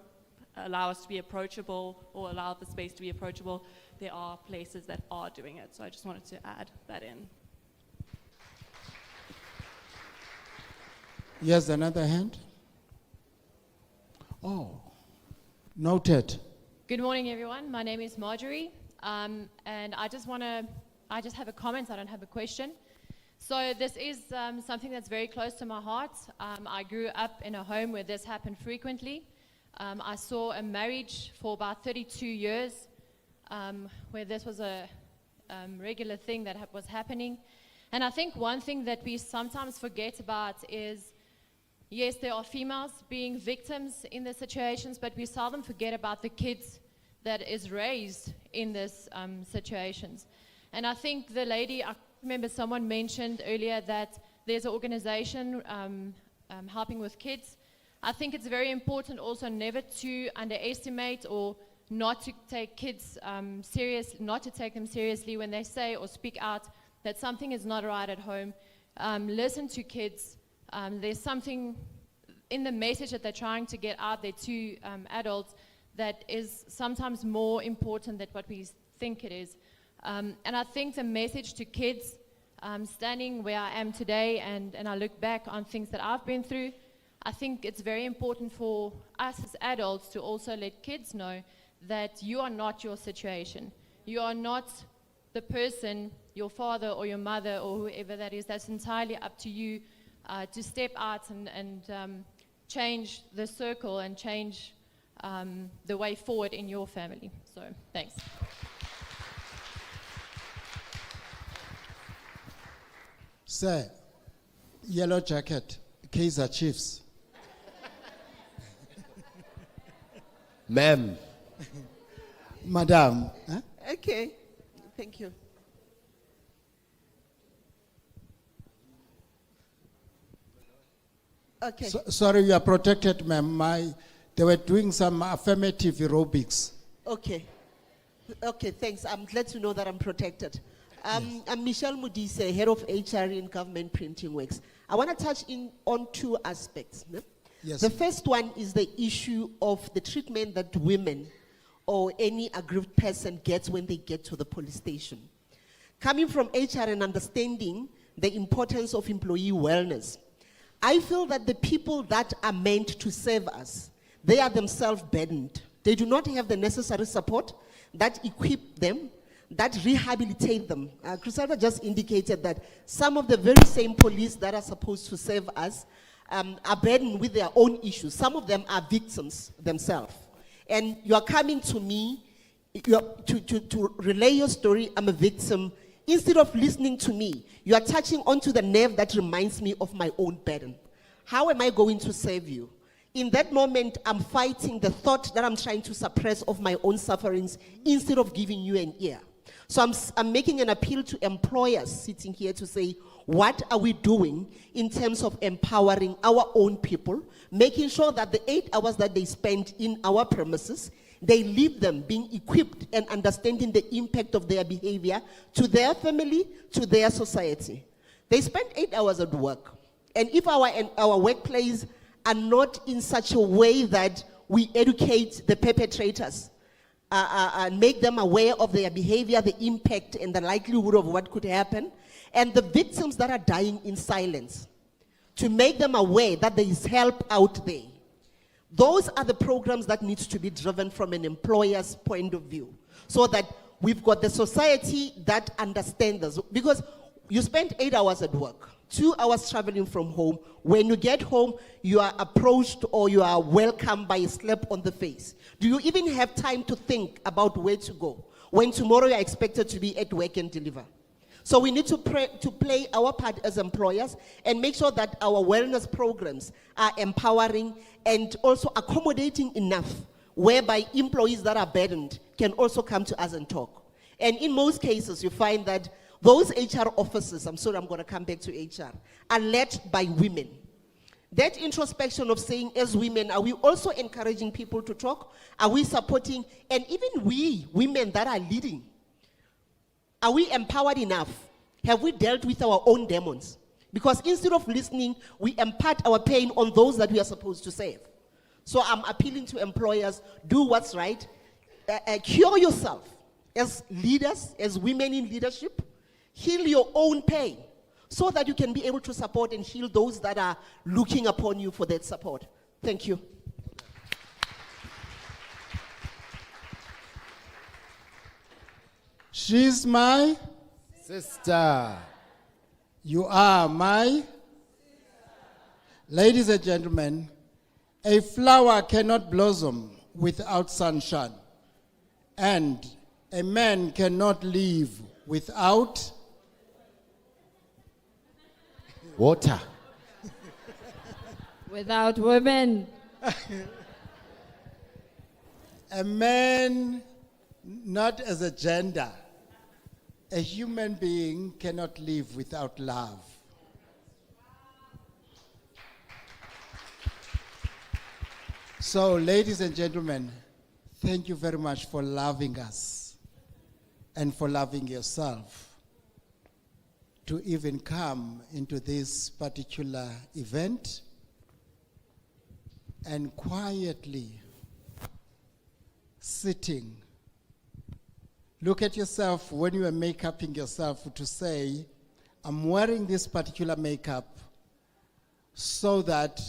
Speaker 22: allow us to be approachable or allow the space to be approachable, there are places that are doing it. So I just wanted to add that in.
Speaker 12: Yes, another hand. Oh, noted.
Speaker 23: Good morning, everyone. My name is Marjorie, and I just have a comment. I don't have a question. So this is something that's very close to my heart. I grew up in a home where this happened frequently. I saw a marriage for about 32 years where this was a regular thing that was happening. And I think one thing that we sometimes forget about is, yes, there are females being victims in the situations, but we seldom forget about the kids that is raised in these situations. And I think the lady, I remember someone mentioned earlier that there's an organization helping with kids. I think it's very important also never to underestimate or not to take kids not to take them seriously when they say or speak out that something is not right at home. Listen to kids. There's something in the message that they're trying to get out there to adults that is sometimes more important than what we think it is. And I think the message to kids, standing where I am today and I look back on things that I've been through, I think it's very important for us as adults to also let kids know that you are not your situation. You are not the person, your father or your mother or whoever that is. That's entirely up to you to step out and change the circle and change the way forward in your family. So, thanks.
Speaker 12: Sir, yellow jacket, Kaizer Chiefs.
Speaker 6: Ma'am.
Speaker 12: Madam. Huh?
Speaker 24: Okay, thank you. Okay.
Speaker 12: Sorry, you are protected, ma'am. They were doing some affirmative aerobics.
Speaker 24: Okay. Okay, thanks. I'm glad to know that I'm protected. I'm Michelle Mudise, head of HR in Government Printing Works. I want to touch on two aspects. No?
Speaker 12: Yes.
Speaker 24: The first one is the issue of the treatment that women or any aggrieved person gets when they get to the police station. Coming from HR and understanding the importance of employee wellness, I feel that the people that are meant to serve us, they are themselves burdened. They do not have the necessary support that equip them, that rehabilitate them. Griselda just indicated that some of the very same police that are supposed to serve us are burdened with their own issues. Some of them are victims themselves. And you are coming to me to relay your story, I'm a victim. Instead of listening to me, you are touching onto the nerve that reminds me of my own burden. How am I going to save you? In that moment, I'm fighting the thought that I'm trying to suppress of my own sufferings instead of giving you an ear. So I'm making an appeal to employers sitting here to say, what are we doing in terms of empowering our own people, making sure that the 8 hours that they spend in our premises, they leave them being equipped and understanding the impact of their behavior to their family, to their society. They spend 8 hours at work. And if our workplace are not in such a way that we educate the perpetrators and make them aware of their behavior, the impact and the likelihood of what could happen, and the victims that are dying in silence, to make them aware that there is help out there. Those are the programs that need to be driven from an employer's point of view, so that we've got the society that understands us. Because you spend 8 hours at work, 2 hours traveling from home. When you get home, you are approached or you are welcomed by a slap on the face. Do you even have time to think about where to go when tomorrow you are expected to be at work and deliver? So we need to play our part as employers and make sure that our wellness programs are empowering and also accommodating enough, whereby employees that are burdened can also come to us and talk. And in most cases, you find that those HR officers, I'm sorry, I'm going to come back to HR, are led by women. That introspection of saying, as women, are we also encouraging people to talk? Are we supporting? And even we, women that are leading, are we empowered enough? Have we dealt with our own demons? Because instead of listening, we impart our pain on those that we are supposed to save. So I'm appealing to employers, do what's right. Cure yourself as leaders, as women in leadership. Heal your own pain so that you can be able to support and heal those that are looking upon you for that support. Thank you.
Speaker 12: She's my
Speaker 6: sister.
Speaker 12: You are my. Ladies and gentlemen, a flower cannot blossom without sunshine, and a man cannot live without
Speaker 6: water.
Speaker 1: Without women.
Speaker 12: A man, not as a gender, a human being cannot live without love. So, ladies and gentlemen, thank you very much for loving us and for loving yourself to even come into this particular event and quietly sitting. Look at yourself when you are make-upping yourself to say, I'm wearing this particular makeup so that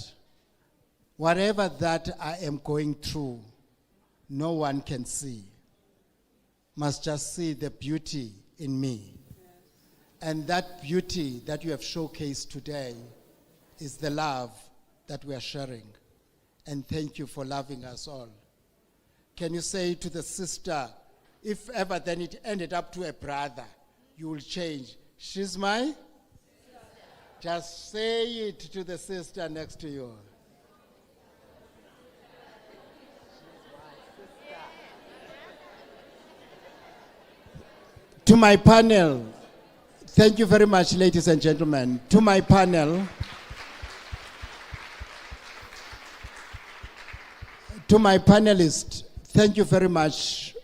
Speaker 12: whatever that I am going through, no one can see. Must just see the beauty in me. And that beauty that you have showcased today is the love that we are sharing. And thank you for loving us all. Can you say to the sister, if ever then it ended up to a brother, you will change. She's my sister. Just say it to the sister next to you. To my panel, thank you very much, ladies and gentlemen. To my panel, to my panelists, thank you very much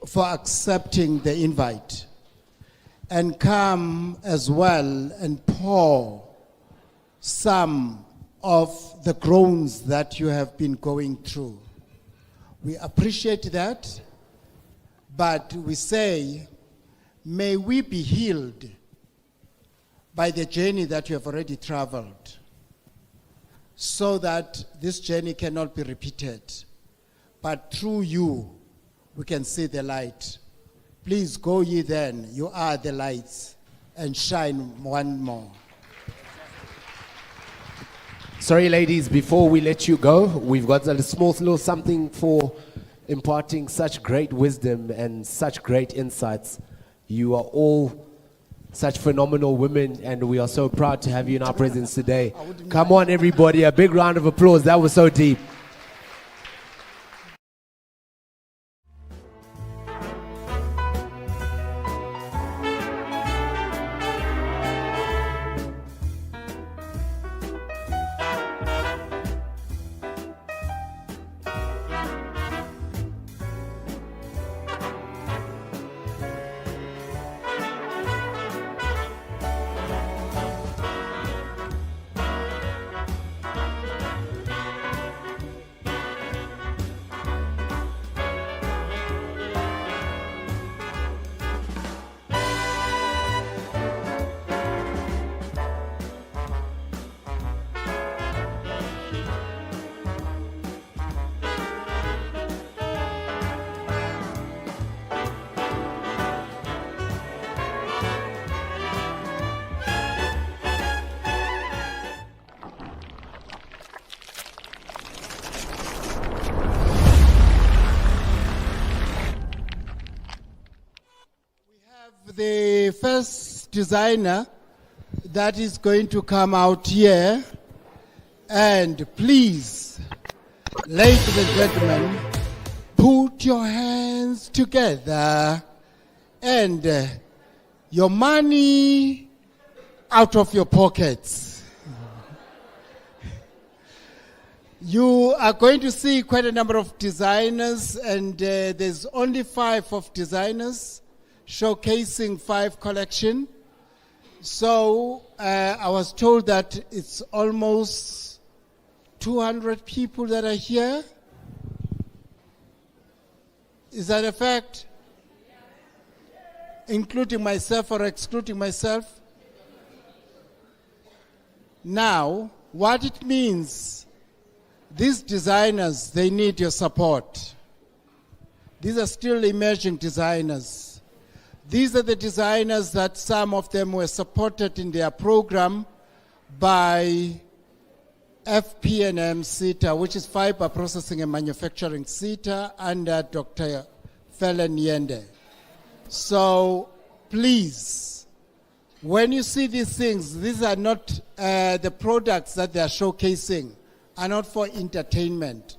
Speaker 12: for accepting the invite and come as well and pour some of the groans that you have been going through. We appreciate that, but we say, may we be healed by the journey that you have already traveled, so that this journey cannot be repeated. But through you, we can see the light. Please go ye then, you are the lights, and shine one more.
Speaker 6: Sorry, ladies, before we let you go, we've got a small little something for imparting such great wisdom and such great insights. You are all such phenomenal women, and we are so proud to have you in our presence today. Come on, everybody, a big round of applause. That was so deep.
Speaker 12: The first designer that is going to come out here, and please, ladies and gentlemen, put your hands together and your money out of your pockets. You are going to see quite a number of designers, and there's only 5 of designers showcasing 5 collection. So I was told that it's almost 200 people that are here. Is that a fact? Including myself or excluding myself? Now, what it means, these designers, they need your support. These are still emerging designers. These are the designers that some of them were supported in their program by FPNM CETA, which is Fiber Processing and Manufacturing CETA, under Dr. Felen Yende. So please, when you see these things, these are not the products that they are showcasing, are not for entertainment.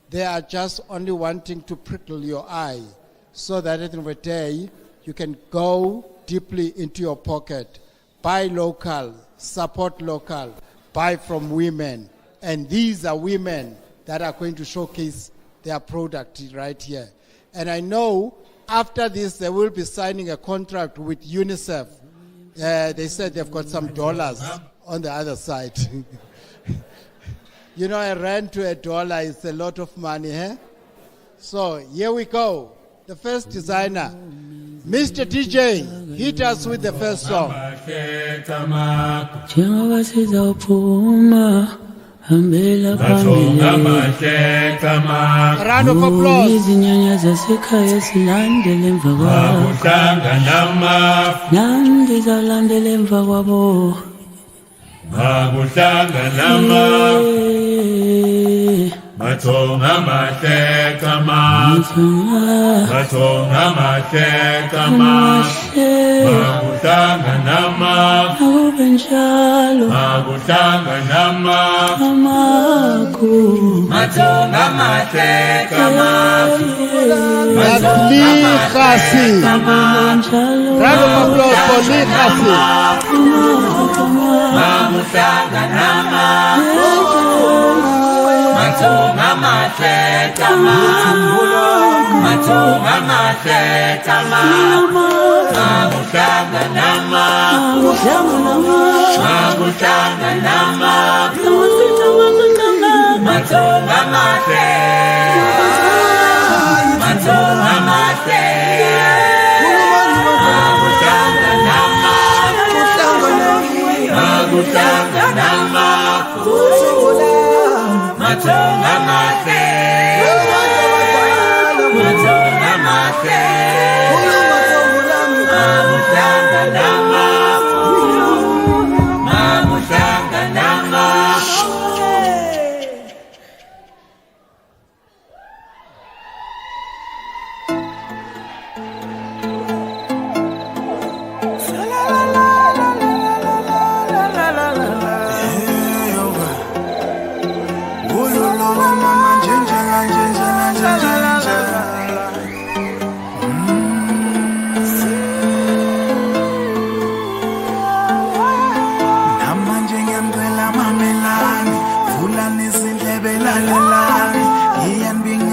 Speaker 12: They are just only wanting to prickle your eye, so that at the end of the day, you can go deeply into your pocket, buy local, support local, buy from women. And these are women that are going to showcase their product right here. And I know after this, they will be signing a contract with UNICEF. They said they've got some dollars on the other side. You know, I ran to $1, it's a lot of money, eh? So here we go. The first designer. Mr. DJ, hit us with the first song. A round of applause.
Speaker 2: Matonga mateka matonga mateka magutanga nama magutanga nama matonga mateka
Speaker 12: Khasi. Round of applause for Lee Khasi.
Speaker 2: magutanga nama matonga mateka Matonga mateka Mamushanga nama Mamushanga nama Matonga mateka Matonga mateka Mamushanga nama Mamushanga nama Matonga mateka Matonga mateka Mamushanga nama Mamushanga nama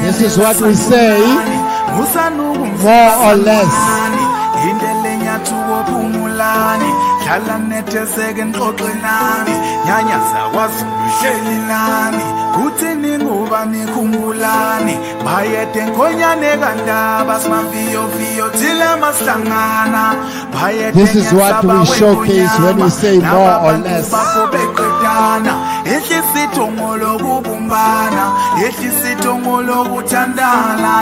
Speaker 6: This is what we say, more or less.
Speaker 4: Hlala nethezeke ngixoxe nami nyanyaza kwaZulu nami kuthi ninguba nikhumbulani bayede ngonyane kandaba simamviyo viyo thila masihlangana bayede.
Speaker 6: This is what we showcase when we say more or less.
Speaker 4: Ehlisitho ngolokubumbana ehlisitho ngolokuthandana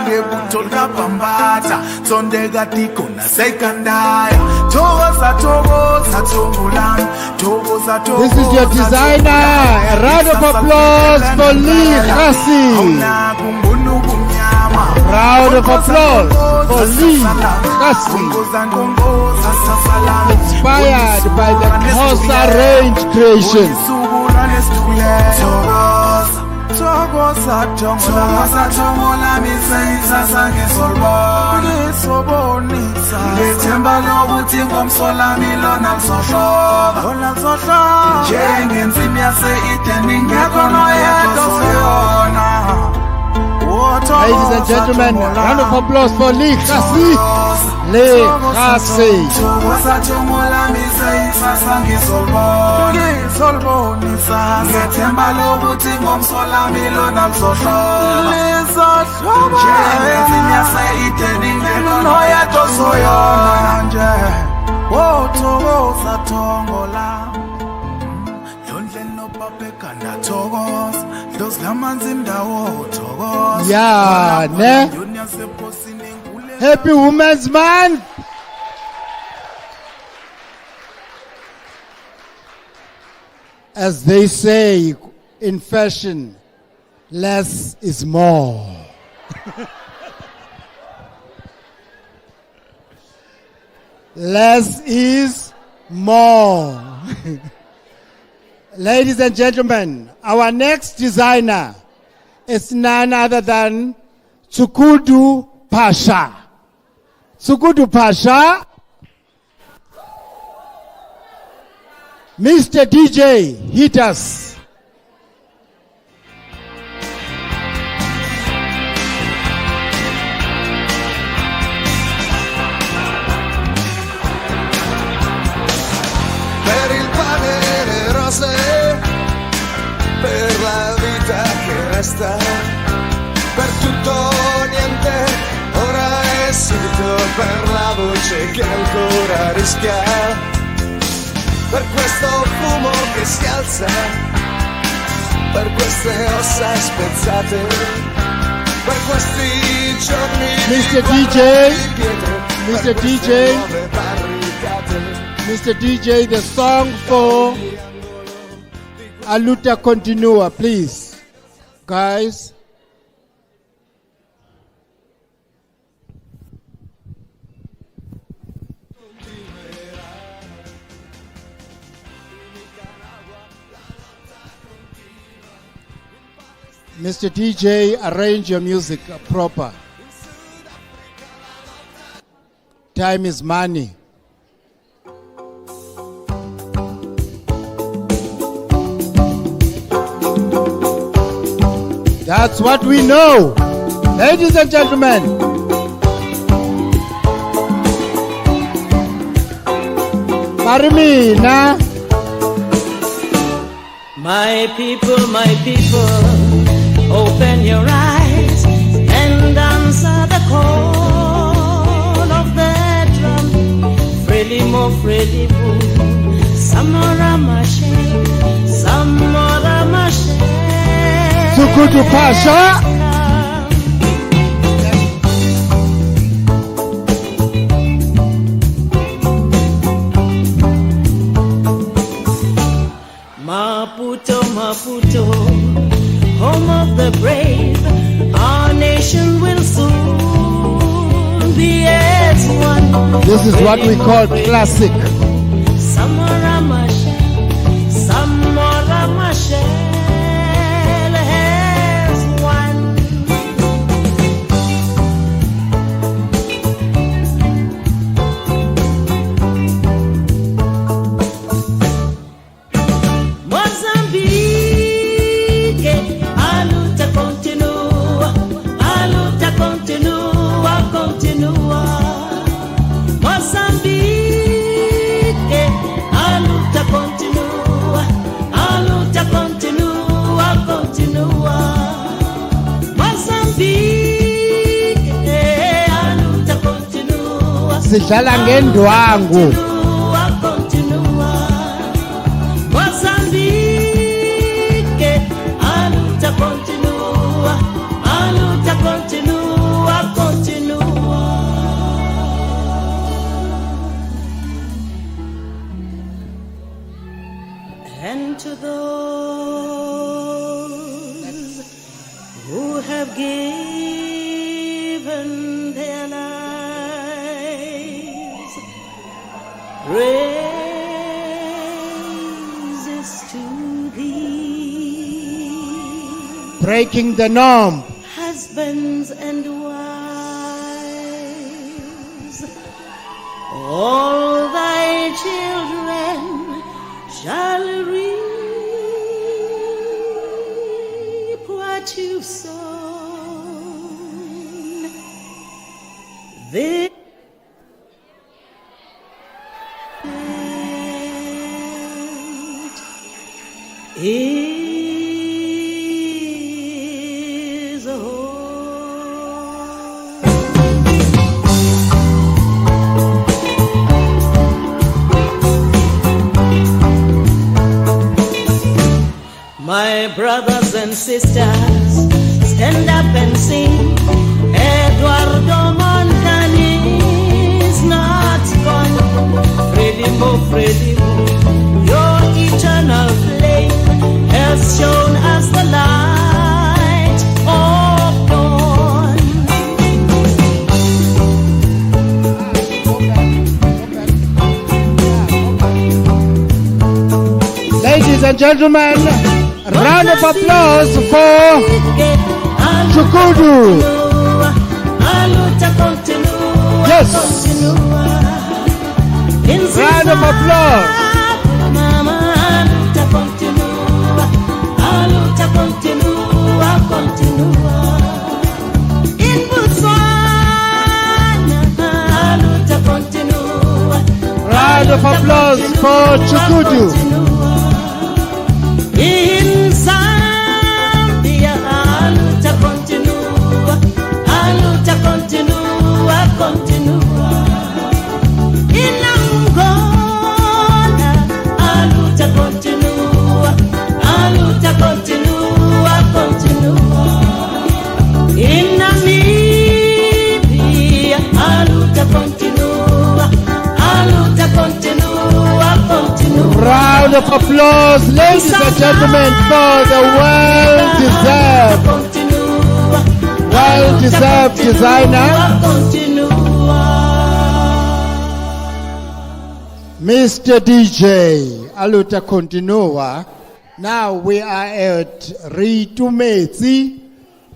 Speaker 4: ngebutho likabhambatha sondeka diko nasekandaya thokoza thokoza thongolami thokoza thokoza.
Speaker 6: This is your designer. A round of applause for Lee Khasi. Round of applause for Lee Khasi. Inspired by the Xhosa range creation.
Speaker 4: Thokoza thongola misayisa sange sobonisa ngethemba lokuthi ngomsolami lona lizohloba njengensimu yase-Eden ingekho noyedwa oseyona.
Speaker 6: Ladies and gentlemen, round of applause for Lee Khasi. Lee Khasi.
Speaker 4: ngethemba lokuthi ngomsolami lona lizohloba njengensimu yase-Eden ingekho noyedwa oseyona nje. Thokoza thongola londle nopapekanda thokoza dozlamanzi mdawo thokoza.
Speaker 6: Yeah, ne? Happy Women's Month. As they say in fashion, less is more. Less is more. Ladies and gentlemen, our next designer is none other than Tsukudu Pasha. Tsukudu Pasha, Mr. DJ, hit us.
Speaker 5: Per il pane e le rose, per la vita che resta, per tutto o niente, ora è subito, per la voce che ancora rischia, per questo fumo che si alza, per queste ossa spezzate, per questi giorni
Speaker 6: Mr.
Speaker 5: di
Speaker 6: DJ,
Speaker 5: pietre,
Speaker 6: Mr.
Speaker 5: per queste
Speaker 6: DJ,
Speaker 5: nuove barricate.
Speaker 6: Mr. DJ, the song for Aluta Continua, please. Guys. Mr. DJ, arrange your music proper. Time is money. That's what we know.
Speaker 7: Ladies and gentlemen, Marimina.
Speaker 2: My people, open your eyes and answer the call of the drum. Frelimo, Frelimo, Samora Mashe, Samora Mashe.
Speaker 7: Sukutu Pasha.
Speaker 2: Maputo, Maputo, home of the brave, our nation will soon be as one.
Speaker 7: This is what we call classic.
Speaker 2: Samora Machel, Samora Machel has one. Mozambique, aluta continua, continua. Mozambique, aluta continua, continua. Mozambique, aluta continua.
Speaker 7: Sidlala ngendwangu.
Speaker 2: Continua. Mozambique, aluta continua, continua. And to those who have given their lives, praises to thee.
Speaker 7: Breaking the norm.
Speaker 2: Husbands and wives, all thy children shall reap what you've sown. This is a My brothers and sisters, stand up and sing. Eduardo Montani is not gone. Frelimo, your eternal flame has shown us the light of dawn.
Speaker 7: Ladies and gentlemen, round of applause for Chukudu. Yes. Round of applause.
Speaker 2: In Botswana,
Speaker 7: Round of applause for Chukudu.
Speaker 2: In Zambia, aluta continua, continua. In Angola, aluta continua, continua. In Namibia, aluta continua, continua.
Speaker 7: Round of applause, ladies and gentlemen, for the well-deserved designer, Mr. DJ Aluta Continua. Now we are at Ritumezi,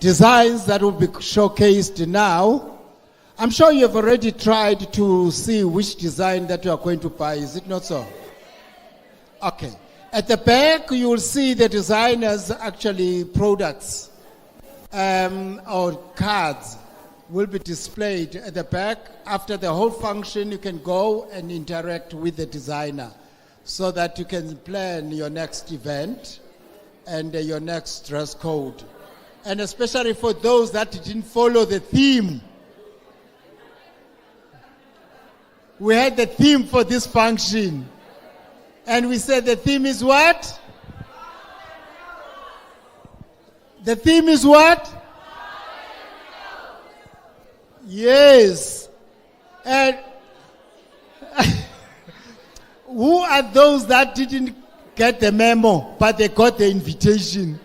Speaker 7: designs that will be showcased now. I'm sure you've already tried to see which design that you are going to buy, is it not so? Okay. At the back, you will see the designers' actually products.
Speaker 12: or cards will be displayed at the back. After the whole function, you can go and interact with the designer so that you can plan your next event and your next dress code. And especially for those that didn't follow the theme. We had the theme for this function. And we said the theme is what? The theme is what? Yes. And who are those that didn't get the memo, but they got the invitation?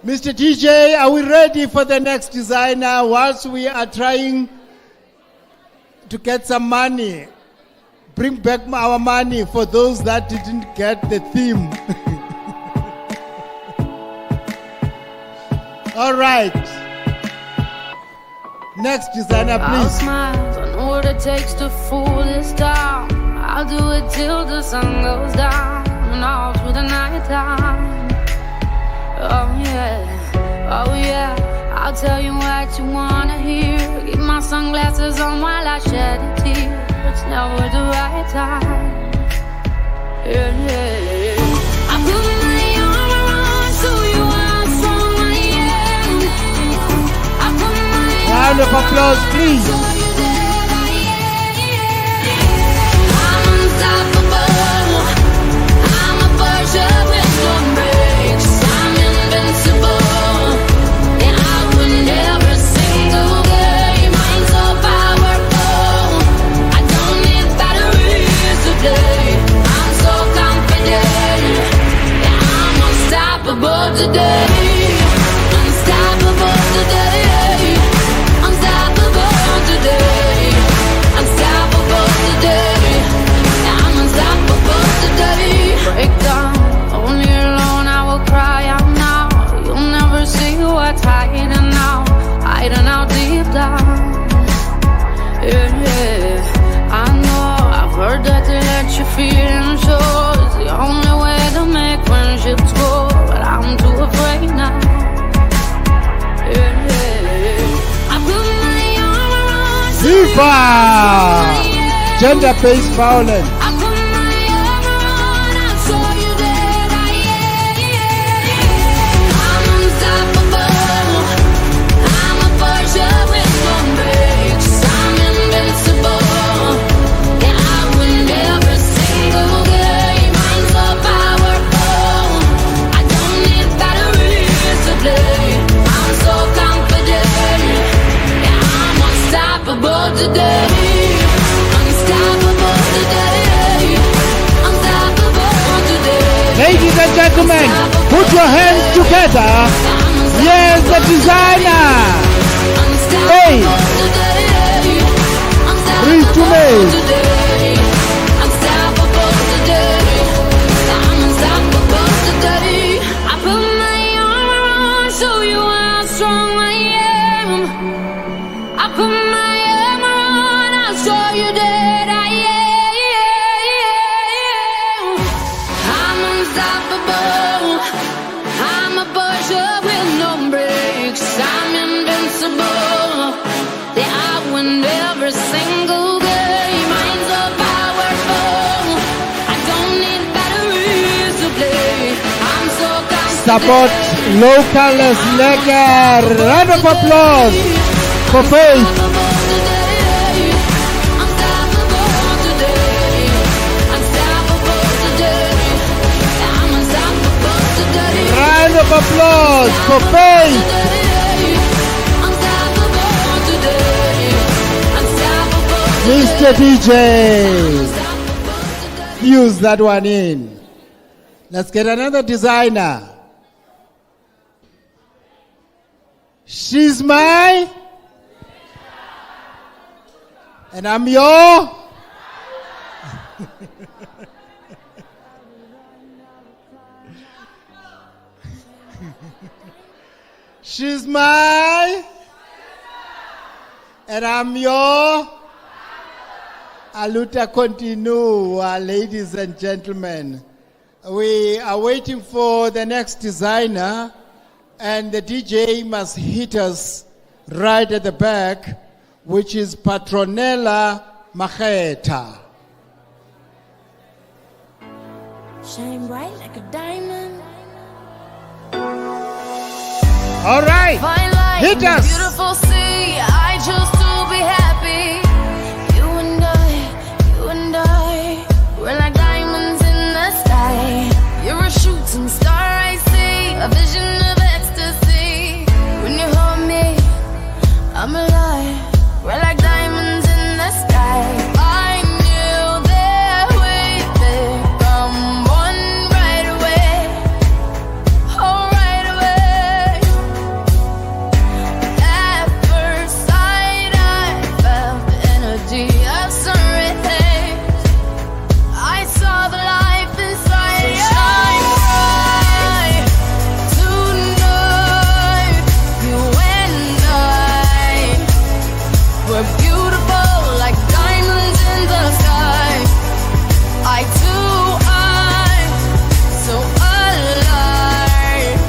Speaker 12: Mr. DJ, are we ready for the next designer whilst we are trying to get some money? Bring back our money for those that didn't get the theme. All right. Next designer,
Speaker 8: I'll
Speaker 12: please.
Speaker 8: smile, I know what it takes to fool this town. I'll do it till the sun goes down and all through the night time. Oh yeah, I'll tell you what you wanna hear. Keep my sunglasses on while I shed a tear. It's never the right time. Yeah. I put my arm around so you are strong I am. I put my
Speaker 12: Round of applause, please.
Speaker 8: I'm unstoppable. I'm a Porsche with no brakes. I'm invincible. And I win every single game. I'm so powerful. I don't need batteries to play. I'm so confident. Yeah, I'm unstoppable today. Unstoppable today. Unstoppable today. Unstoppable today. Yeah, I'm unstoppable today. Break down, only alone I will cry out now. You'll never see what's hiding out deep down. Yeah, I know, I've heard that to let you feel and show is the only way to make friendships grow, but I'm too afraid now. Yeah, I put my arm around
Speaker 12: Viva! Gender-based violence.
Speaker 8: Today, unstoppable today, unstoppable today.
Speaker 12: Ladies and gentlemen, put your hands together. Here's the designer. Hey, read to me.
Speaker 8: Unstoppable today, I'm unstoppable today. I put my arm around, show you how strong I am. I put my show you that I am. I'm unstoppable. I'm a Porsche with no brakes. I'm invincible. Yeah, I win every single game. I'm so powerful. I don't need batteries to play. I'm so confident.
Speaker 12: Support local lekker. Round of applause for Faith. Round of applause for Faith. Mr. DJ, fuse that one in. Let's get another designer. She's my, and I'm your. She's my, and I'm your. Aluta continua, ladies and gentlemen. We are waiting for the next designer, and the DJ must hit us right at the back, which is Patronella Macheta.
Speaker 8: Shine bright like a diamond.
Speaker 12: All right,
Speaker 8: Fine light
Speaker 12: hit
Speaker 8: in a
Speaker 12: us.
Speaker 8: beautiful sea. I choose to be happy. You and I, we're like diamonds in the sky. You're a shooting star, I see, a vision of ecstasy. When you hold me, I'm alive. We're like diamonds in the sky. I knew that we'd become one right away. Oh, right away. At first sight, I felt the energy of sun rays. I saw the life inside you. Shine bright tonight. You and I, we're beautiful like diamonds in the sky. I too, I'm so alive.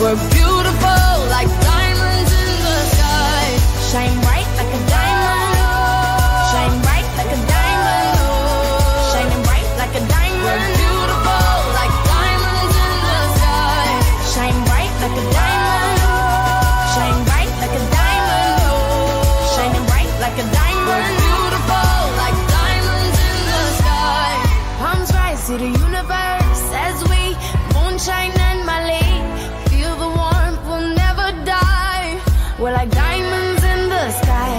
Speaker 8: We're beautiful like diamonds in the sky. Shine bright like a diamond. Shine bright like a diamond. Shining bright like a diamond. We're beautiful like diamonds in the sky. Shine bright like a diamond. Shine bright like a diamond. Shining bright like a diamond. We're beautiful like diamonds in the sky. Palms rise to the universe as we moonshine and Mali. Feel the warmth, we'll never die. We're like diamonds in the sky.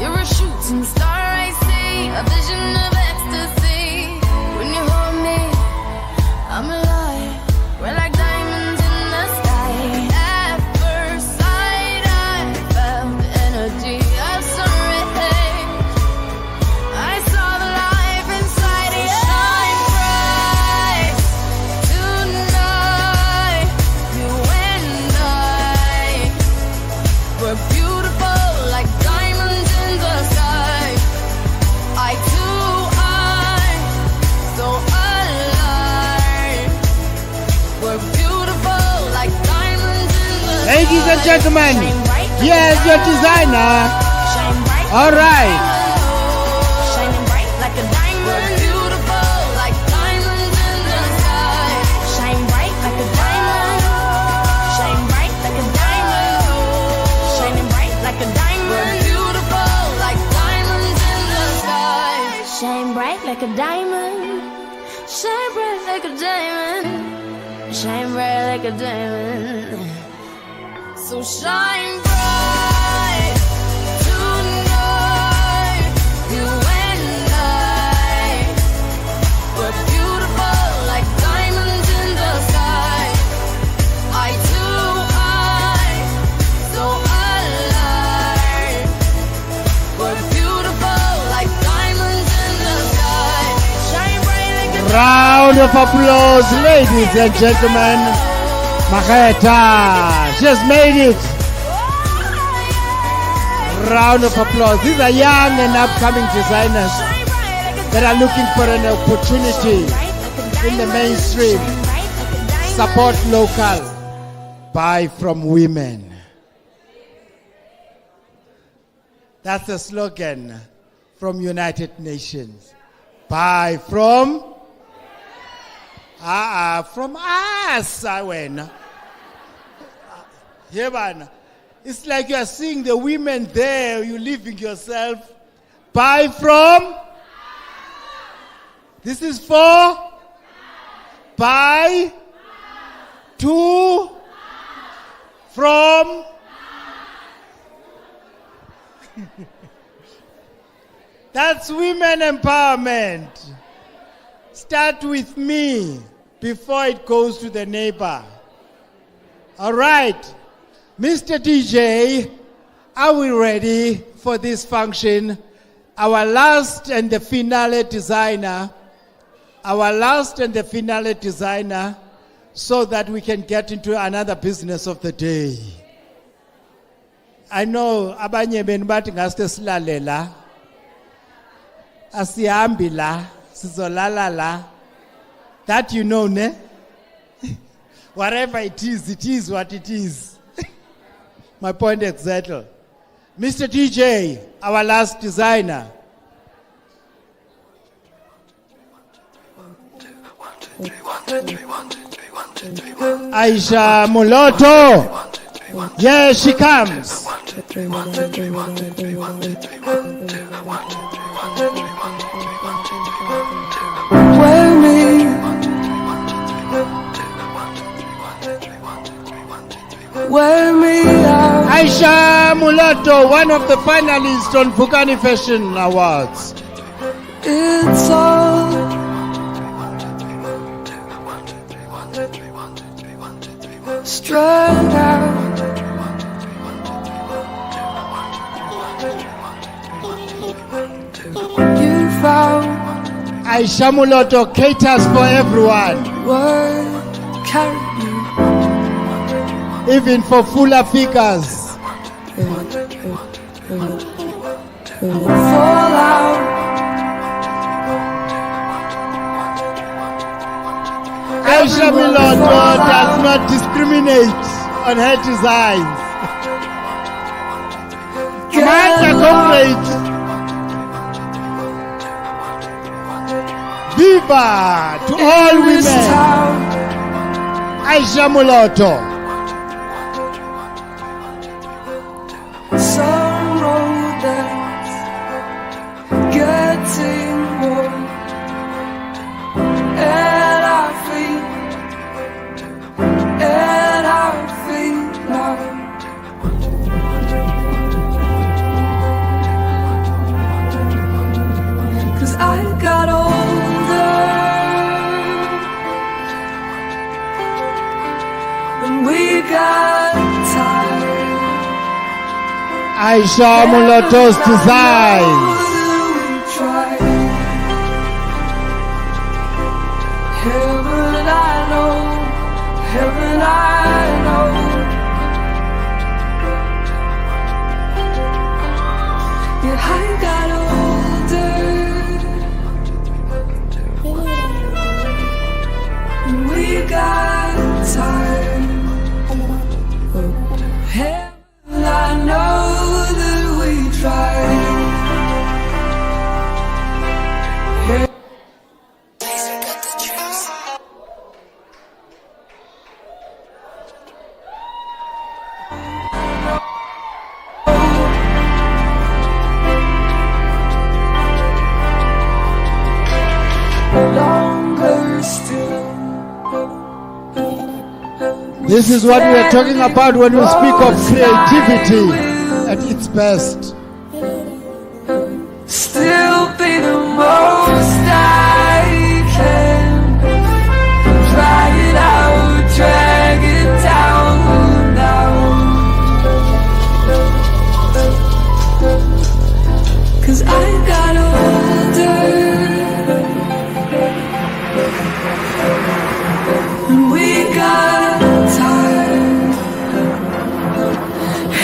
Speaker 8: You're a shooting star, I see, a vision of ecstasy. When you hold me, I'm alive. We're like diamonds in the sky. At first sight, I felt the energy of sun rays. I saw the life inside you. Shine bright tonight. You and I, we're beautiful like diamonds in the sky. I too, I'm so alive. We're beautiful like diamonds in the sky.
Speaker 12: Ladies and gentlemen, here's your designer. All right.
Speaker 8: Shining bright like a diamond. We're beautiful like diamonds in the sky. Shine bright like a diamond. Shine bright like a diamond. Shining bright like a diamond. We're beautiful like diamonds in the sky. Shine bright like a diamond. Shine bright like a diamond. Shine bright like a diamond. So shine bright tonight. You and I, we're beautiful like diamonds in the sky. I too, I'm so alive. We're beautiful like diamonds in the sky. Shine bright like a
Speaker 12: Round of applause, ladies and gentlemen. Macheta, she has made it. Round of applause. These are young and upcoming designers that are looking for an opportunity in the mainstream. Support local. Buy from women. That's the slogan from United Nations. Buy from from us, Awen. Here, man. It's like you are seeing the women there, you're leaving yourself. Buy from. This is for. Buy. To. From. That's women empowerment. Start with me before it goes to the neighbor. All right. Mr. DJ, are we ready for this function? Our last and the finale designer. Our last and the finale designer, so that we can get into another business of the day. I know abanye benu bathi ngaste silalela. Asihambi la, sizolala la.
Speaker 7: That you know, ne? Whatever it is what it is. My point exactly. Mr. DJ, our last designer. Aisha Muloto. Here she comes. Aisha Muloto, one of the finalists on Bukani Fashion Awards.
Speaker 2: It's all strung out. You found
Speaker 7: Aisha Muloto caters for everyone,
Speaker 2: what carried you.
Speaker 7: even for fuller figures.
Speaker 2: Fall out.
Speaker 7: Aisha Muloto does not discriminate on her designs. Amanda, comrade. Viva to all women. Aisha Muloto.
Speaker 2: Some road that's getting warm, and I feel now. 'Cause I got older, and we got tired.
Speaker 7: Aisha Muloto's designs.
Speaker 2: Heaven I know. Yeah, I got older, and we got tired. Heaven I know that we tried. Longer still.
Speaker 7: This is what we are talking about when we speak of creativity at its best.
Speaker 2: Still be the most I can. Drag it out, drag it down now. 'Cause I got older, and we got tired.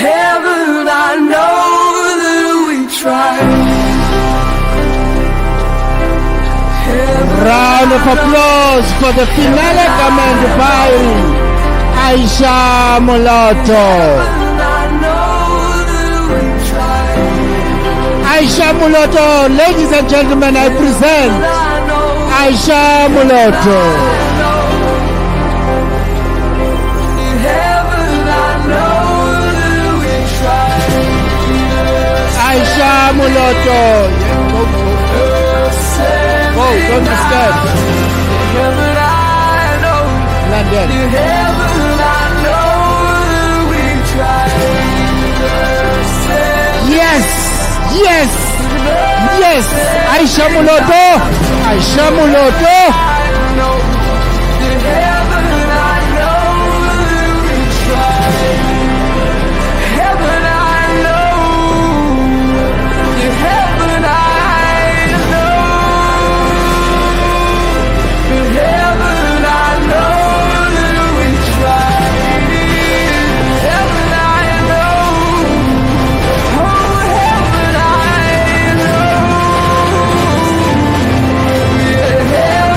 Speaker 2: Heaven, I know that we tried.
Speaker 7: Round of applause for the finale command by Aisha Muloto. Aisha Muloto, ladies and gentlemen, I present Aisha Muloto. Aisha Muloto. Whoa, don't be scared. London. Yes, yes, yes. Aisha Muloto. Aisha Muloto.
Speaker 2: Yeah.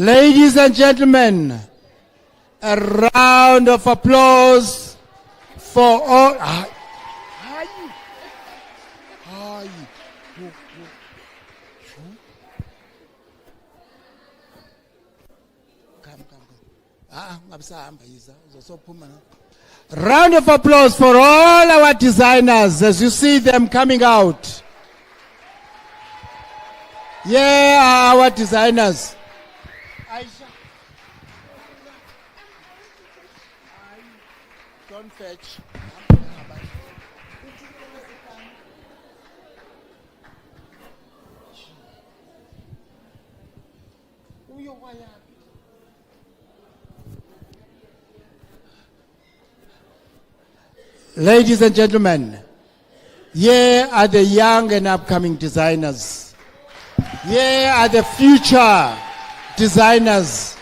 Speaker 7: Ladies and gentlemen, a round of applause for all. Round of applause for all our designers as you see them coming out. Yeah, our designers. Don't fetch. Ladies and gentlemen, here are the young and upcoming designers. Here are the future designers.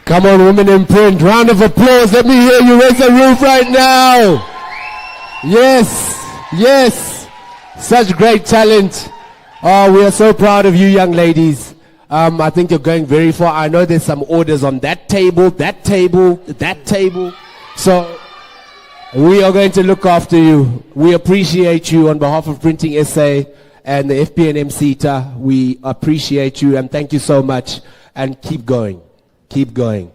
Speaker 6: Come on, women in print. Round of applause. Let me hear you raise the roof right now. Yes, yes. Such great talent. Oh, we are so proud of you, young ladies. I think you're going very far. I know there's some orders on that table, that table, that table. So we are going to look after you. We appreciate you on behalf of Printing SA and the FPNM CETA. We appreciate you and thank you so much. And keep going. Keep going.